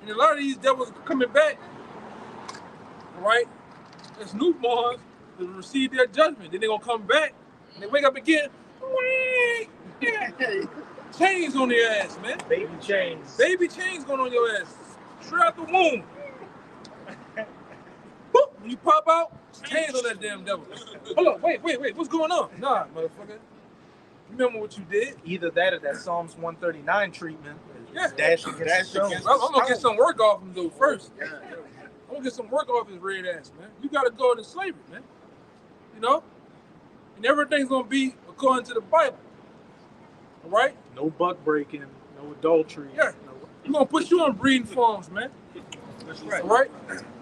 and a lot of these devils are coming back. All right, as newborns to receive their judgment. Then they're gonna come back and they wake up again. Chains on their ass, man. Baby chains. Baby chains going on your ass. Straight out the womb. When you pop out, chains on that damn devil. Hold on, wait. What's going on? Nah, motherfucker. Remember what you did? Either that or that Psalms 139 treatment. Yeah. Dash against the I'm gonna get some work off him though first. I'm gonna get some work off his red ass, man. You gotta go into slavery, man. You know? And everything's gonna be according to the Bible. All right? No buck breaking, no adultery. Yeah. We're gonna put you on breeding farms, man. That's right. All right?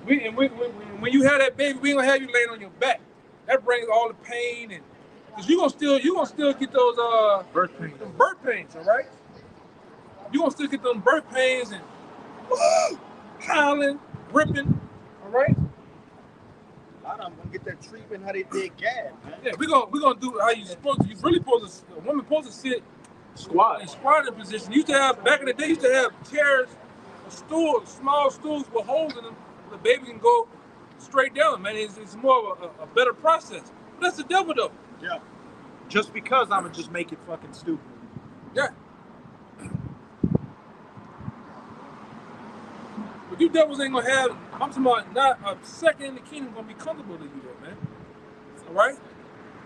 When you have that baby, we ain't gonna have you laying on your back. That brings all the pain, and because you gonna still get those birth pains, all right? You gonna still get them birth pains and howling, ripping, all right? A lot of them gonna get that treatment how they did Gad, man. Yeah, we're gonna do how you supposed to. You really supposed to. A woman supposed to sit Squat. In squatting position. You used to have, back in the day, you used to have chairs, stools, small stools with holes in them, the baby can go straight down, man. It's more of a better process. But that's the devil, though. Yeah. Just because I'm gonna just make it fucking stupid. Yeah. But you devils ain't gonna have, I'm talking about not a second in the kingdom gonna be comfortable to you, though, man. All right?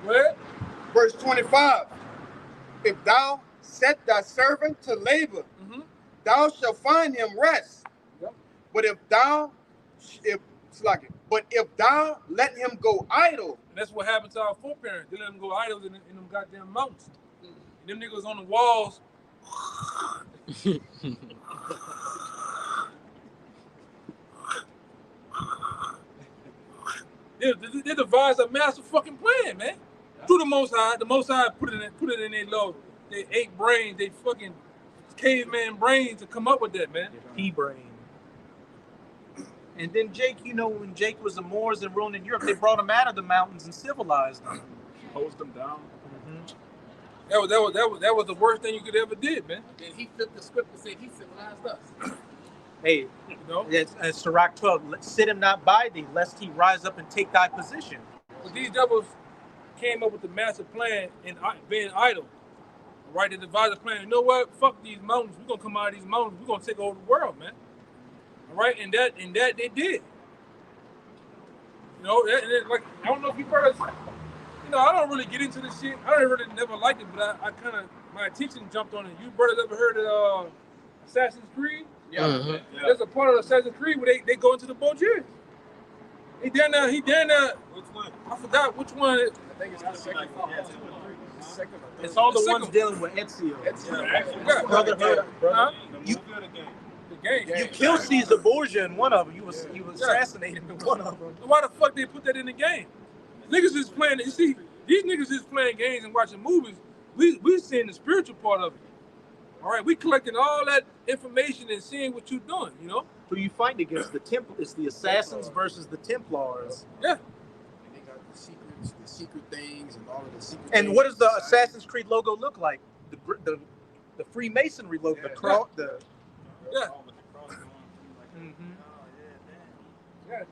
Go ahead. Verse 25. If thou set thy servant to labor, thou shalt find him rest. Yep. But if thou let him go idle, And that's what happened to our foreparents. They let them go idle in them goddamn mountains. And them niggas on the walls. They devised a master fucking plan, man. Through the Most High put it in their 8 brains, they fucking caveman brains to come up with that, man. Pea brain. And then Jake, you know, when Jake was the Moors and ruling in Europe, they brought him out of the mountains and civilized them. Hosed them down. That was the worst thing you could ever did, man. And he flipped the script and said he civilized us. Hey, you know, as Sirach 12, sit him not by thee, lest he rise up and take thy position. But these devils came up with the master plan in being idle. Right, they devised a plan. You know what? Fuck these mountains. We're gonna come out of these mountains. We're gonna take over the world, man. All right, and that they did. You know, and like I don't know if you brothers, you know, I don't really get into this shit. I don't really never liked it, but I kind of my attention jumped on it. You brothers ever heard of Assassin's Creed? Yeah. Yeah. There's a part of Assassin's Creed where they go into the Borgia. He done which one? I forgot which one. I think it's the second one. Yeah, second one. It's all the ones dealing with Ezio. Brotherhood. Huh? You killed Caesar Borgia in one of them. You was assassinated in one of them. Why the fuck they put that in the game? Niggas is playing. You see, these niggas is playing games and watching movies. We seeing the spiritual part of it. All right, we collecting all that information and seeing what you're doing. You know. Who you fight against? The Temple. It's the Assassins versus the Templars. Yeah. And they got the secret things, and all of the secret. And what does the Assassin's Creed logo look like? The Freemasonry logo. Yeah. The cross. Yeah. Yeah.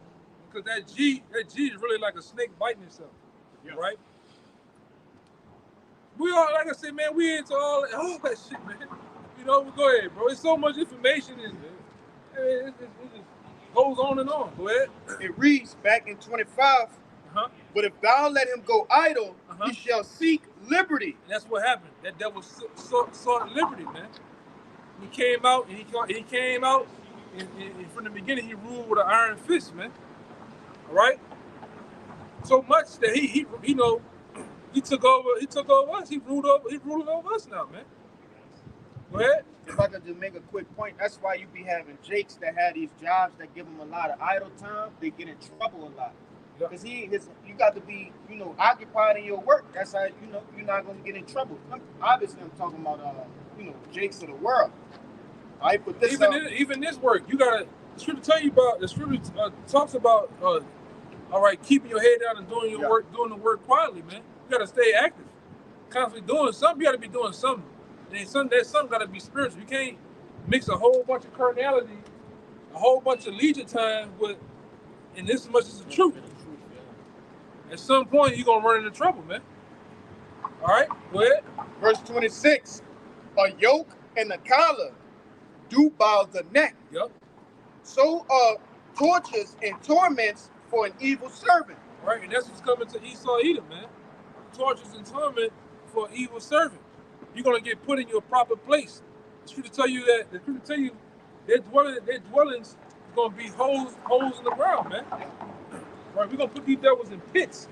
Because that G is really like a snake biting itself. Yeah. Right? We all, like I said, man, we into all that shit, man. You know, go ahead, bro. It's so much information and it just goes on and on. Go ahead. It reads back in 25. But if thou let him go idle, he shall seek liberty. And that's what happened. That devil sought liberty, man. He came out and he came out and from the beginning he ruled with an iron fist, man. All right. So much that he you know, he took over us. He ruled over us now, man. Go ahead. If I could just make a quick point, that's why you be having Jakes that have these jobs that give them a lot of idle time. They get in trouble a lot. Because you got to be, you know, occupied in your work. That's how, you know, you're not going to get in trouble. Obviously, I'm talking about, you know, Jakes of the world. All right, but this even this work, you got to, the scripture tell you about, the scripture talks about, all right, keeping your head down and doing your work, doing the work quietly, man. You got to stay active. Constantly doing something. You got to be doing something. And that something got to be spiritual. You can't mix a whole bunch of carnality, a whole bunch of leisure time with, and this much is the truth. At some point, you're going to run into trouble, man. All right, go ahead. Verse 26, a yoke and a collar do bow the neck. Yep. So are tortures and torments for an evil servant. Right, and that's what's coming to Esau Edom, man. Tortures and torment for an evil servant. You're going to get put in your proper place. The scripture tell you that, their dwellings is going to be holes in the ground, man. Right, we're going to put these devils in pits.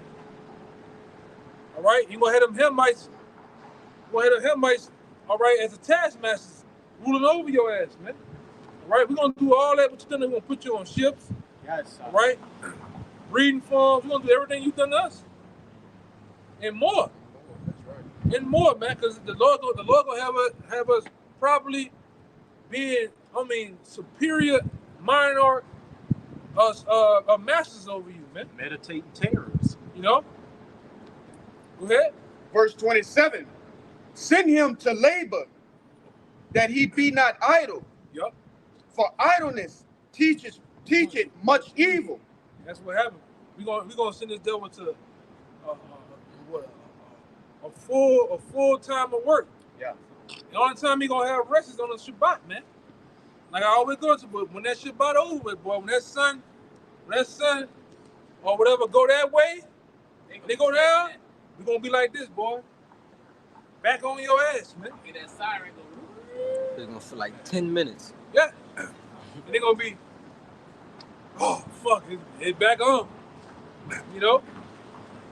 All right, you're going to have them Hamites. All right, as the taskmasters ruling over your ass, man. All right, we're going to do all that, what you done. We're going to put you on ships. Yes. All right, breeding farms. We're going to do everything you've done to us. And more. That's right. And more, man, because the Lord gonna have us probably being, superior minor masters over you, man. Meditating terrors. You know? Go ahead. Verse 27, Send him to labor, that he be not idle. Yup. For idleness teacheth much evil. That's what happened. We gonna send this devil to a full time of work. Yeah. The only time he gonna have rest is on the Shabbat, man. Like I always go to, but when that Shabbat over with, boy, when that sun or whatever go that way, they go down, we gonna be like this, boy. Back on your ass, man. Get that siren go. It's gonna feel like 10 minutes. Yeah. And they gonna be, oh fuck, it's back on. You know?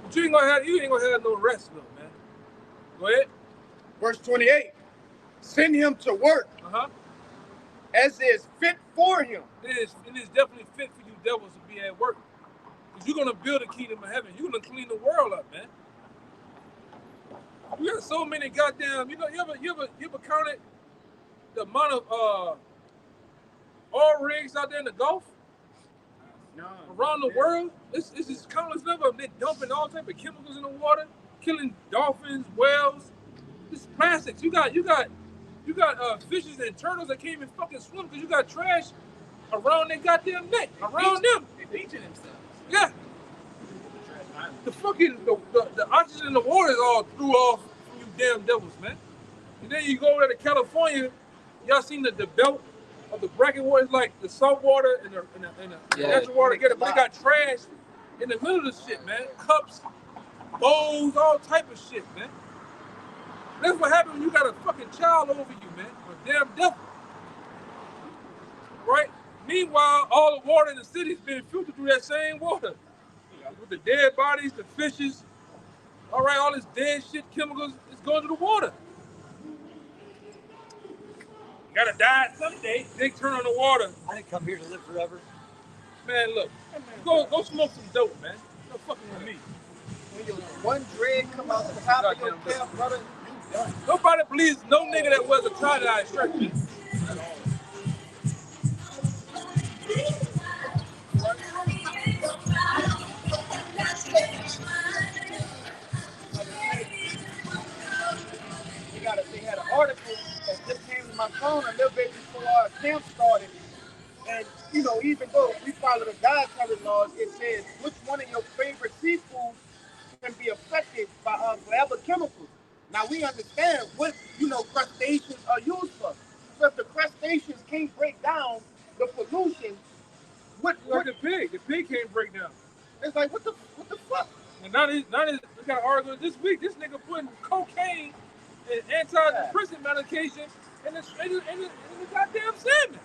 But you ain't gonna have no rest, though, man. Go ahead. Verse 28. Send him to work as is fit for him. It is definitely fit for you devils to be at work. Because you're gonna build a kingdom of heaven. You're gonna clean the world up, man. We got so many goddamn, you ever counted the amount of oil rigs out there in the Gulf? No. Around the world? It's just countless number of them. They're dumping all type of chemicals in the water, killing dolphins, whales. It's plastics. You got fishes and turtles that can't even fucking swim because you got trash around their goddamn neck, around them. They're beaching themselves. Yeah. The fucking the oxygen in the water is all threw off from you damn devils, man. And then you go over to California, y'all seen the belt of the bracket water? It's like the salt water and the natural water together, but they got trash in the middle of the shit, man. Cups, bowls, all type of shit, man. That's what happens when you got a fucking child over you, man. A damn devil. Right? Meanwhile, all the water in the city is being filtered through that same water. With the dead bodies, the fishes, all right, all this dead shit, chemicals, it's going to the water. You gotta die someday. They turn on the water. I didn't come here to live forever. Man, look, go smoke some dope, man. Don't fucking with me. When your one dread come out the top of your cap, brother, you done. Nobody believes no nigga that wears a tie-dye shirt, man. They had an article that just came to my phone a little bit before our camp started. And, you know, even though we follow the dietary laws, it says which one of your favorite seafoods can be affected by forever chemicals. Now, we understand what, crustaceans are used for. So if the crustaceans can't break down the pollution, what the pig can't break down. It's like, what the fuck? And now we got an article this week. This nigga putting cocaine and antidepressant medication in the goddamn salmon.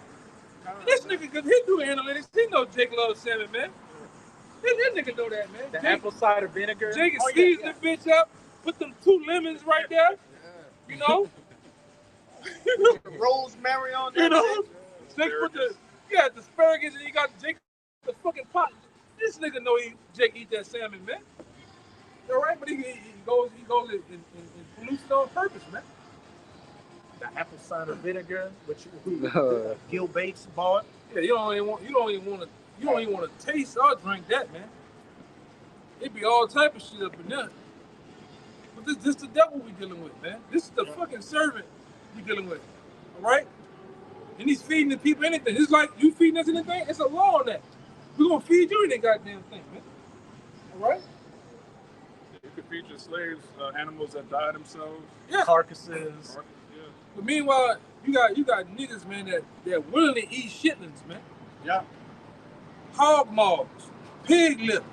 This nigga, because he do analytics, he know Jake loves salmon, man. This nigga know that, man. The apple cider vinegar. Jake seasoned the bitch up, put them 2 lemons right there, you know? Rosemary on that. You know? Jake put the asparagus and he got Jake the fucking pot. This nigga know Jake eat that salmon, man. All right, but he goes and pollutes it on purpose, man. The apple cider vinegar, which Gil Bates bought. Yeah, you don't even want to taste or drink that, man. It be all type of shit up in there. But this the devil we dealing with, man. This is the fucking servant we dealing with. All right? And he's feeding the people anything. It's like you feeding us anything. It's a law on that. We're gonna feed you any goddamn thing, man. All right? You could feed your slaves animals that die themselves. Yeah. Carcasses. Yeah. But meanwhile, you got niggas, man, that willingly eat shitlings, man. Yeah. Hog maws, pig lip.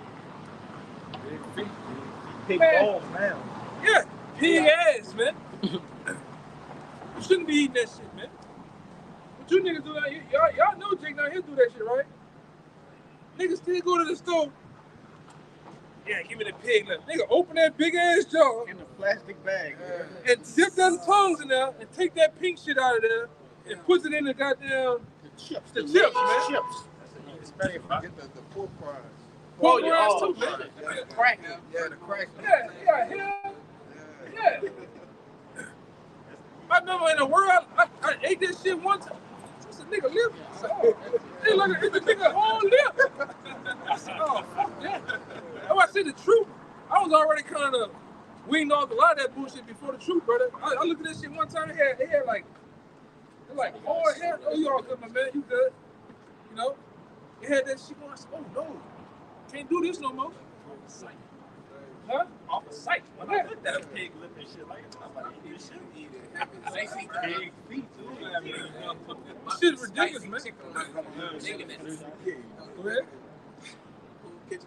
Big feet. Pig Man. balls now. Yeah, pig ass, man. You shouldn't be eating that shit, man. But you niggas do that. Y'all know Jake down here do that shit, right? Niggas still go to the store. Yeah, give me the pig lip. Nigga, open that big ass jaw In the plastic bag. and dip them tongues in there and take that pink shit out of there and put it in the goddamn Chips. the chips, man. Chips. Especially if you get the pork fries. Pork yeah, rinds oh, too, man. Crack. Yeah, the crack. Yeah. I remember in the world, I ate that shit one time. It's a nigga lip. It's a nigga whole lip. I said, oh, fuck that. If I say the truth, I was already kind of We ain't know a lot of that bullshit before the truth, brother. I looked at this shit one time. It had like hard hair. Oh, you all good, my man? You good? You know? It had that shit going. I said, oh no, can't do this no more. Huh? Off the site. When I looked at a pig lip and shit like that, I'm like, you should eat it. They see Pig feet. This shit is ridiculous, man. Go ahead.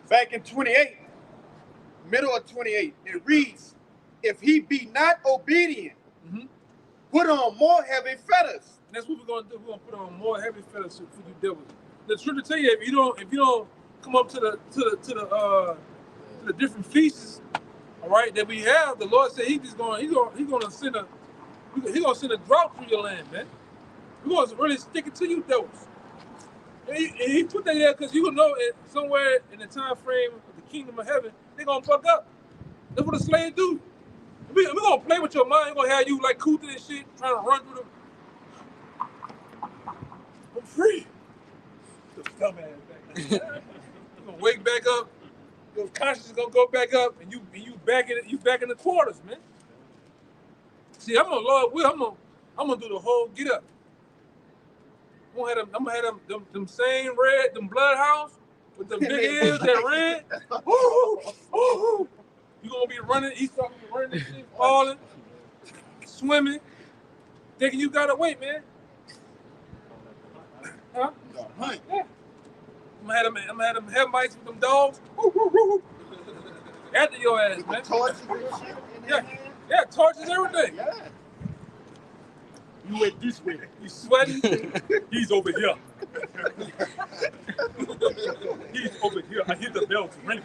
Back in 28, middle of 28, it reads, if he be not obedient, put on more heavy fetters. That's what we're gonna do. We're gonna put on more heavy fetters for you devils. The truth to tell you, if you don't come up to the different feasts, all right, that we have, the Lord said he's gonna send a drought through your land, man. We're gonna really stick it to you devils. And he put that there because you will know it somewhere in the time frame of the kingdom of heaven, they're gonna fuck up. That's what the slaves do. We're gonna play with your mind. We're gonna have you like cooting and shit, trying to run through them. I'm free. Dumbass back. You're gonna wake back up. Your conscience is gonna go back up, and you back in the quarters, man. See, I'm gonna do the whole get up. I'm gonna have them same red, them bloodhounds with them big ears, that red. Ooh. You gonna be running, he's talking running and shit, falling, swimming, thinking you gotta wait, man. Huh? Yeah. I'm gonna have them headlights with them dogs. After your ass, man. Torches and shit in their hand. Yeah, torches, everything. Yeah. You went this way. You sweating? He's over here. He's over here. I hear the bells ringing.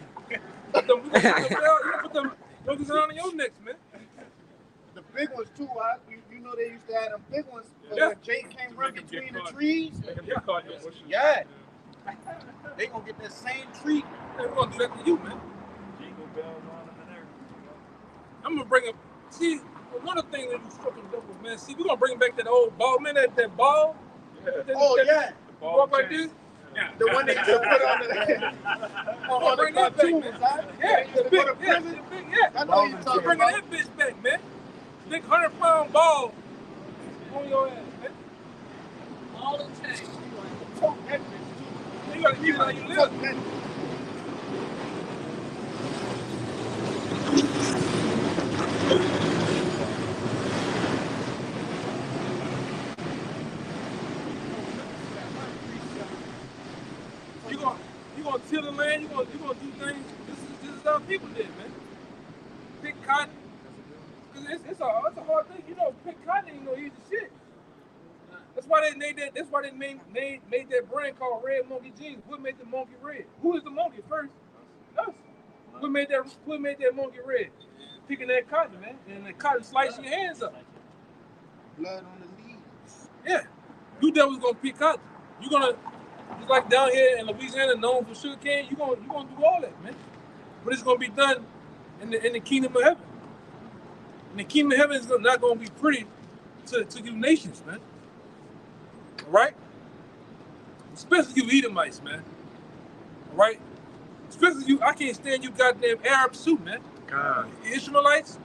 Put them noses on your necks, man. The big ones too, you know they used to have them big ones. Yeah. When Jake came run between the trees. Yeah. They gonna get that same treat. We're gonna do that to you, man. I'm gonna bring up. See, one of the things that you fucking devils, man. See, we're gonna bring back that old ball, man. That ball. Yeah. Walk like this. Yeah. The one they used to put on the Bring that back, man. Yeah, the big, big, yeah. I know you're talking Bringing about. that bitch back, man. Big 100-pound ball on your ass, man. all the time. You gotta keep it how you live. You gonna till the land. You gonna do things. This is how people did, man. Pick cotton. Cause it's a hard thing. You know, pick cotton ain't no easy shit. That's why they made that. That's why they made that brand called Red Monkey Jeans. What made the monkey red? Who is the monkey first? Us. What made that monkey red? Picking that cotton, man, and the cotton slicing your hands up. Blood on the leaves. Yeah, you devils gonna pick cotton. You gonna just like down here in Louisiana, known for sugar cane. You gonna do all that, man. But it's gonna be done in the kingdom of heaven. And the kingdom of heaven is not gonna be pretty to you nations, man. All right? Especially you Edomites, man. All right? Especially you, I can't stand you goddamn Arabs too, man. God. Ishmaelites.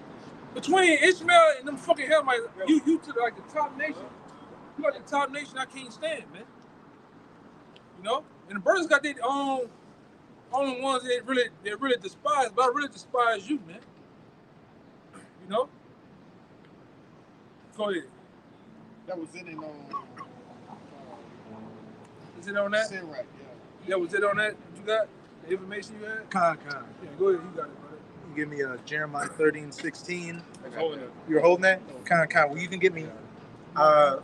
Between Ishmael and them fucking Hamites, you to like the top nation. You like the top nation I can't stand, man. You know? And the brothers got their own ones they really despise, but I really despise you, man. You know? Go ahead. That was it in Is it on that? Sin right, Yeah, was it on that? You got the information you had? Con. Yeah, go ahead. You got it, brother. You give me Jeremiah 13:16. Holding it. You're holding that? Con. Well, you can get me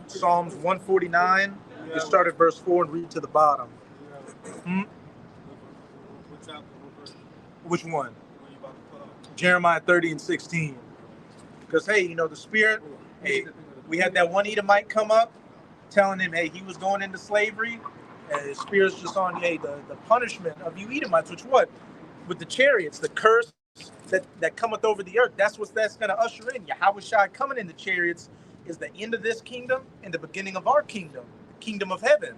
Psalms 149. You start at verse 4 and read to the bottom. Which one? Jeremiah 30:16. Because, hey, you know, the Spirit, hey, we had that one Edomite come up telling him, hey, he was going into slavery. And the Spirit's just on, hey, the punishment of you Edomites, which what? With the chariots, the curse that cometh over the earth, that's going to usher in. YAHAWASHI coming in the chariots is the end of this kingdom and the beginning of our kingdom, the kingdom of heaven.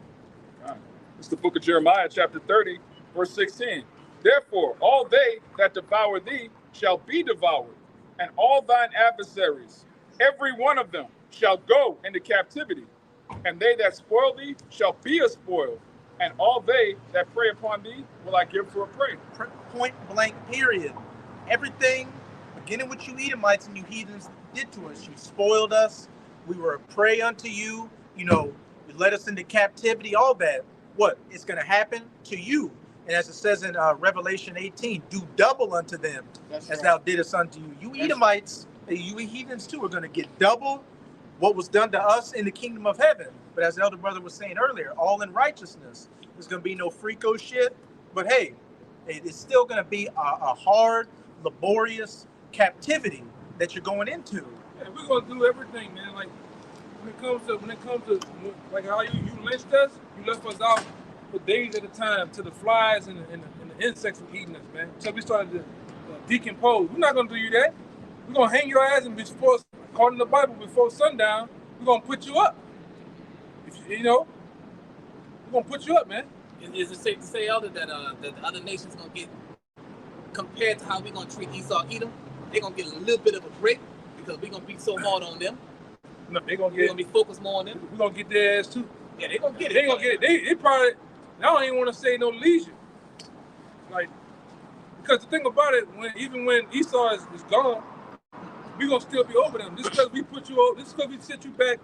It's the book of Jeremiah, chapter 30, verse 16. Therefore, all they that devour thee shall be devoured, and all thine adversaries, every one of them, shall go into captivity, and they that spoil thee shall be a spoil, and all they that prey upon thee will I give for a prey. Point blank, period. Everything, beginning with you Edomites and you heathens, did to us. You spoiled us. We were a prey unto you. You know, you led us into captivity, all that. What? It's going to happen to you. And as it says in Revelation 18, do double unto them as thou didst unto you. You Edomites, you heathens too, are going to get double what was done to us in the kingdom of heaven. But as the elder brother was saying earlier, all in righteousness. There's going to be no freako shit. But hey, it's still going to be a hard, laborious captivity that you're going into. Yeah, we're going to do everything, man. Like, when it comes to like how you lynched us, you left us out for days at a time to the flies and the insects were eating us, man. So we started to decompose. We're not going to do you that. We're going to hang your ass, and before, according to the Bible, before sundown, we're going to put you up. If you know, we're going to put you up, man. Is it safe to say, Elder, that the other nations going to get, compared to how we're going to treat Esau, Edom, they're going to get a little bit of a break because we're going to be so hard on them? No, they're going to be focused more on them. We're going to get their ass, too. Yeah, they're going to get it. They're going to get it. They probably, I don't even want to say no leisure. Like, because the thing about it, even when Esau is gone, we're going to still be over them. Just because we put you over, just because we set you back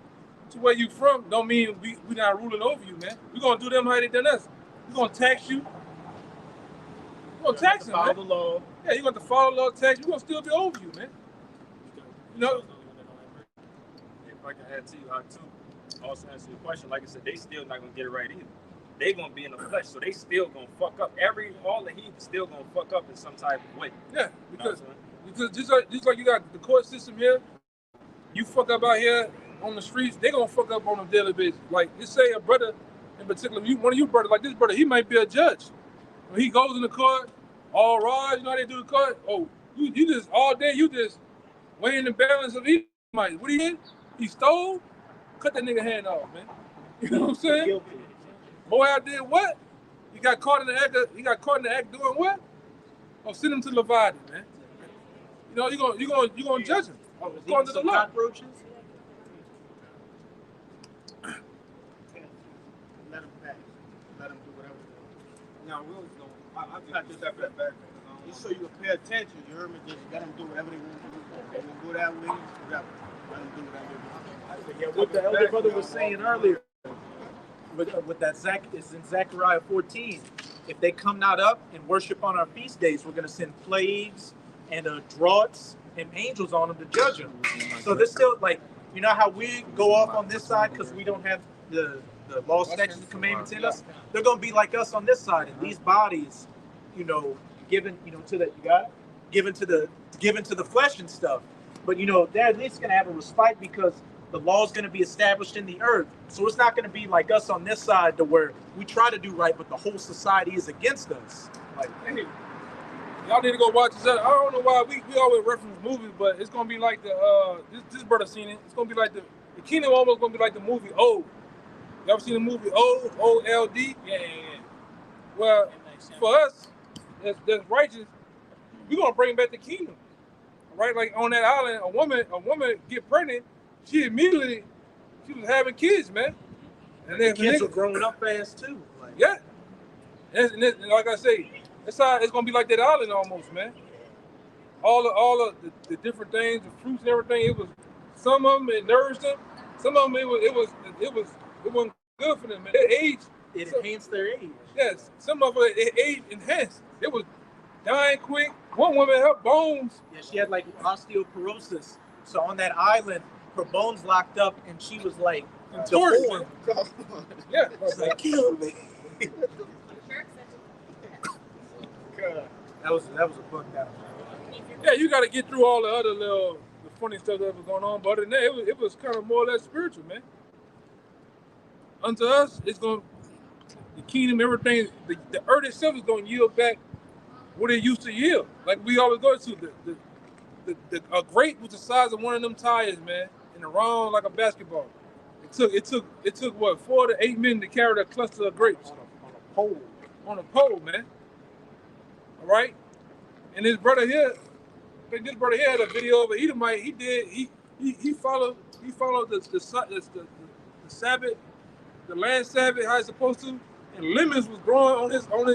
to where you from, don't mean we not ruling over you, man. We're going to do them how they done us. We're going to tax you. We're going to tax them, follow the law. Yeah, you're going to follow the law, tax you. We're going to still be over you, man. You know? If I can add to you, how too, also answer your question, like I said, they still not going to get it right either. They going to be in the flesh, so they still going to fuck up. All the heathens still going to fuck up in some type of way. Yeah, because just like you got the court system here, you fuck up out here on the streets, they gonna fuck up on a daily basis. Like, just say a brother in particular, one of you brothers, like this brother, he might be a judge. When he goes in the court, all right, you know how they do the court? Oh, you just, all day, you just weighing the balance of each might. What he did? He stole, cut that nigga hand off, man. You know what I'm saying? Boy, I did what? He got caught in the act doing what? Oh, send him to Leviathan, man. You know, you're gonna judge him. According to the law. Cockroaches? Let them pass. Let them do whatever. Now, I'll just step that back. Just so you can pay attention, you heard me? Just let them do whatever they want to do. They want to go that way, whatever. Let them do whatever they want. Yeah, what the elder brother was saying earlier, with that is in Zechariah 14. If they come not up and worship on our feast days, we're going to send plagues and droughts and angels on them to judge them. So this still, like, you know how we go off on this side because we don't have the law, statutes, and commandments in us? They're going to be like us on this side, and these bodies, you know, given, you know, to the, you got it? Given to the flesh and stuff. But, you know, they're at least going to have a respite because the law is going to be established in the earth. So it's not going to be like us on this side to where we try to do right, but the whole society is against us. Like, hey, y'all need to go watch this. I don't know why we always reference movies, but it's going to be like the, this brother seen it. It's going to be like the kingdom almost going to be like the movie Old. You ever seen the movie Old? O-L-D? Yeah. Well, for us, that's righteous, we're going to bring back the kingdom. Right? Like on that island, a woman get pregnant, she was having kids, man. And then kids are growing up fast too. Like, yeah. And like I say, it's gonna be like that island almost, man. All of the different things, the fruits and everything. It was some of them it nourished them. Some of them it wasn't good for them. Man. It enhanced their age. Yes, some of it age enhanced. It was dying quick. One woman, her bones. Yeah, she had like osteoporosis. So on that island, her bones locked up, and she was like deformed. Yeah, she's like, kill me. That was a book that. Yeah, you got to get through all the other the funny stuff that was going on, but other than that, it was kind of more or less spiritual, man. Unto us, it's going the kingdom, everything, the earth itself is going to yield back what it used to yield. Like we always go to a grape was the size of one of them tires, man, and round like a basketball. It took what 4 to 8 men to carry that cluster of grapes on a pole, man. All right, and his brother here, think this brother here had a video of an Edomite. He followed the Sabbath, the land Sabbath how it's supposed to, and lemons was growing on his farm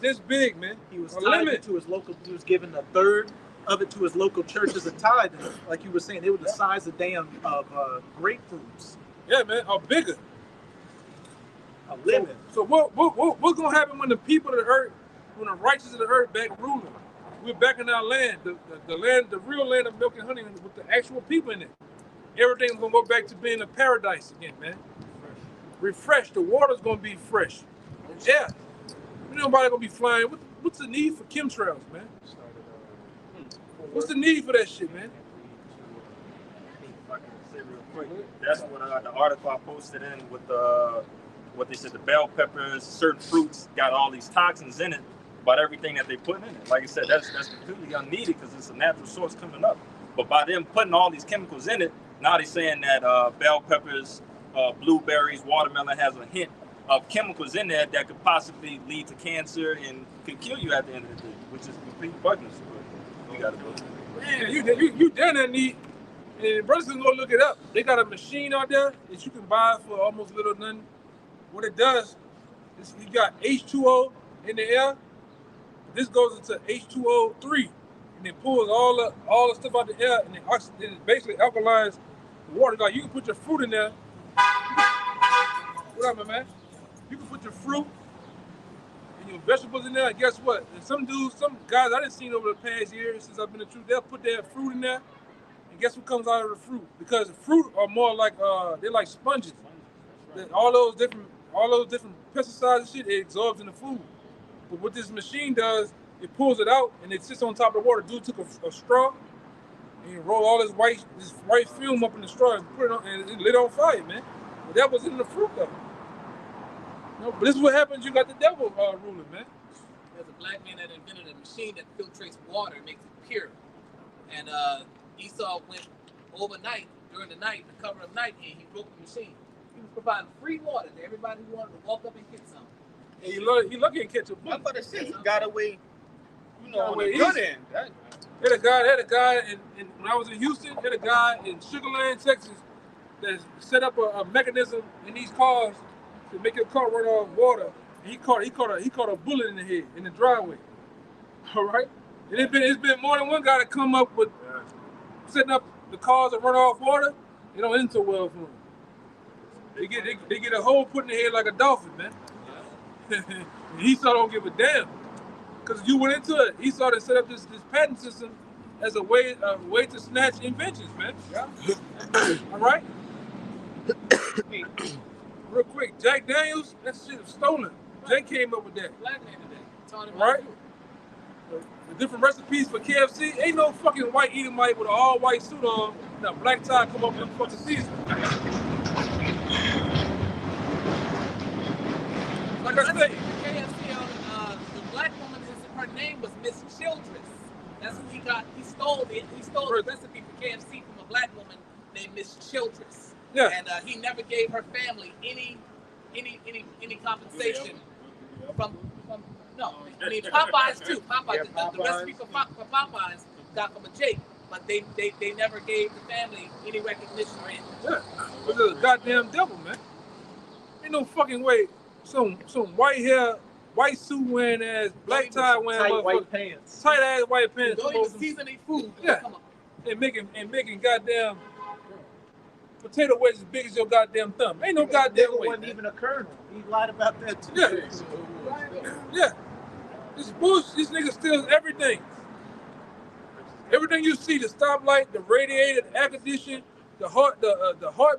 this big, man. He was tithing to his local. He was giving a third of it to his local church as a tithe. Like you were saying, they were the size of grapefruits. Yeah, man, or bigger. A lemon. So what's gonna happen when the people of the earth, when the righteous of the earth back ruling? We're back in our land, the land, the real land of milk and honey, with the actual people in it. Everything's gonna go back to being a paradise again, man. Refresh. The water's gonna be fresh. Yeah. Nobody gonna be flying. What's the need for chemtrails, man? What's the need for that shit, man? If I can say real quick, that's what the article I posted in with what they said, the bell peppers, certain fruits got all these toxins in it, about everything that they put in it. Like I said, that's completely unneeded because it's a natural source coming up. But by them putting all these chemicals in it, now they're saying that bell peppers, blueberries, watermelon has a hint of chemicals in there that could possibly lead to cancer and could kill you at the end of the day, which is complete bugging. You gotta go. Man, you down there need, and brothers can go look it up. They got a machine out there that you can buy for almost little nothing. What it does is you got H2O in the air. This goes into H2O3, and it pulls all the stuff out the air, and it basically alkalines the water. Like you can put your fruit in there. What up, my man? You can put your fruit and your vegetables in there, and guess what? And some guys I didn't see over the past year since I've been in the truth, they'll put their fruit in there, and guess what comes out of the fruit? Because the fruit are more like they're like sponges. All those different pesticides and shit, it absorbs in the food. But what this machine does, it pulls it out and it sits on top of the water. Dude took a straw and he rolled all this white film up in the straw and put it on, and it lit on fire, man. But that was in the fruit though. No, but this is what happens. You got the devil ruling, man. There's a black man that invented a machine that filtrates water and makes it pure. And Esau went overnight, during the night, the cover of night, and he broke the machine. He was providing free water to everybody who wanted to walk up and get some. And he lucky and catch a bullet. I'm about to say he got away, on the good end. Had a guy, and when I was in Houston, had a guy in Sugar Land, Texas, that set up a mechanism in these cars to make your car run off water. And he caught a bullet in the head in the driveway. All right, and it's been more than one guy that come up with setting up the cars that run off water. It don't end so well for them. They get a hole put in the head like a dolphin, man. And Esau don't give a damn. Because you went into it, Esau to set up this patent system as a way to snatch inventions, man. Yeah. All right? Real quick, Jack Daniels, that shit was stolen. Jake came up with that. Black man today. Taught him right? The different recipes for KFC. Ain't no fucking white Edomite with an all-white suit on and a black tie come up with fucking season. Like I say, KFC, the black woman, her name was Miss Childress. That's who he got. He stole the recipe for KFC from a black woman named Miss Childress. Yeah. And he never gave her family any compensation from no. I mean Popeyes too. Popeyes. The recipe for Popeyes got from a Jake, but they never gave the family any recognition or anything. Yeah. It's a goddamn devil, man. Ain't no fucking way. Some white hair, white suit wearing ass, black tie wearing tight white pants. Tight ass white pants. Don't even season their food. Yeah. And making goddamn potato wedges as big as your goddamn thumb. Ain't no goddamn way. Wasn't even a kernel. He lied about that too. Yeah. Yeah. This bullshit. This nigga steals everything. Everything you see, the stoplight, the radiator, the air condition, the heart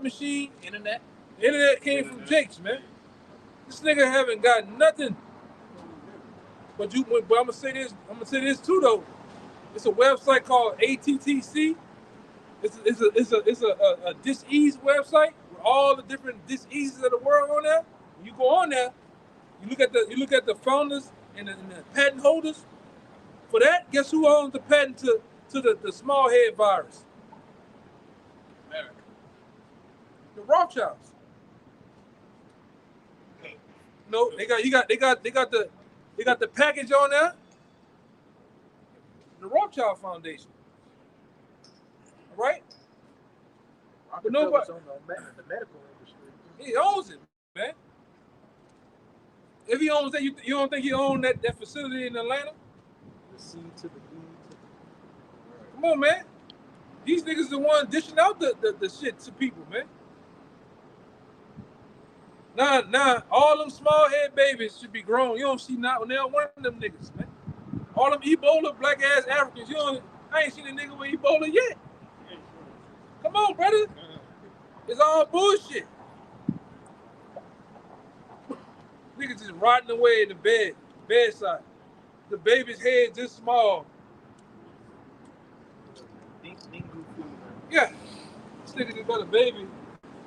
machine. Internet. The internet came from Jake's, man. This nigga haven't got nothing. But I'm gonna say this too though. It's a website called ATTC. It's a disease website with all the different diseases of the world on there. When you go on there, you look at the founders and the patent holders. For that, guess who owns the patent to the small head virus? America. The Rothschilds. No, they got the package on there. the Rothschild Foundation. All right? But nobody, on the medical industry. he owns it, man. If he owns that, you don't think he owns that facility in Atlanta? The C to the B to Come on, man. These niggas the ones dishing out the shit to people, man. Nah, all them small head babies should be grown. You don't see not one of them niggas, man. All them Ebola black ass Africans, I ain't seen a nigga with Ebola yet. Come on, brother. It's all bullshit. Niggas just rotting away in the bedside. The baby's head this small. Yeah. This nigga just got a baby.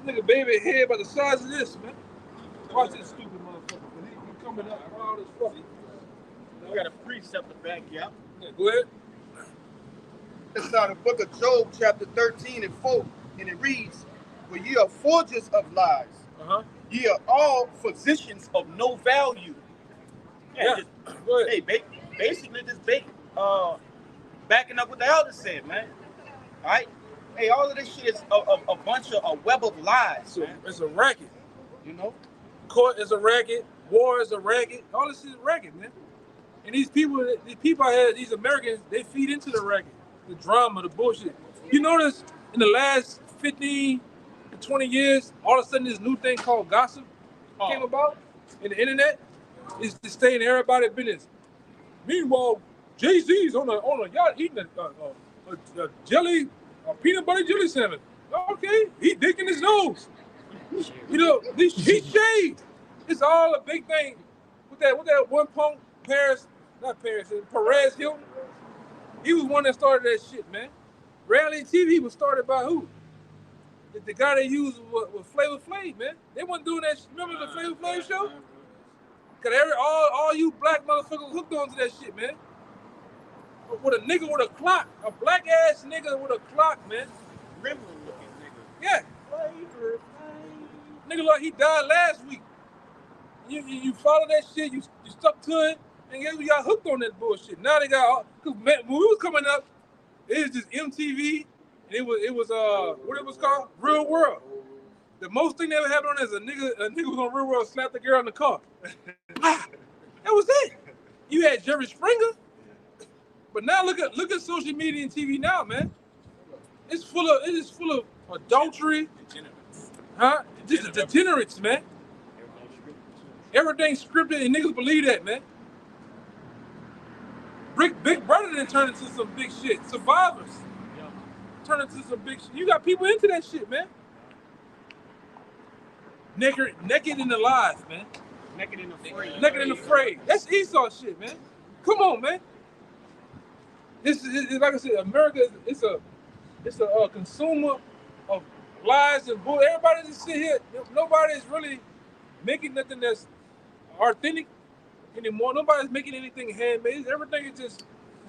This nigga baby head about the size of this, man. Watch this stupid motherfucker. He coming up all this fucking. We got a precept to back you up. Yeah, go ahead. It's out of the book of Job, chapter 13 and 4, and it reads, "For ye are forgers of lies. Ye are all physicians of no value." Yeah. Hey, basically just backing up what the elder said, man. All right? Hey, all of this shit is a bunch of a web of lies, man. It's a racket. You know? Court is a racket. War is a racket. All this is a racket, man. And these people out here, these Americans, they feed into the racket, the drama, the bullshit. You notice in the last 15 to 20 years, all of a sudden this new thing called gossip came about in the internet. It's to stay in everybody's business. Meanwhile, Jay-Z's on a yacht eating a peanut butter jelly sandwich. Okay, he dicking his nose. He shaved. It's all a big thing. With that one punk, Perez Hilton. He was one that started that shit, man. Reality TV was started by who? The guy they used was Flavor Flav, man. They wasn't doing that shit. Remember the Flavor Flav show? Cause all you black motherfuckers hooked onto that shit, man. With a nigga with a clock, a black ass nigga with a clock, man. Gremlin looking nigga. Yeah. Flavor Flav. Nigga like he died last week. You follow that shit, you stuck to it, and you got hooked on that bullshit. Now they got, cause man, when we was coming up, it was just MTV, and it was what it was called? Real World. The most thing that ever happened on is a nigga was on Real World, slapped the girl in the car. That was it. You had Jerry Springer, but now look at social media and TV now, man. It is full of adultery, Just degenerates, man. Everything's scripted and niggas believe that, man. Big Brother done turned into some big shit. Survivors turn into some big shit. You got people into that shit, man. Naked and alive, man. Naked and afraid. Naked and afraid. That's Esau shit, man. Come on, man. This is like I said, America is a consumer of lies and bull. Everybody just sit here. Nobody's really making nothing that's authentic anymore. Nobody's making anything handmade. Everything is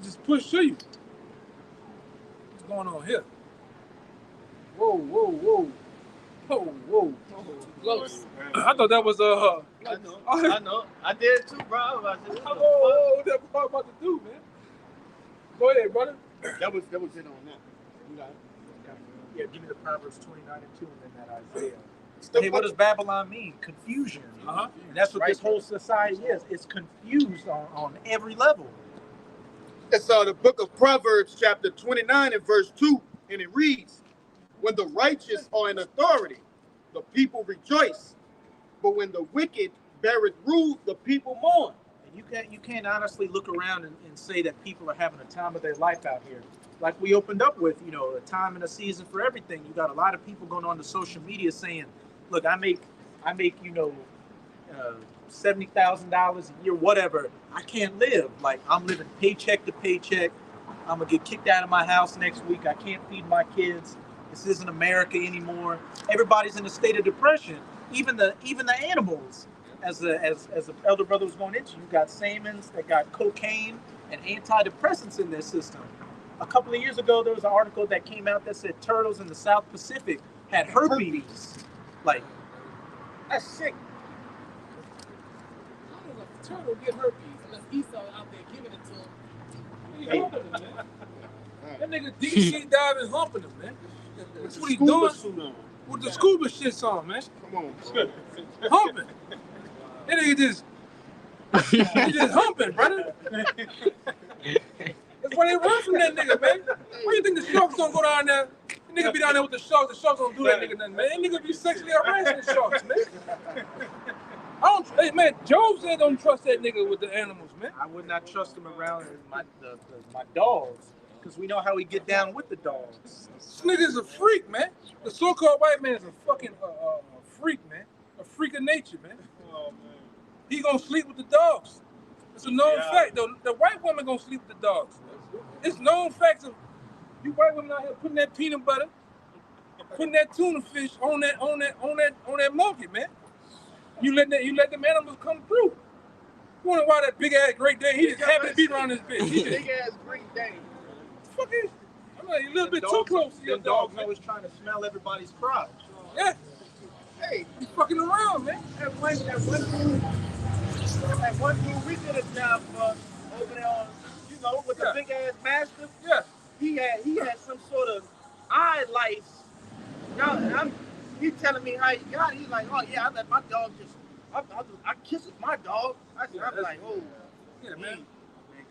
just pushed to you. What's going on here? Whoa. Close. I thought that was I know. I did too, bro. I said, what that part about to do, man? Go ahead, brother. That was it on that. Yeah, give me the Proverbs 29 and 2 and then that Isaiah. Hey, what does Babylon mean? Confusion. And that's what this whole society is. It's confused on every level. It's the book of Proverbs, chapter 29 and verse 2, and it reads, "When the righteous are in authority, the people rejoice. But when the wicked beareth rule, the people mourn." And you can't honestly look around and say that people are having a time of their life out here. Like we opened up with, a time and a season for everything. You got a lot of people going on to social media saying, look, I make $70,000 a year, whatever. I can't live. Like, I'm living paycheck to paycheck. I'm going to get kicked out of my house next week. I can't feed my kids. This isn't America anymore. Everybody's in a state of depression. Even the animals, as the elder brother was going into, you got salmons that got cocaine and antidepressants in their system. A couple of years ago, there was an article that came out that said turtles in the South Pacific had herpes. Like, that's sick. How does a turtle get herpes unless Esau out there giving it to him? He humping them, man. That nigga deep sea diving humping them, man. That's what he doing with the scuba shits on, man. Come on, humping. That nigga just humping, brother. That's why they run from that nigga, man. Why you think the sharks don't go down there? The nigga be down there with the sharks don't do that nigga nothing, man. That nigga be sexually harassing the sharks, man. Hey, man, Job said don't trust that nigga with the animals, man. I would not trust him around my dogs, because we know how he get down with the dogs. This nigga's a freak, man. The so-called white man is a fucking freak, man. A freak of nature, man. Oh, man. He gonna sleep with the dogs. It's a known fact. The white woman gonna sleep with the dogs. It's known facts of you white women out here putting that peanut butter, putting that tuna fish on that monkey, man. You let them animals come through. You wonder why that big ass Great Dane, he just happy to be around this bitch. Big ass Great Dane. Fucking, I'm like a little bit too close to your dog, man. Always trying to smell everybody's crotch. Yeah. Hey, you fucking around, man. At one dude, we did a job over there on, with the big ass mastiff. Yeah. He had some sort of eye lice. He telling me how he got it. He's like, oh yeah, I let my dog I kisses my dog. I'm like, oh, yeah, man. Man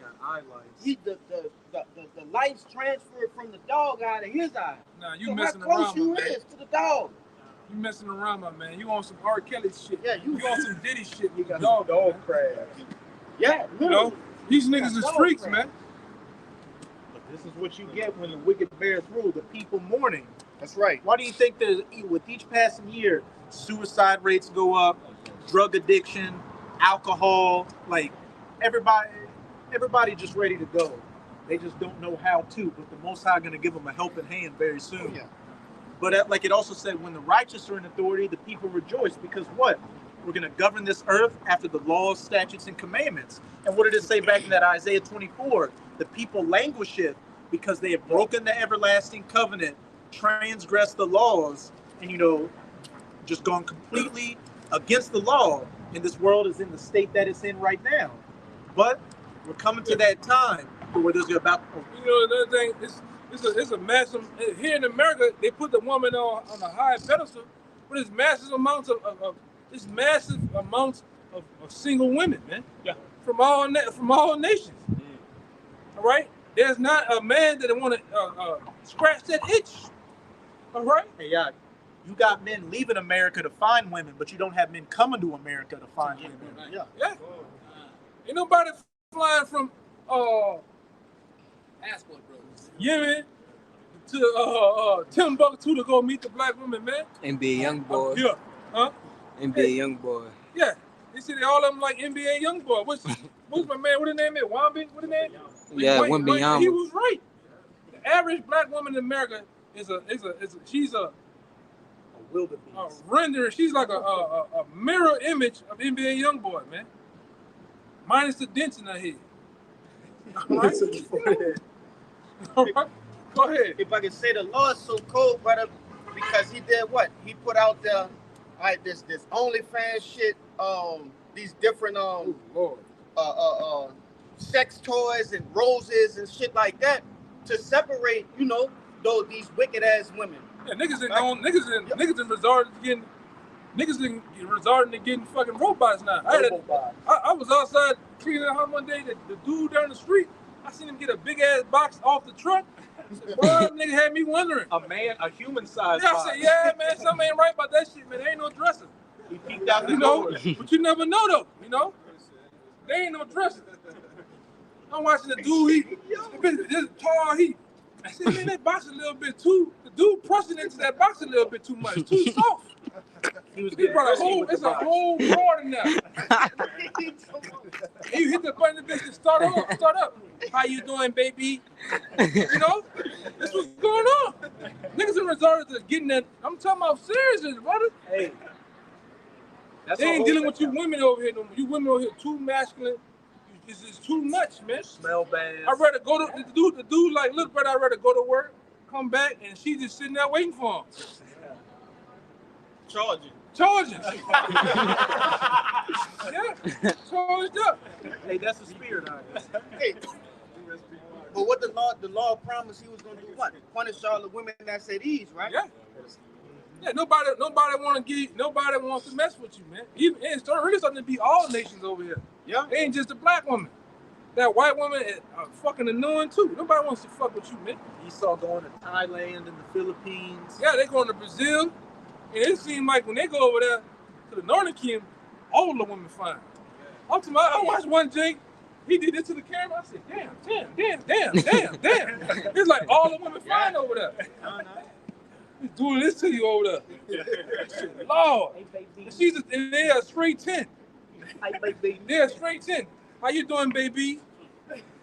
got eye lice. The lights transferred from the dog eye to his eye. Nah, you so messing how close around, you man. is to the dog. You messing around, my man. You on some R. Kelly shit. Yeah, you on some Diddy shit. You got dog crabs. Yeah, you know, these niggas is freaks, man. But this is what you get when the wicked bears rule. The people mourning. That's right. Why do you think that with each passing year, suicide rates go up, drug addiction, alcohol, like everybody just ready to go. They just don't know how to, but the Most High going to give them a helping hand very soon. Oh, yeah. But like it also said, when the righteous are in authority, the people rejoice, because what? We're going to govern this earth after the laws, statutes, and commandments. And what did it say back in that Isaiah 24? The people languisheth because they have broken the everlasting covenant, transgressed the laws, and, just gone completely against the law. And this world is in the state that it's in right now. But we're coming to that time where there's about... Another thing, it's a massive... Here in America, they put the woman on a high pedestal, but it's massive amounts of single women, man. Yeah. From all nations. All right? There's not a man that want to scratch that itch. All right? Hey, yeah. You got men leaving America to find women, but you don't have men coming to America to find women. Yeah. Yeah. Ain't nobody flying from passport bros. Yemen to Timbuktu to go meet the black woman, man. NBA young boy. Yeah. Huh? NBA young boy. Yeah. They said all of them like NBA young boy. What's my man? What his name is? Wambi? What his name? Yeah, Wembyama. He was right. The average black woman in America she's a wildebeest. Rendering. She's like a mirror image of NBA young boy, man. Minus the dents in her head. All right? All right. Go ahead. If I can say, the Lord's so cold, brother, because he did what? He put out there this OnlyFans shit, these different sex toys and roses and shit like that to separate, these wicked ass women. Yeah, niggas resorting to getting fucking robots now. I was outside cleaning the house one day. The dude down the street, I seen him get a big ass box off the truck. Boy, nigga had me wondering. A human size. Yeah, I said, yeah, man, something ain't right about that shit, man. There ain't no dresser. He peeked out the door. But you never know though, There ain't no dresser. I'm watching the dude, this tall heat. I said, man, that box a little bit too. The dude pressing into that box a little bit too much, too soft. He brought it's a whole board in there. You hit the button, the bitch to start up. How you doing, baby? That's what's going on. Niggas in resorted to getting that. I'm talking about seriously, brother. Hey. They ain't dealing with you women over here no more. You women over here too masculine. It's too much, man. Smell bad. I'd rather go to the dude like, look, brother, I'd rather go to work, come back, and she just sitting there waiting for him. Charging. Yeah. Charged up. Hey, that's the spirit, I guess. Hey. But what the law promised he was gonna do what? Punish all the women that said these, right? Yeah. Yeah, nobody wants to mess with you, man. It's really starting to be all nations over here. Yeah. It ain't just the black woman. That white woman is fucking annoying too. Nobody wants to fuck with you, man. Esau going to Thailand and the Philippines. Yeah, they going to Brazil, and it seems like when they go over there to the Northern Kingdom, all the women fine. I watched one Jake. He did this to the camera. I said, damn. It's like all the women fine over there. He's doing this to you over there. Lord. And they are straight 10. They're straight 10. How you doing, baby?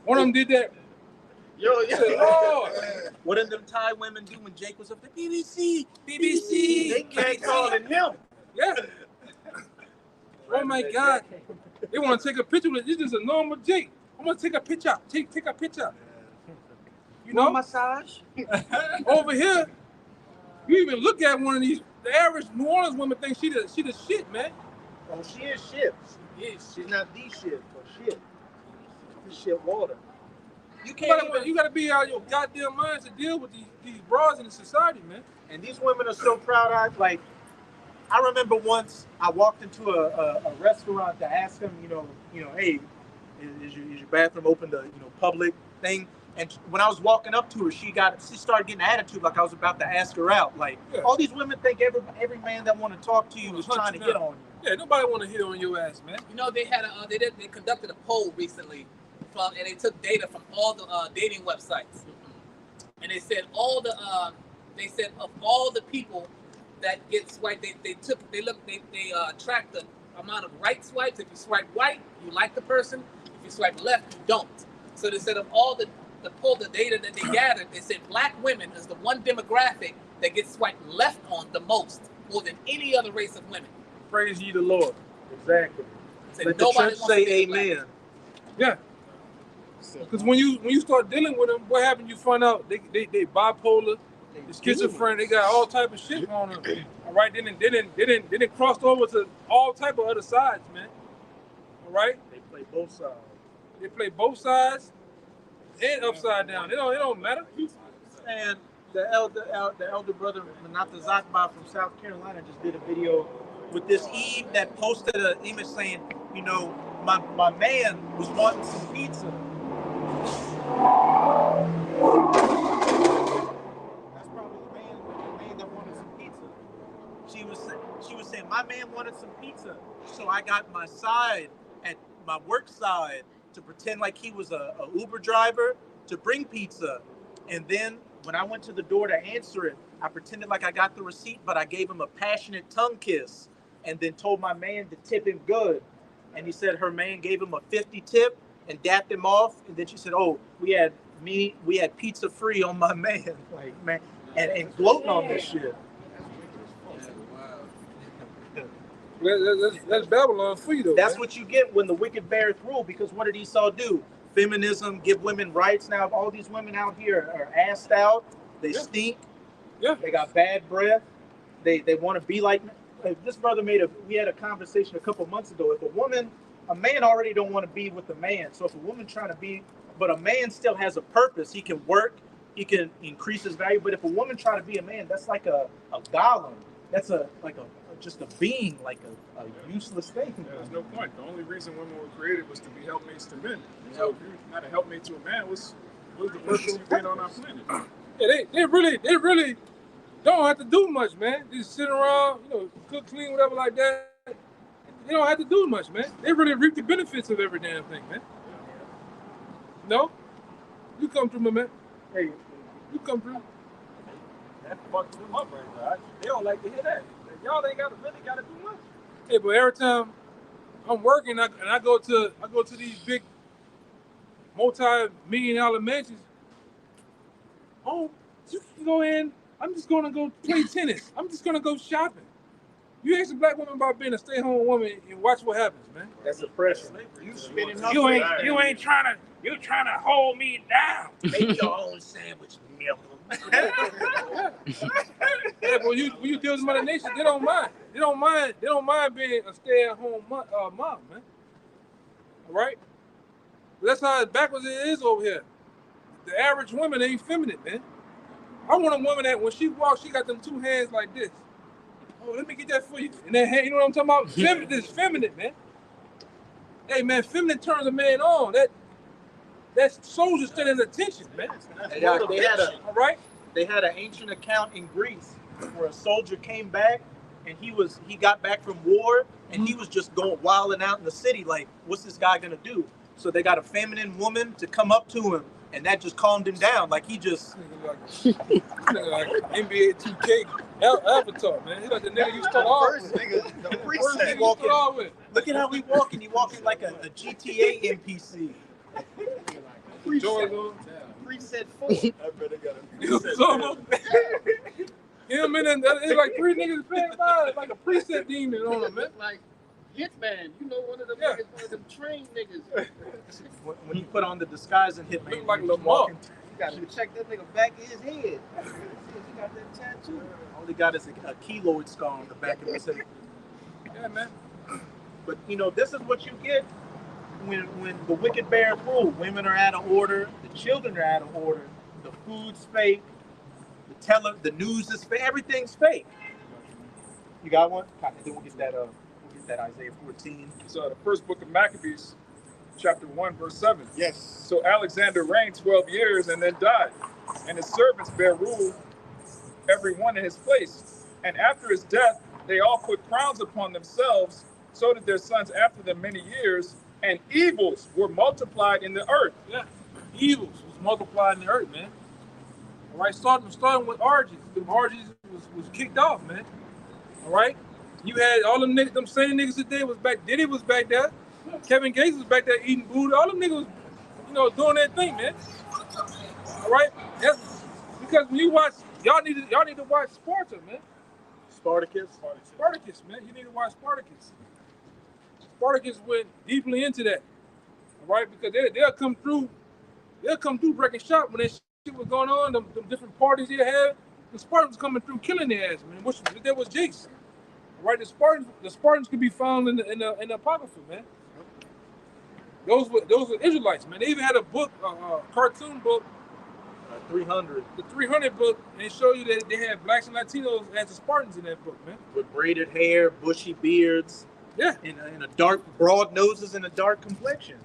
One of them did that. Yo, Lord. What did them Thai women do when Jake was up there? BBC. They can't call him. Yeah. Oh my God. They want to take a picture with it. This is a normal Jake. I'm going to take a picture. Take a picture. You know? Massage. Over here, you even look at one of these, the average New Orleans woman thinks she the shit, man. Oh, she is shit. She's not the shit, but shit. She's shit water. You got to be out of your goddamn mind to deal with these bras in the society, man. And these women are so proud of, like, I remember once I walked into a restaurant to ask them, hey, is your bathroom open to, public thing? And when I was walking up to her, she started getting attitude like I was about to ask her out. Like, all these women think every man that want to talk to you is trying to hit on you. Yeah, nobody want to hit on your ass, man. You know, they had they conducted a poll recently, and they took data from all the dating websites, and they said of all the people that get swiped, they tracked the amount of right swipes. If you swipe right, you like the person. If you swipe left, you don't. So they said of all the data that they gathered, they said black women is the one demographic that gets swiped left on the most, more than any other race of women. Praise ye the Lord. Exactly. Let the church say amen. Yeah. Because when you start dealing with them, what happens? You find out they bipolar, they schizophrenic, they got all type of shit on them. All right, then they crossed over to all type of other sides, man. All right. They play both sides. They play both sides and upside down. It don't matter. And the elder brother Manata Zakba from South Carolina just did a video with this Eve that posted an image saying, my man was wanting some pizza. That's probably the man that wanted some pizza. She was saying, my man wanted some pizza, so I got my work side to pretend like he was a Uber driver to bring pizza. And then when I went to the door to answer it, I pretended like I got the receipt, but I gave him a passionate tongue kiss and then told my man to tip him good. And he said her man gave him a 50 tip and dapped him off. And then she said, oh, we had pizza free on my man. Like, man, and gloating on this shit. That's Babylon for you, though. That's man. what you get when the wicked beareth rule, because what did Esau do? Feminism, give women rights. Now all these women out here are assed out. They stink. Yeah. They got bad breath. They want to be like this brother we had a conversation a couple months ago. If a man already don't want to be with a man. So if a woman trying to be, but a man still has a purpose. He can work. He can increase his value. But if a woman trying to be a man, that's like a golem. That's just a being, like a useless thing. Yeah, there's no point. The only reason women were created was to be helpmates to men. So if you're not a helpmate to a man, what's the purpose of being on our planet? Yeah, they really don't have to do much, man. Just sit around, cook, clean, whatever like that. They don't have to do much, man. They really reap the benefits of every damn thing, man. No? You come through, my man. Hey, you come through. That fucks them up right now. They don't like to hear that. Y'all ain't really gotta do much. Hey, but every time I'm working and I go to these big multi-million-dollar mansions, oh, you can go in. I'm just gonna go play tennis. I'm just gonna go shopping. You ask a black woman about being a stay-home woman and watch what happens, man. That's oppression. You ain't trying to hold me down. Make your own sandwich, milk. Yeah, but when you deal with Mother Nature, they don't mind. They don't mind being a stay-at-home mom, man. All right? But that's how backwards it is over here. the average woman ain't feminine, man. I want a woman that when she walks, she got them two hands like this. Oh, let me get that for you. And that hand, you know what I'm talking about? Feminine, this is feminine, man. Hey, man, feminine turns a man on. That soldier standing at attention, man. They had all right. They had an ancient account in Greece where a soldier came back and he got back from war and he was just going wilding out in the city like, what's this guy gonna do? So they got a feminine woman to come up to him and that just calmed him down. Like he just like NBA 2K avatar, man. He like the nigga you start off with. The preset walking. Look at how he walking. He walking like a GTA NPC. Preset 4. I better got him and it's like three niggas passed by, like a preset demon on him, man. Like Hitman, you know, one of them niggas, one of them trained niggas. When you put on the disguise and Hitman, look like Lamar. You gotta check that nigga back of his head. He got that tattoo. All he got is a keloid scar on the back of his head. Yeah, man. But you know, this is what you get when the wicked bears rule. Women are out of order, the children are out of order, the food's fake, the news is fake, everything's fake. You got one? Then we'll get that Isaiah 14. So the first book of Maccabees, chapter 1, verse 7. Yes. So Alexander reigned 12 years and then died, and his servants bare rule, every one in his place. And after his death, they all put crowns upon themselves, so did their sons after them many years, and evils were multiplied in the earth. Yeah, evils was multiplied in the earth, man. All right, starting with orgies. The orgies was kicked off, man. All right, you had all them niggas, them same niggas today was back. Diddy was back there. Kevin Gates was back there eating booty. All them niggas was, you know, doing their thing, man. All right, that's because when you watch, y'all need to watch Sparta, man. Spartacus, man. You need to watch Spartacus. Spartacus went deeply into that, all right? Because they'll come through breaking shop when that shit was going on. Them different parties they had, the Spartans coming through killing their ass, man. That was Jace, all right? The Spartans could be found in the Apocrypha, man. Those were Israelites, man. They even had a book, cartoon book, 300. The 300 book, and they show you that they had blacks and Latinos as the Spartans in that book, man. With braided hair, bushy beards. Yeah. In a dark, broad noses and a dark complexion.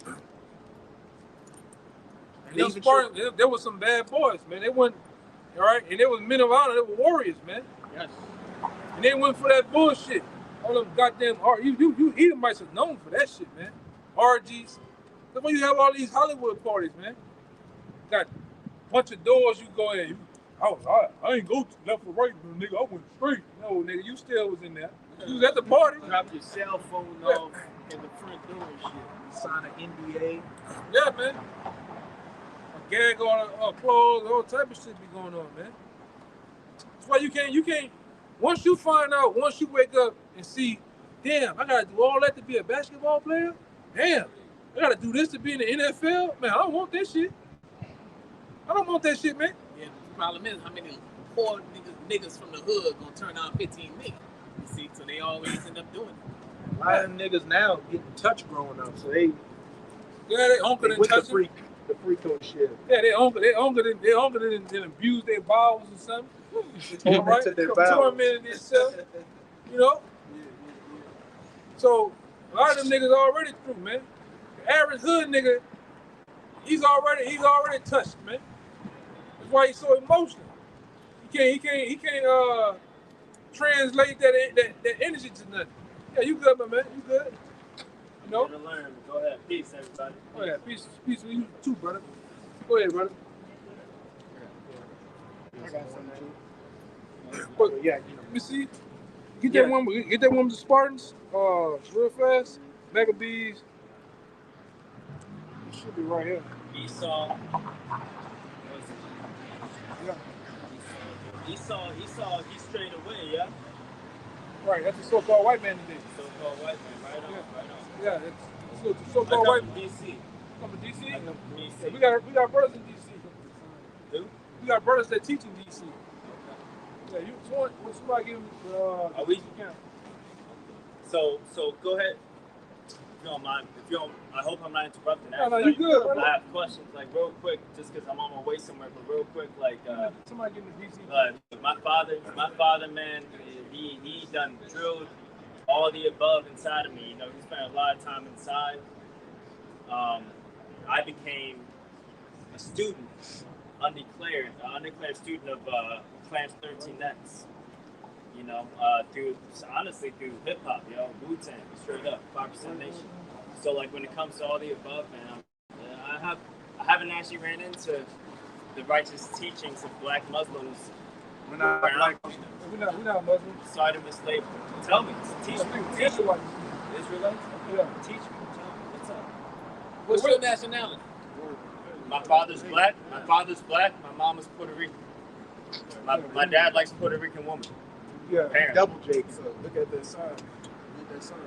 And those Spartans, there was some bad boys, man. They went, all right, and they was men of honor. They were warriors, man. Yes. And they went for that bullshit. All them goddamn, you Edomites are known for that shit, man. Orgies. That's why you have all these Hollywood parties, man. Got a bunch of doors you go in. I ain't go to left or right, nigga. I went straight. No, nigga, you still was in there. You was at the party. Drop your cell phone off in the front door and shit. Sign an NDA. Yeah, man. A gag on clothes, all type of shit be going on, man. That's why you can't. Once you wake up and see, damn, I gotta do all that to be a basketball player. Damn, I gotta do this to be in the NFL. Man, I don't want that shit. I don't want that shit, man. Yeah, the problem is how many poor niggas from the hood gonna turn out 15 niggas. You see, so they always end up doing it. A lot of them niggas now getting touched growing up, so they uncle didn't touch the freako shit. Yeah, they uncle didn't abuse their bowels or something. All right, tormented themselves. You know. Yeah. So a lot of them niggas already through, man. The average hood nigga, he's already touched, man. That's why he's so emotional. He can't translate that energy to nothing. Yeah, you good, my man. You good. You know? Go ahead. Peace, everybody. Oh yeah, peace with you too, brother. Go ahead, brother. I got something too. But, yeah, let me see. Get that one with the Spartans, real fast. Maccabees. It should be right here. Esau. Yeah. Esau, he strayed away, yeah? Right, that's the so-called white man today. So-called white man, right on, right on. Yeah, it's the so-called white man. DC. Come from DC? DC. Yeah, we got brothers in DC. Who? We got brothers that teach in DC. Yeah, somebody give me Are we? count. So go ahead. you don't mind, I hope I'm not interrupting. No, you good, brother. I have questions, like real quick, just because I'm on my way somewhere, but real quick, like somebody getting the DC. My father, man, he done drilled all the above inside of me. You know, he spent a lot of time inside. I became a student, undeclared student of Clans 13X. You know, through hip hop, yo, Wu-Tang, straight up, 5% Nation. So like when it comes to all the above, man, I haven't actually ran into the righteous teachings of Black Muslims. We're not Muslims. Started with slavery. Tell me, teach me. Israelites. Yeah. Teach me. What's up? What's your nationality? My father's black. My mom is Puerto Rican. My dad likes Puerto Rican women. Yeah, Parents. Double Jake. So look at that sign. Look at that sign.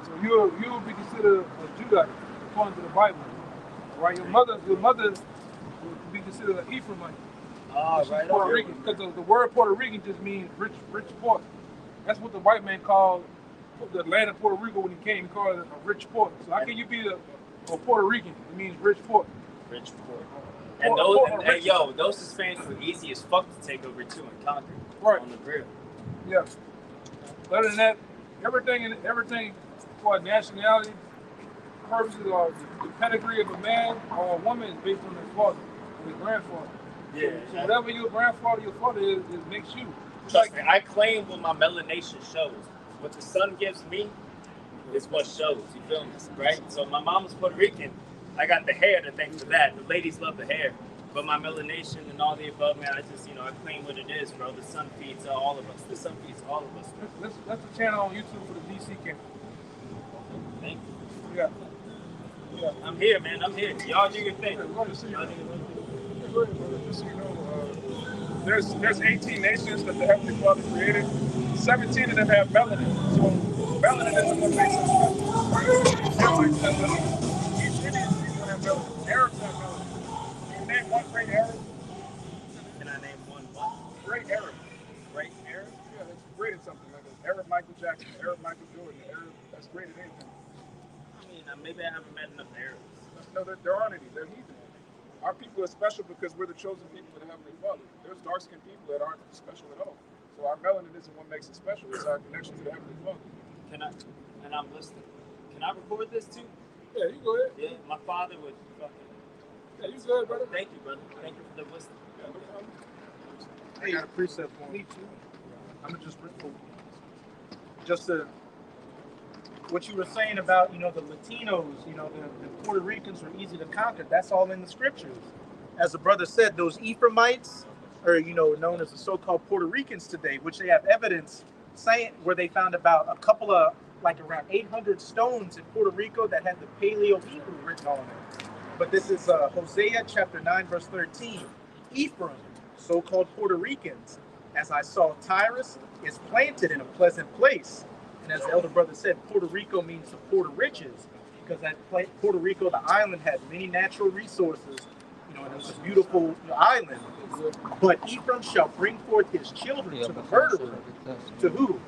So you will be considered a Judite according to the Bible, right? Your mother would be considered an Ephraimite. Oh, right. Puerto Rican, because the word Puerto Rican just means rich port. That's what the white man called the land of Puerto Rico when he came. He called it a rich port. So how can you be a Puerto Rican? It means rich port. Rich port. And those Hispanics were easy as fuck to take over too and conquer. Right. On the real. Yeah. Other than that, everything for nationality purposes or the pedigree of a man or a woman is based on their father, their grandfather. Yeah. So whatever your grandfather, your father is makes you. Trust me, I claim what my melanation shows. What the sun gives me is what shows. You feel me? Right? So my mom was Puerto Rican. I got the hair to thank for that. The ladies love the hair. But my melanation and all the above, man, I just, I claim what it is, bro. The sun feeds all of us. The sun feeds all of us. That's the channel on YouTube for the DC camp. Thank you. Yeah. I'm here, man. I'm here. Y'all do your thing. Just so you know, there's 18 nations that the Heavenly Father created. 17 of them have melanin. So melanin is what makes us special. Each Indian people have melanin. Arabs have melanin. Can you name one great Arab? Can I name one what? Great Arab. Great Arab? Yeah, that's great at something like an Arab Michael Jackson, Arab Michael Jordan, Arab that's great at anything. I mean, maybe I haven't met enough Arabs. No, there aren't any. They're heathen. Our people are special because we're the chosen people of the Heavenly Father. There's dark-skinned people that aren't special at all. So our melanin isn't what makes it special. It's our connection to the Heavenly Father. And I'm listening. Can I record this too? Yeah, you go ahead. Yeah, my father would fucking. Yeah, you good, brother. Thank you, brother. Thank you for the wisdom. Yeah, no problem. I got a precept for me too. I'm gonna just what you were saying about the Latinos, the Puerto Ricans were easy to conquer. That's all in the scriptures. As the brother said, those Ephraimites are known as the so-called Puerto Ricans today, which they have evidence saying where they found about a couple of around 800 stones in Puerto Rico that had the Paleo Hebrew written on it. But this is Hosea chapter 9 verse 13. Ephraim, so-called Puerto Ricans, as I saw Tyrus, is planted in a pleasant place. And as the elder brother said, Puerto Rico means the Puerto Riches, because that Puerto Rico, the island, had many natural resources, and it was a beautiful island. But Ephraim shall bring forth his children to the murderer. To who?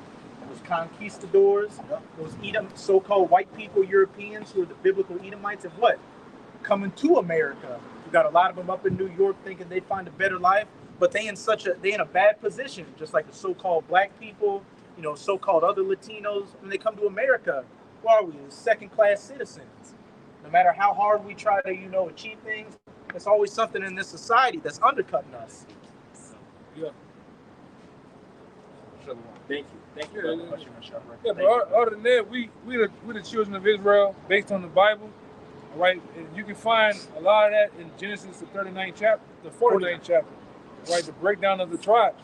Those conquistadors, those so-called white people, Europeans, who are the biblical Edomites, and what? Coming to America. You got a lot of them up in New York thinking they'd find a better life, but they in a bad position, just like the so-called black people, so-called other Latinos. When they come to America, what are we? Second-class citizens. No matter how hard we try to, achieve things, there's always something in this society that's undercutting us. Yeah. Thank you. Yeah, but other than that, we the children of Israel based on the Bible. All right, and you can find a lot of that in Genesis, the 39th chapter, the 49th chapter. Right, the breakdown of the tribes.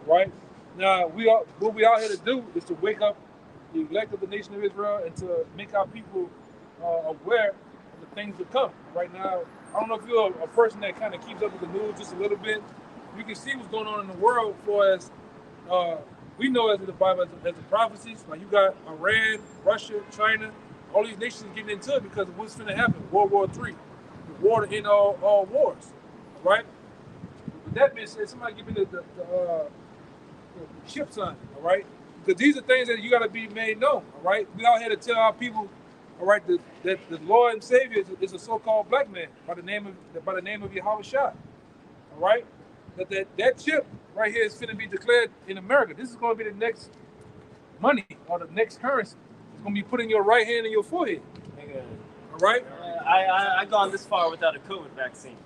Right. Now what we out here to do is to wake up the elect of the nation of Israel and to make our people aware of the things to come. Right now, I don't know if you're a person that kind of keeps up with the news just a little bit. You can see what's going on in the world for as we know as in the Bible as the prophecies. Like you got Iran, Russia, China, all these nations getting into it because of what's going to happen. World War III, the war to end all wars. Right. With that being said, somebody give me the chips on it, all right? Because these are things that you got to be made known, all right? We out here to tell our people All right, the Lord and Savior is a so-called black man by the name of YAHAWASHI. All right, that chip right here is going to be declared in America. This is going to be the next money or the next currency. It's going to be put in your right hand and your forehead. Nigga, all right. I gone this far without a COVID vaccine.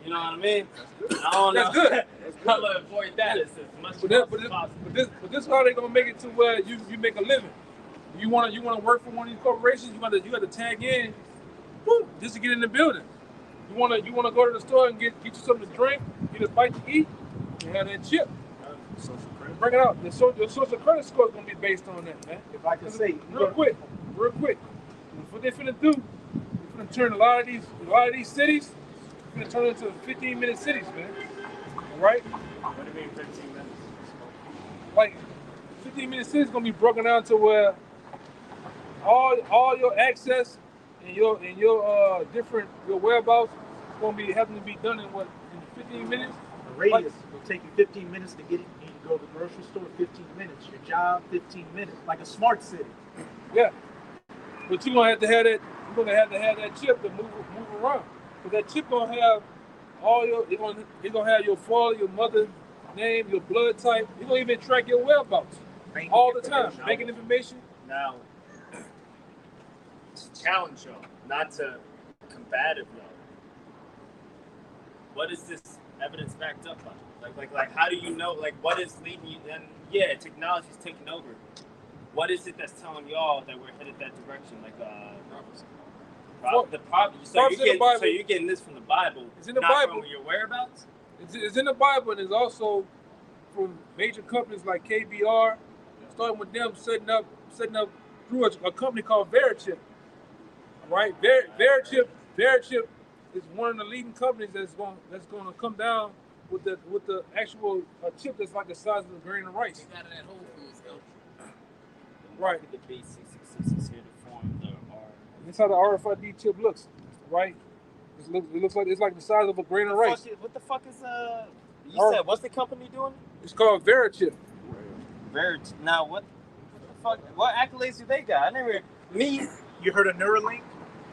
You know what I mean? I don't That's know. good. I'm gonna avoid that as much as possible. But this is how they're gonna make it to where you make a living. You wanna work for one of these corporations. You got to tag in, just to get in the building. You wanna go to the store and get you something to drink, get a bite to eat, and have that chip. Social credit. Bring it out. Your social credit score is gonna be based on that, man. If I can say, real quick. What they finna do? They finna turn a lot of these cities. They're gonna turn it into 15-minute cities, man. All right? What do you mean 15 minutes? Like 15-minute cities is gonna be broken down to where all your access and your different your whereabouts is gonna be having to be done in 15 minutes. The radius will take you 15 minutes to get it. You go to the grocery store, 15 minutes. Your job, 15 minutes. Like a smart city. Yeah. But you're gonna have to have that. You're gonna have to have that chip to move around. Cause that chip gonna have all it's gonna have your father, your mother's name, your blood type. It's gonna even track your whereabouts all the time. Banking information. Now, to challenge y'all, not to combative y'all. What is this evidence backed up by? Like, how do you know? Like, what is leading you? And yeah, technology's taking over. What is it that's telling y'all that we're headed that direction? Like, so you're getting this from the Bible. It's in the not Bible. From your whereabouts? It's in the Bible, and it's also from major companies like KBR, starting with them setting up through a company called Verichip. All right, Verichip is one of the leading companies that's going to come down with the actual chip that's like the size of a grain of rice. Out of that Whole Foods, though. Right. The base 666 here to form the R. That's how the RFID chip looks, right? It looks like it's like the size of a grain of rice. What the fuck is you said? What's the company doing? It's called Verichip. Now what the fuck? What accolades do they got? I never. You heard of Neuralink?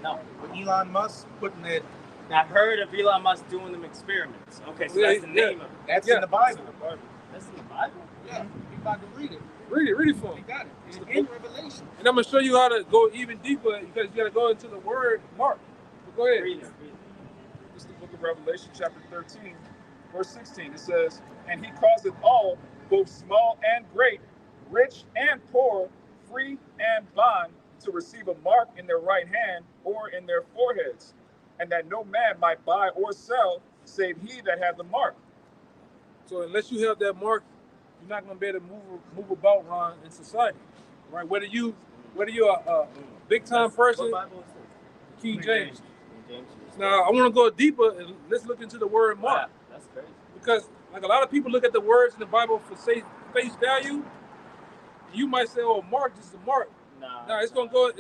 No. With Elon Musk putting it. I've heard of Elon Musk doing them experiments. Okay, so that's the name of it. That's in the Bible. That's in the Bible? Yeah, you about to read it. Read it for me. You got it. It's in Revelation. And I'm gonna show you how to go even deeper because you gotta go into the word Mark. But go ahead. Read it. This is the book of Revelation, chapter 13, verse 16. It says, "And he causeth all, both small and great, rich and poor, free and bond, to receive a mark in their right hand or in their foreheads, and that no man might buy or sell, save he that had the mark." So unless you have that mark, you're not going to be able to move about around in society, right? Whether you're a big time person, What Bible is this? King James. Now I want to go deeper and let's look into the word mark. Wow, that's crazy. Because like a lot of people look at the words in the Bible for face value. You might say, "Oh, mark, this is a mark." Nah, it's gonna go.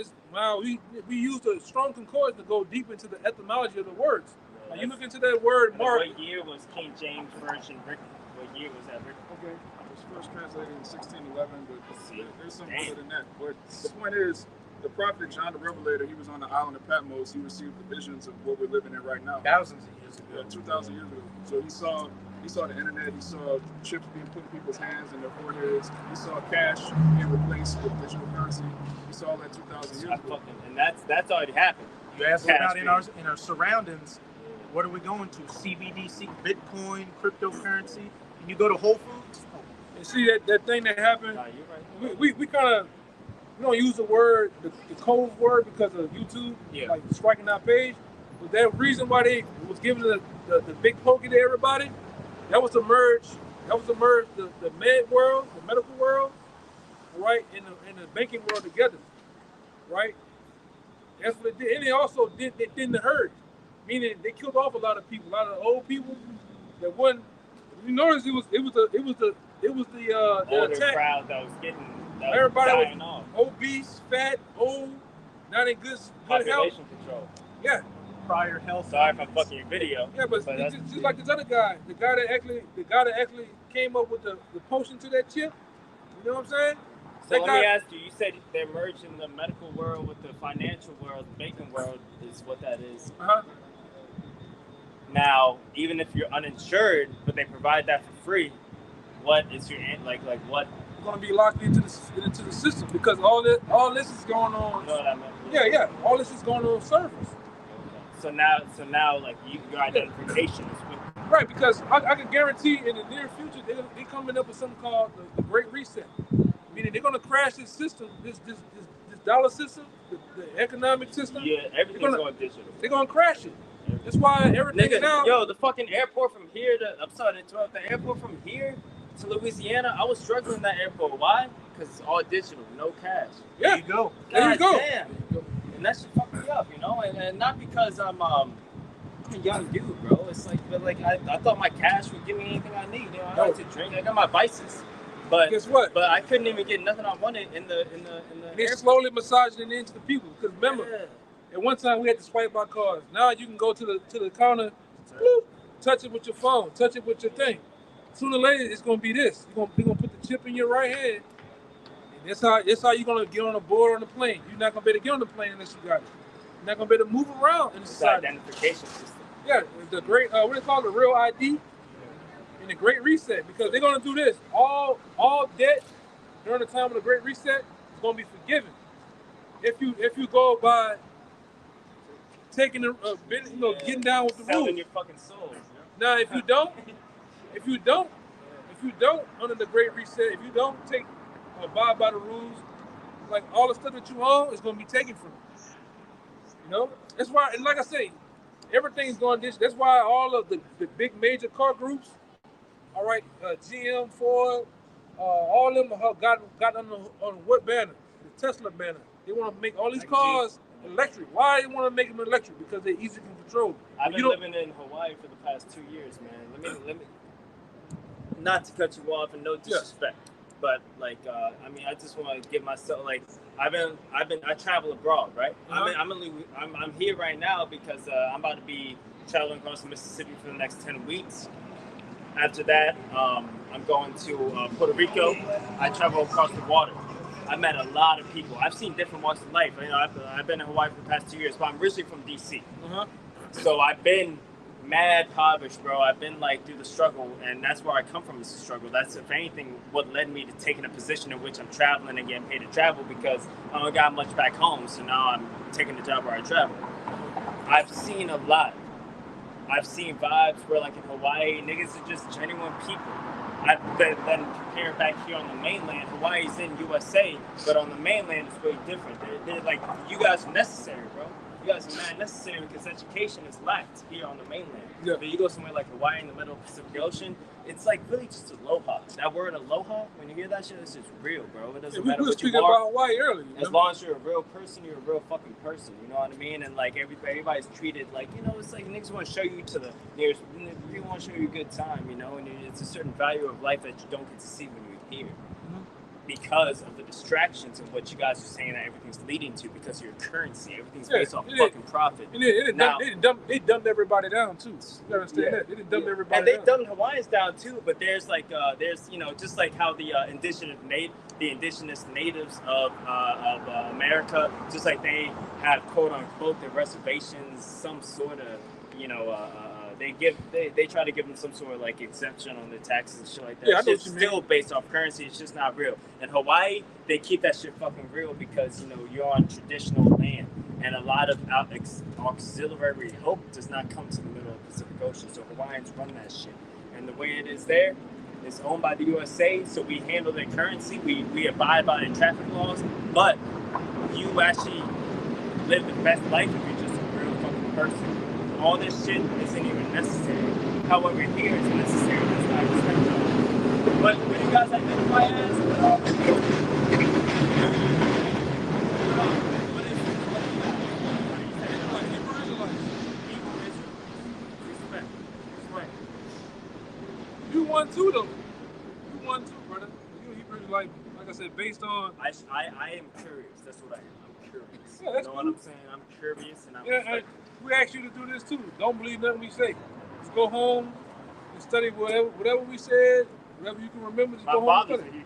We used a strong concordance to go deep into the etymology of the words. Now you look into that word mark. What year was King James Version written? What year was that written? Okay, it was first translated in 1611, but there's something other than that. But the point is, the prophet John the Revelator, he was on the island of Patmos. He received the visions of what we're living in right now. Thousands of years ago. 2,000 years ago. So he saw the internet. He saw chips being put in people's hands and their foreheads. He saw cash being replaced with digital currency. He saw that 2,000 years ago. And that's already happened. You ask about in our surroundings, what are we going to? CBDC, Bitcoin, cryptocurrency. And you go to Whole Foods. And see that thing that happened. Nah, you're right. We don't use the word, the code word because of YouTube, like striking our page. But that reason why they was giving the big pokey to everybody, that was to merge the med world, the medical world, right, in the banking world together, right? That's what it did. And it also didn't hurt, meaning they killed off a lot of people, a lot of old people that wasn't. You notice it was the older attack. crowd that was getting. Everybody dying was off. obese, fat, old, not in good health. Population control. Yeah. Prior health. Sorry if I'm fucking your video. Yeah, but it's just like this other guy, the guy that actually came up with the potion to that chip. You know what I'm saying? So let me ask you. You said they're merging the medical world with the financial world, the banking world is what that is. Now, even if you're uninsured, but they provide that for free, what is your like what? You're gonna be locked into the system because all this is going on. You know what I mean? Yeah. All this is going on servers. So now, like your identification is with. Right, because I can guarantee in the near future they're coming up with something called the Great Reset. Meaning they're gonna crash this system, this dollar system, the economic system. Yeah, everything's going digital. They're gonna crash it. That's why everything now. Yo, the fucking airport from here the airport from here to Louisiana, I was struggling in that airport. Why? Because it's all digital, no cash. Yeah. There you go. There you go. Damn. And that shit fucked me up, you know? And not because I'm a young dude, bro. It's like, but like I thought my cash would give me anything I need. You know, I like to drink. I got my vices. But guess what? But I couldn't even get nothing I wanted in the. They're slowly massaging it into the people. Because remember, at one time we had to swipe our cards. Now you can go to the counter, bloop, touch it with your phone, touch it with your thing. Sooner or later, it's gonna be this. They're gonna put the chip in your right hand. And that's how you're gonna get on a board on the plane. You're not gonna be able to get on the plane unless you got it. You're not gonna be able to move around in the society. Identification system. Yeah, the great what do they call it, the real ID and the Great Reset, because they're gonna do this. All debt during the time of the Great Reset is gonna be forgiven. If you go by taking getting down with the rules. Selling your fucking soul. Now if you don't under the Great Reset, if you don't abide by the rules, like all the stuff that you own is gonna be taken from you. You know? That's why, and like I say, everything's going digital. That's why all of the big major car groups, all right, GM, Ford, all of them have got on what banner? The Tesla banner. They want to make all these cars electric. Why do they want to make them electric? Because they're easy to control. I've been living in Hawaii for the past 2 years, man. Let me not to cut you off and no disrespect, but like I just want to give myself like I travel abroad, right? I'm here right now because I'm about to be traveling across Mississippi for the next 10 weeks. After that, I'm going to Puerto Rico. I travel across the water. I met a lot of people. I've seen different walks of life. You know, I've been in Hawaii for the past 2 years, but I'm originally from DC. So I've been mad impoverished, bro. I've been like through the struggle, and that's where I come from is the struggle. That's, if anything, what led me to taking a position in which I'm traveling and getting paid to travel, because I don't got much back home, so now I'm taking the job where I travel. I've seen a lot. I've seen vibes where, like in Hawaii, niggas are just genuine people. I've been compared back here on the mainland. Hawaii's in USA, but on the mainland it's way different. They're like, you guys are necessary, bro. You guys are not necessary because education is lacked here on the mainland. Yeah. But you go somewhere like Hawaii in the middle of the Pacific Ocean, it's like really just aloha. That word aloha, when you hear that shit, it's just real, bro. It doesn't matter what you are. About Hawaii earlier. As long as you're a real person, you're a real fucking person. You know what I mean? And like everybody's treated like, you know, it's like niggas want to show you to the nearest, we want to show you a good time, you know, and it's a certain value of life that you don't get to see when you're here. Because of the distractions and what you guys are saying that everything's leading to, because of your currency, everything's based off fucking profit. And they dumbed everybody down too. You gotta understand that. They dumbed everybody down. And they dumbed Hawaiians down too, but there's like you know, just like how the indigenous natives of America, just like they have quote unquote their reservations, some sort of, you know, they try to give them some sort of like exemption on their taxes and shit like that. Yeah, it's still based off currency. It's just not real. In Hawaii, they keep that shit fucking real because, you know, you're on traditional land, and a lot of auxiliary help does not come to the middle of the Pacific Ocean. So Hawaiians run that shit, and the way it is there, it's owned by the USA. So we handle their currency. We abide by their traffic laws, but you actually live the best life if you're just a real fucking person. All this shit isn't even necessary. However, here it's necessary. That's not respectful. But when you guys identify as, you won too, though. You won too, brother. You a Hebrew Israelite, like I said, based on. I am curious. That's what I am. I'm curious. Yeah, that's what I'm saying? I'm curious, and I'm. We ask you to do this too. Don't believe nothing we say. Just go home and study whatever we said, whatever you can remember. Just go home and study.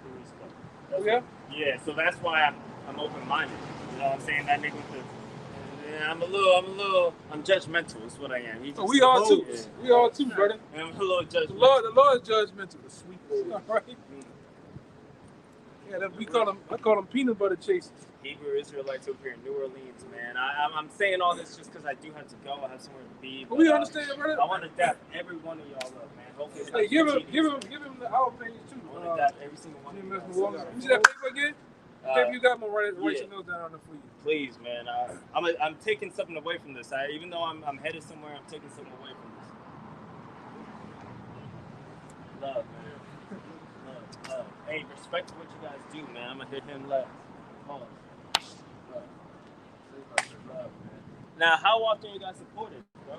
Oh, yeah? Yeah, so that's why I'm open-minded. You know what I'm saying? That nigga with the... Yeah, I'm judgmental is what I am. So we are too. Yeah. We are too, brother. And I'm a little judgmental. The Lord is judgmental. The sweet boy. All right. Yeah, I call them peanut butter chasers. Hebrew Israelites over here in New Orleans, man. I'm saying all this just because I do have to go. I have somewhere to be. But, we understand, brother. I want to dap every one of y'all up, man. Hopefully, hey, give him the our page too. I want to dap every single one of you. You see that paper again? If you got my write your notes down on it for you. Please, man. I'm taking something away from this. Even though I'm headed somewhere, I'm taking something away from this. Love, man. Love. Hey, respect what you guys do, man. I'm gonna hit him left. Pause. Love, man. Now, how often you guys support it, bro?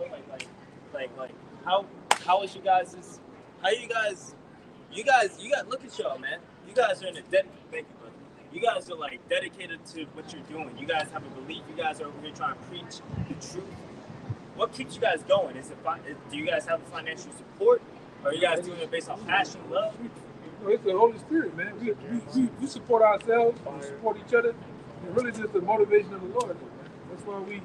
Like, how is you guys? You guys, look at y'all, man. You guys are in a thank you, brother. You guys are like dedicated to what you're doing. You guys have a belief. You guys are over here trying to preach the truth. What keeps you guys going? Do you guys have financial support? Or are you guys doing it based on passion, love? It's the Holy Spirit, man. We support ourselves, we support each other. It's really just the motivation of the Lord, man. That's why we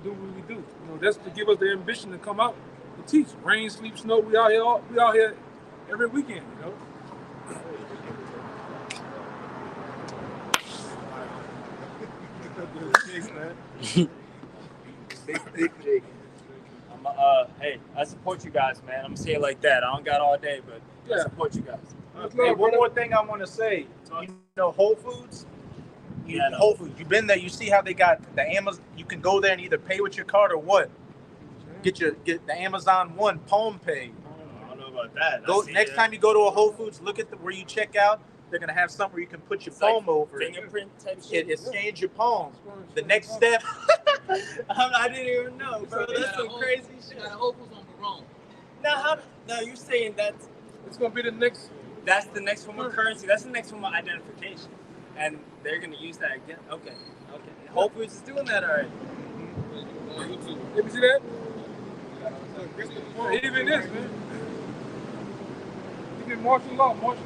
do what we do. You know, that's to give us the ambition to come out and teach. Rain, sleep, snow. We out here every weekend, you know. Hey, I support you guys, man. I'm gonna say it like that. I don't got all day, but I support you guys. Hey, one more thing I want to say. You know, Whole Foods. Whole Foods. You've been there. You see how they got the Amazon. You can go there and either pay with your card or what. Get the Amazon One Palm Pay. I don't know about that. Next time you go to a Whole Foods, look at where you check out. They're gonna have something where you can put your palm over fingerprint type shit. It scans your palms. The next step. I didn't even know, bro. That's some crazy shit. Got Whole Foods on Barone. Now you're saying that's gonna be the next. That's the next form of currency. That's the next form of identification, and they're gonna use that again. Okay. Whole Foods is doing that already. Let me see that. Even this, man. Even martial law gonna be.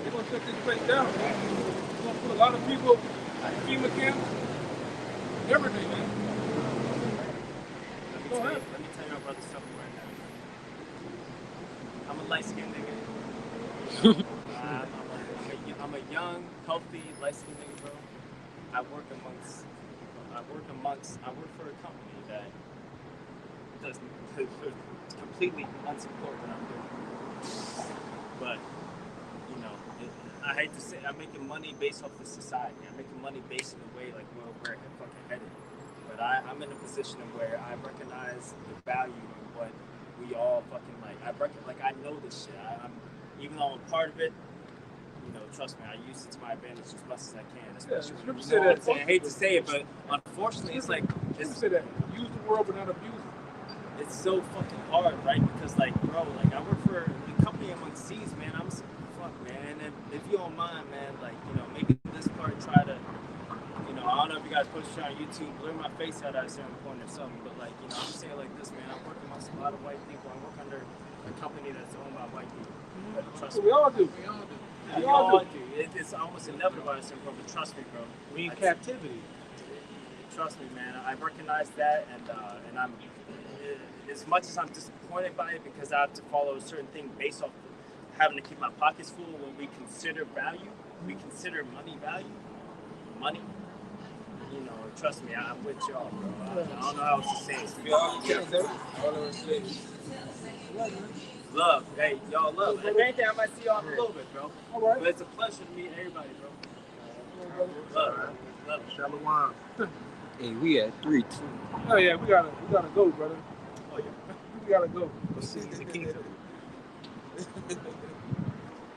They're gonna shut this place down, man. They're gonna put a lot of people at FEMA camps. Everything, man. Let me tell you about something right now. I'm a light-skinned nigga. I'm a young, healthy, light-skinned nigga, bro. I work for a company that does completely unsupport what I'm doing. But, you know, I hate to say, I'm making money based off the society. I'm making money based in a way like where we're fucking headed. But I'm in a position where I recognize the value in what we all fucking like. I know this shit. Even though I'm a part of it, you know, trust me, I use it to my advantage as much as I can. Especially I hate to say it, but unfortunately, it's like say that. Use the world but not abuse it. It's so fucking hard, right? Because like, bro, like I work for a company among seas, man. I'm fuck, man. And if you don't mind, man, like, you know, maybe this part try to. I don't know if you guys post it on YouTube, blur my face out at a certain point or something, but like, you know, I'm saying like this, man, I'm working amongst a lot of white people. I work under a company that's owned by white people. But trust me. We all do. We all do. It's almost inevitable at a certain point, but trust me, bro. We in captivity. Trust me, man. I recognize that, and I'm, as much as I'm disappointed by it because I have to follow a certain thing based off having to keep my pockets full when we consider value, we consider money. You know, trust me, I'm with y'all, bro. I don't know how else to say it. Love, hey, y'all love. If anything, I might see y'all in a little bit, bro. All right. But it's a pleasure to meet everybody, bro. Love. Shalawam. Hey, we at 3-2. Oh yeah, we gotta go, brother. Oh yeah. We gotta go.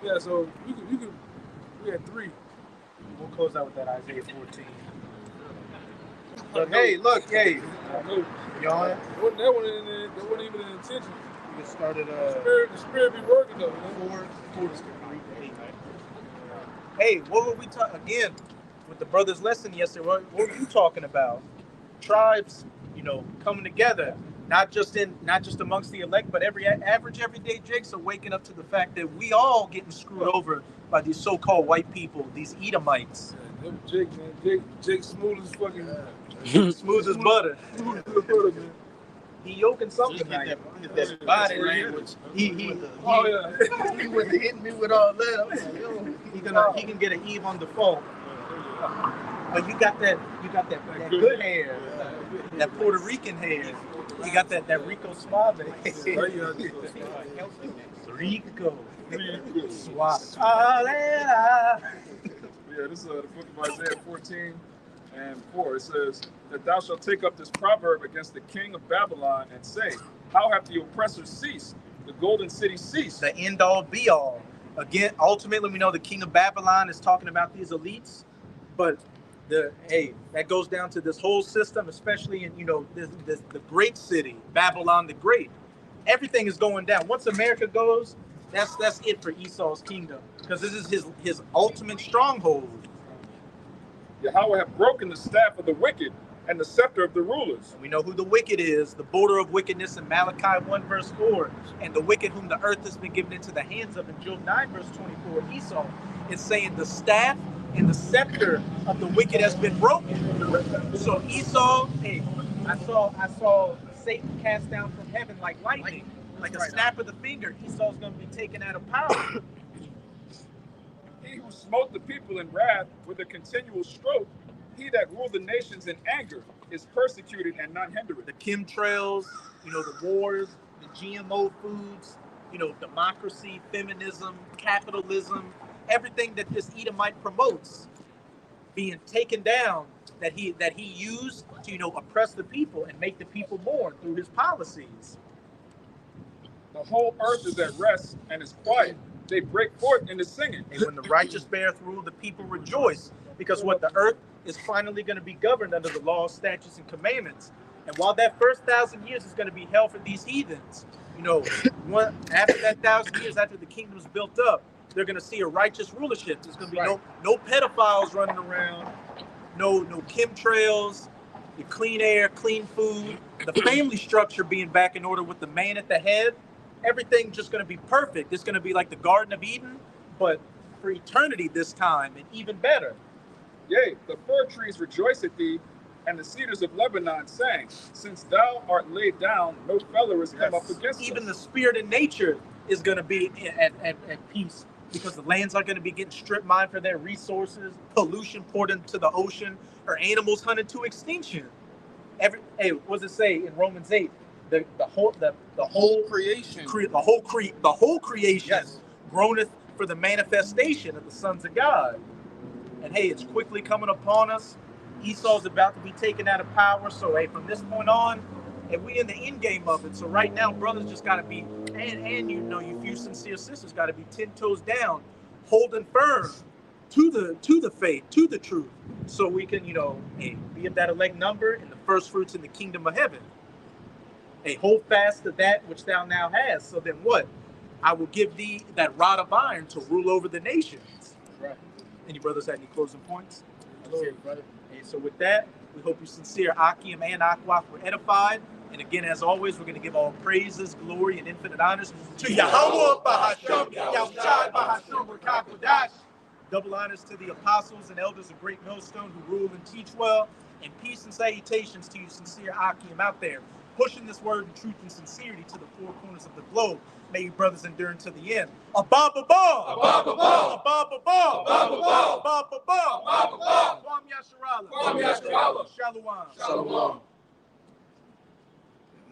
Yeah, so you can. We had 3. We'll close out with that Isaiah 14. But hey, look, hey, y'all. That wasn't even an intention. We just started. The spirit be working though. Four to 8, right? Hey, what were we talking again with the brothers' lesson yesterday? What were you talking about? Tribes, you know, coming together. not just amongst the elect, but average everyday Jakes are waking up to the fact that we all getting screwed over by these so-called white people, these Edomites. Yeah, Jake, man, Jake smooth as fucking smooth as butter. Smooth as butter, man. He yoking something. That body language. He was hitting me with all that. He can get an Eve on the phone. But you got that good hair, that Puerto Rican hair. You got that Rico Suave. Rico. Suave. Yeah, this is the book of Isaiah 14:4. It says that thou shalt take up this proverb against the king of Babylon and say, how hath the oppressor ceased? The golden city ceased. The end all be all. Again, ultimately, we know the king of Babylon is talking about these elites, but that goes down to this whole system, especially in the great city, Babylon the Great. Everything is going down. Once America goes, that's it for Esau's kingdom, because this is his ultimate stronghold. Yahweh hath broken the staff of the wicked and the scepter of the rulers. We know who the wicked is, the border of wickedness in Malachi 1:4, and the wicked whom the earth has been given into the hands of in Job 9:24. Esau is saying the staff and the scepter of the wicked has been broken. So Esau, I saw Satan cast down from heaven like lightning, like a snap of the finger. Esau's going to be taken out of power. He who smote the people in wrath with a continual stroke, he that ruled the nations in anger, is persecuted and none hindereth. The chemtrails, the wars, the GMO foods, democracy, feminism, capitalism, everything that this Edomite promotes being taken down, that he used to oppress the people and make the people mourn through his policies. The whole earth is at rest and is quiet. They break forth into singing. And when the righteous beareth rule, the people rejoice, because the earth is finally going to be governed under the laws, statutes, and commandments. And while that first 1,000 years is going to be hell for these heathens, after that 1,000 years, after the kingdom is built up, they're going to see a righteous rulership. There's going to be no pedophiles running around, no chemtrails, the clean air, clean food, the family structure being back in order with the man at the head. Everything just going to be perfect. It's going to be like the Garden of Eden, but for eternity this time, and even better. Yea, the fir trees rejoice at thee, and the cedars of Lebanon sang, since thou art laid down, no fellow has come up against us. Even the spirit of nature is going to be at peace, because the lands are going to be getting strip mined for their resources, pollution poured into the ocean, or animals hunted to extinction. What does it say in Romans 8? The whole creation, the whole creation groaneth for the manifestation of the sons of God. And it's quickly coming upon us. Esau's about to be taken out of power. So from this point on, we in the end game of it. So right now, brothers just got to be, and you few sincere sisters got to be 10 toes down, holding firm to the faith, to the truth, so we can be of that elect number and the first fruits in the kingdom of heaven. Hold fast to that which thou now hast. So then what? I will give thee that rod of iron to rule over the nations. Right. Any brothers have any closing points? So with that, we hope you sincere Akim and Akwaf were edified. And again, as always, we're going to give all praises, glory, and infinite honors to YAHAWAH, bahasham, Yahushai, bahasham, Kodash. Double honors to the apostles and elders of Great Millstone who rule and teach well. And peace and salutations to you, sincere Akim out there, pushing this word in truth and sincerity to the four corners of the globe. May you brothers endure until the end. Abba-ba-ba! Abba-ba-ba! Abba-ba-ba! Abba-ba-ba! Abba-ba-ba! Kwam Yasharala! Shalawam!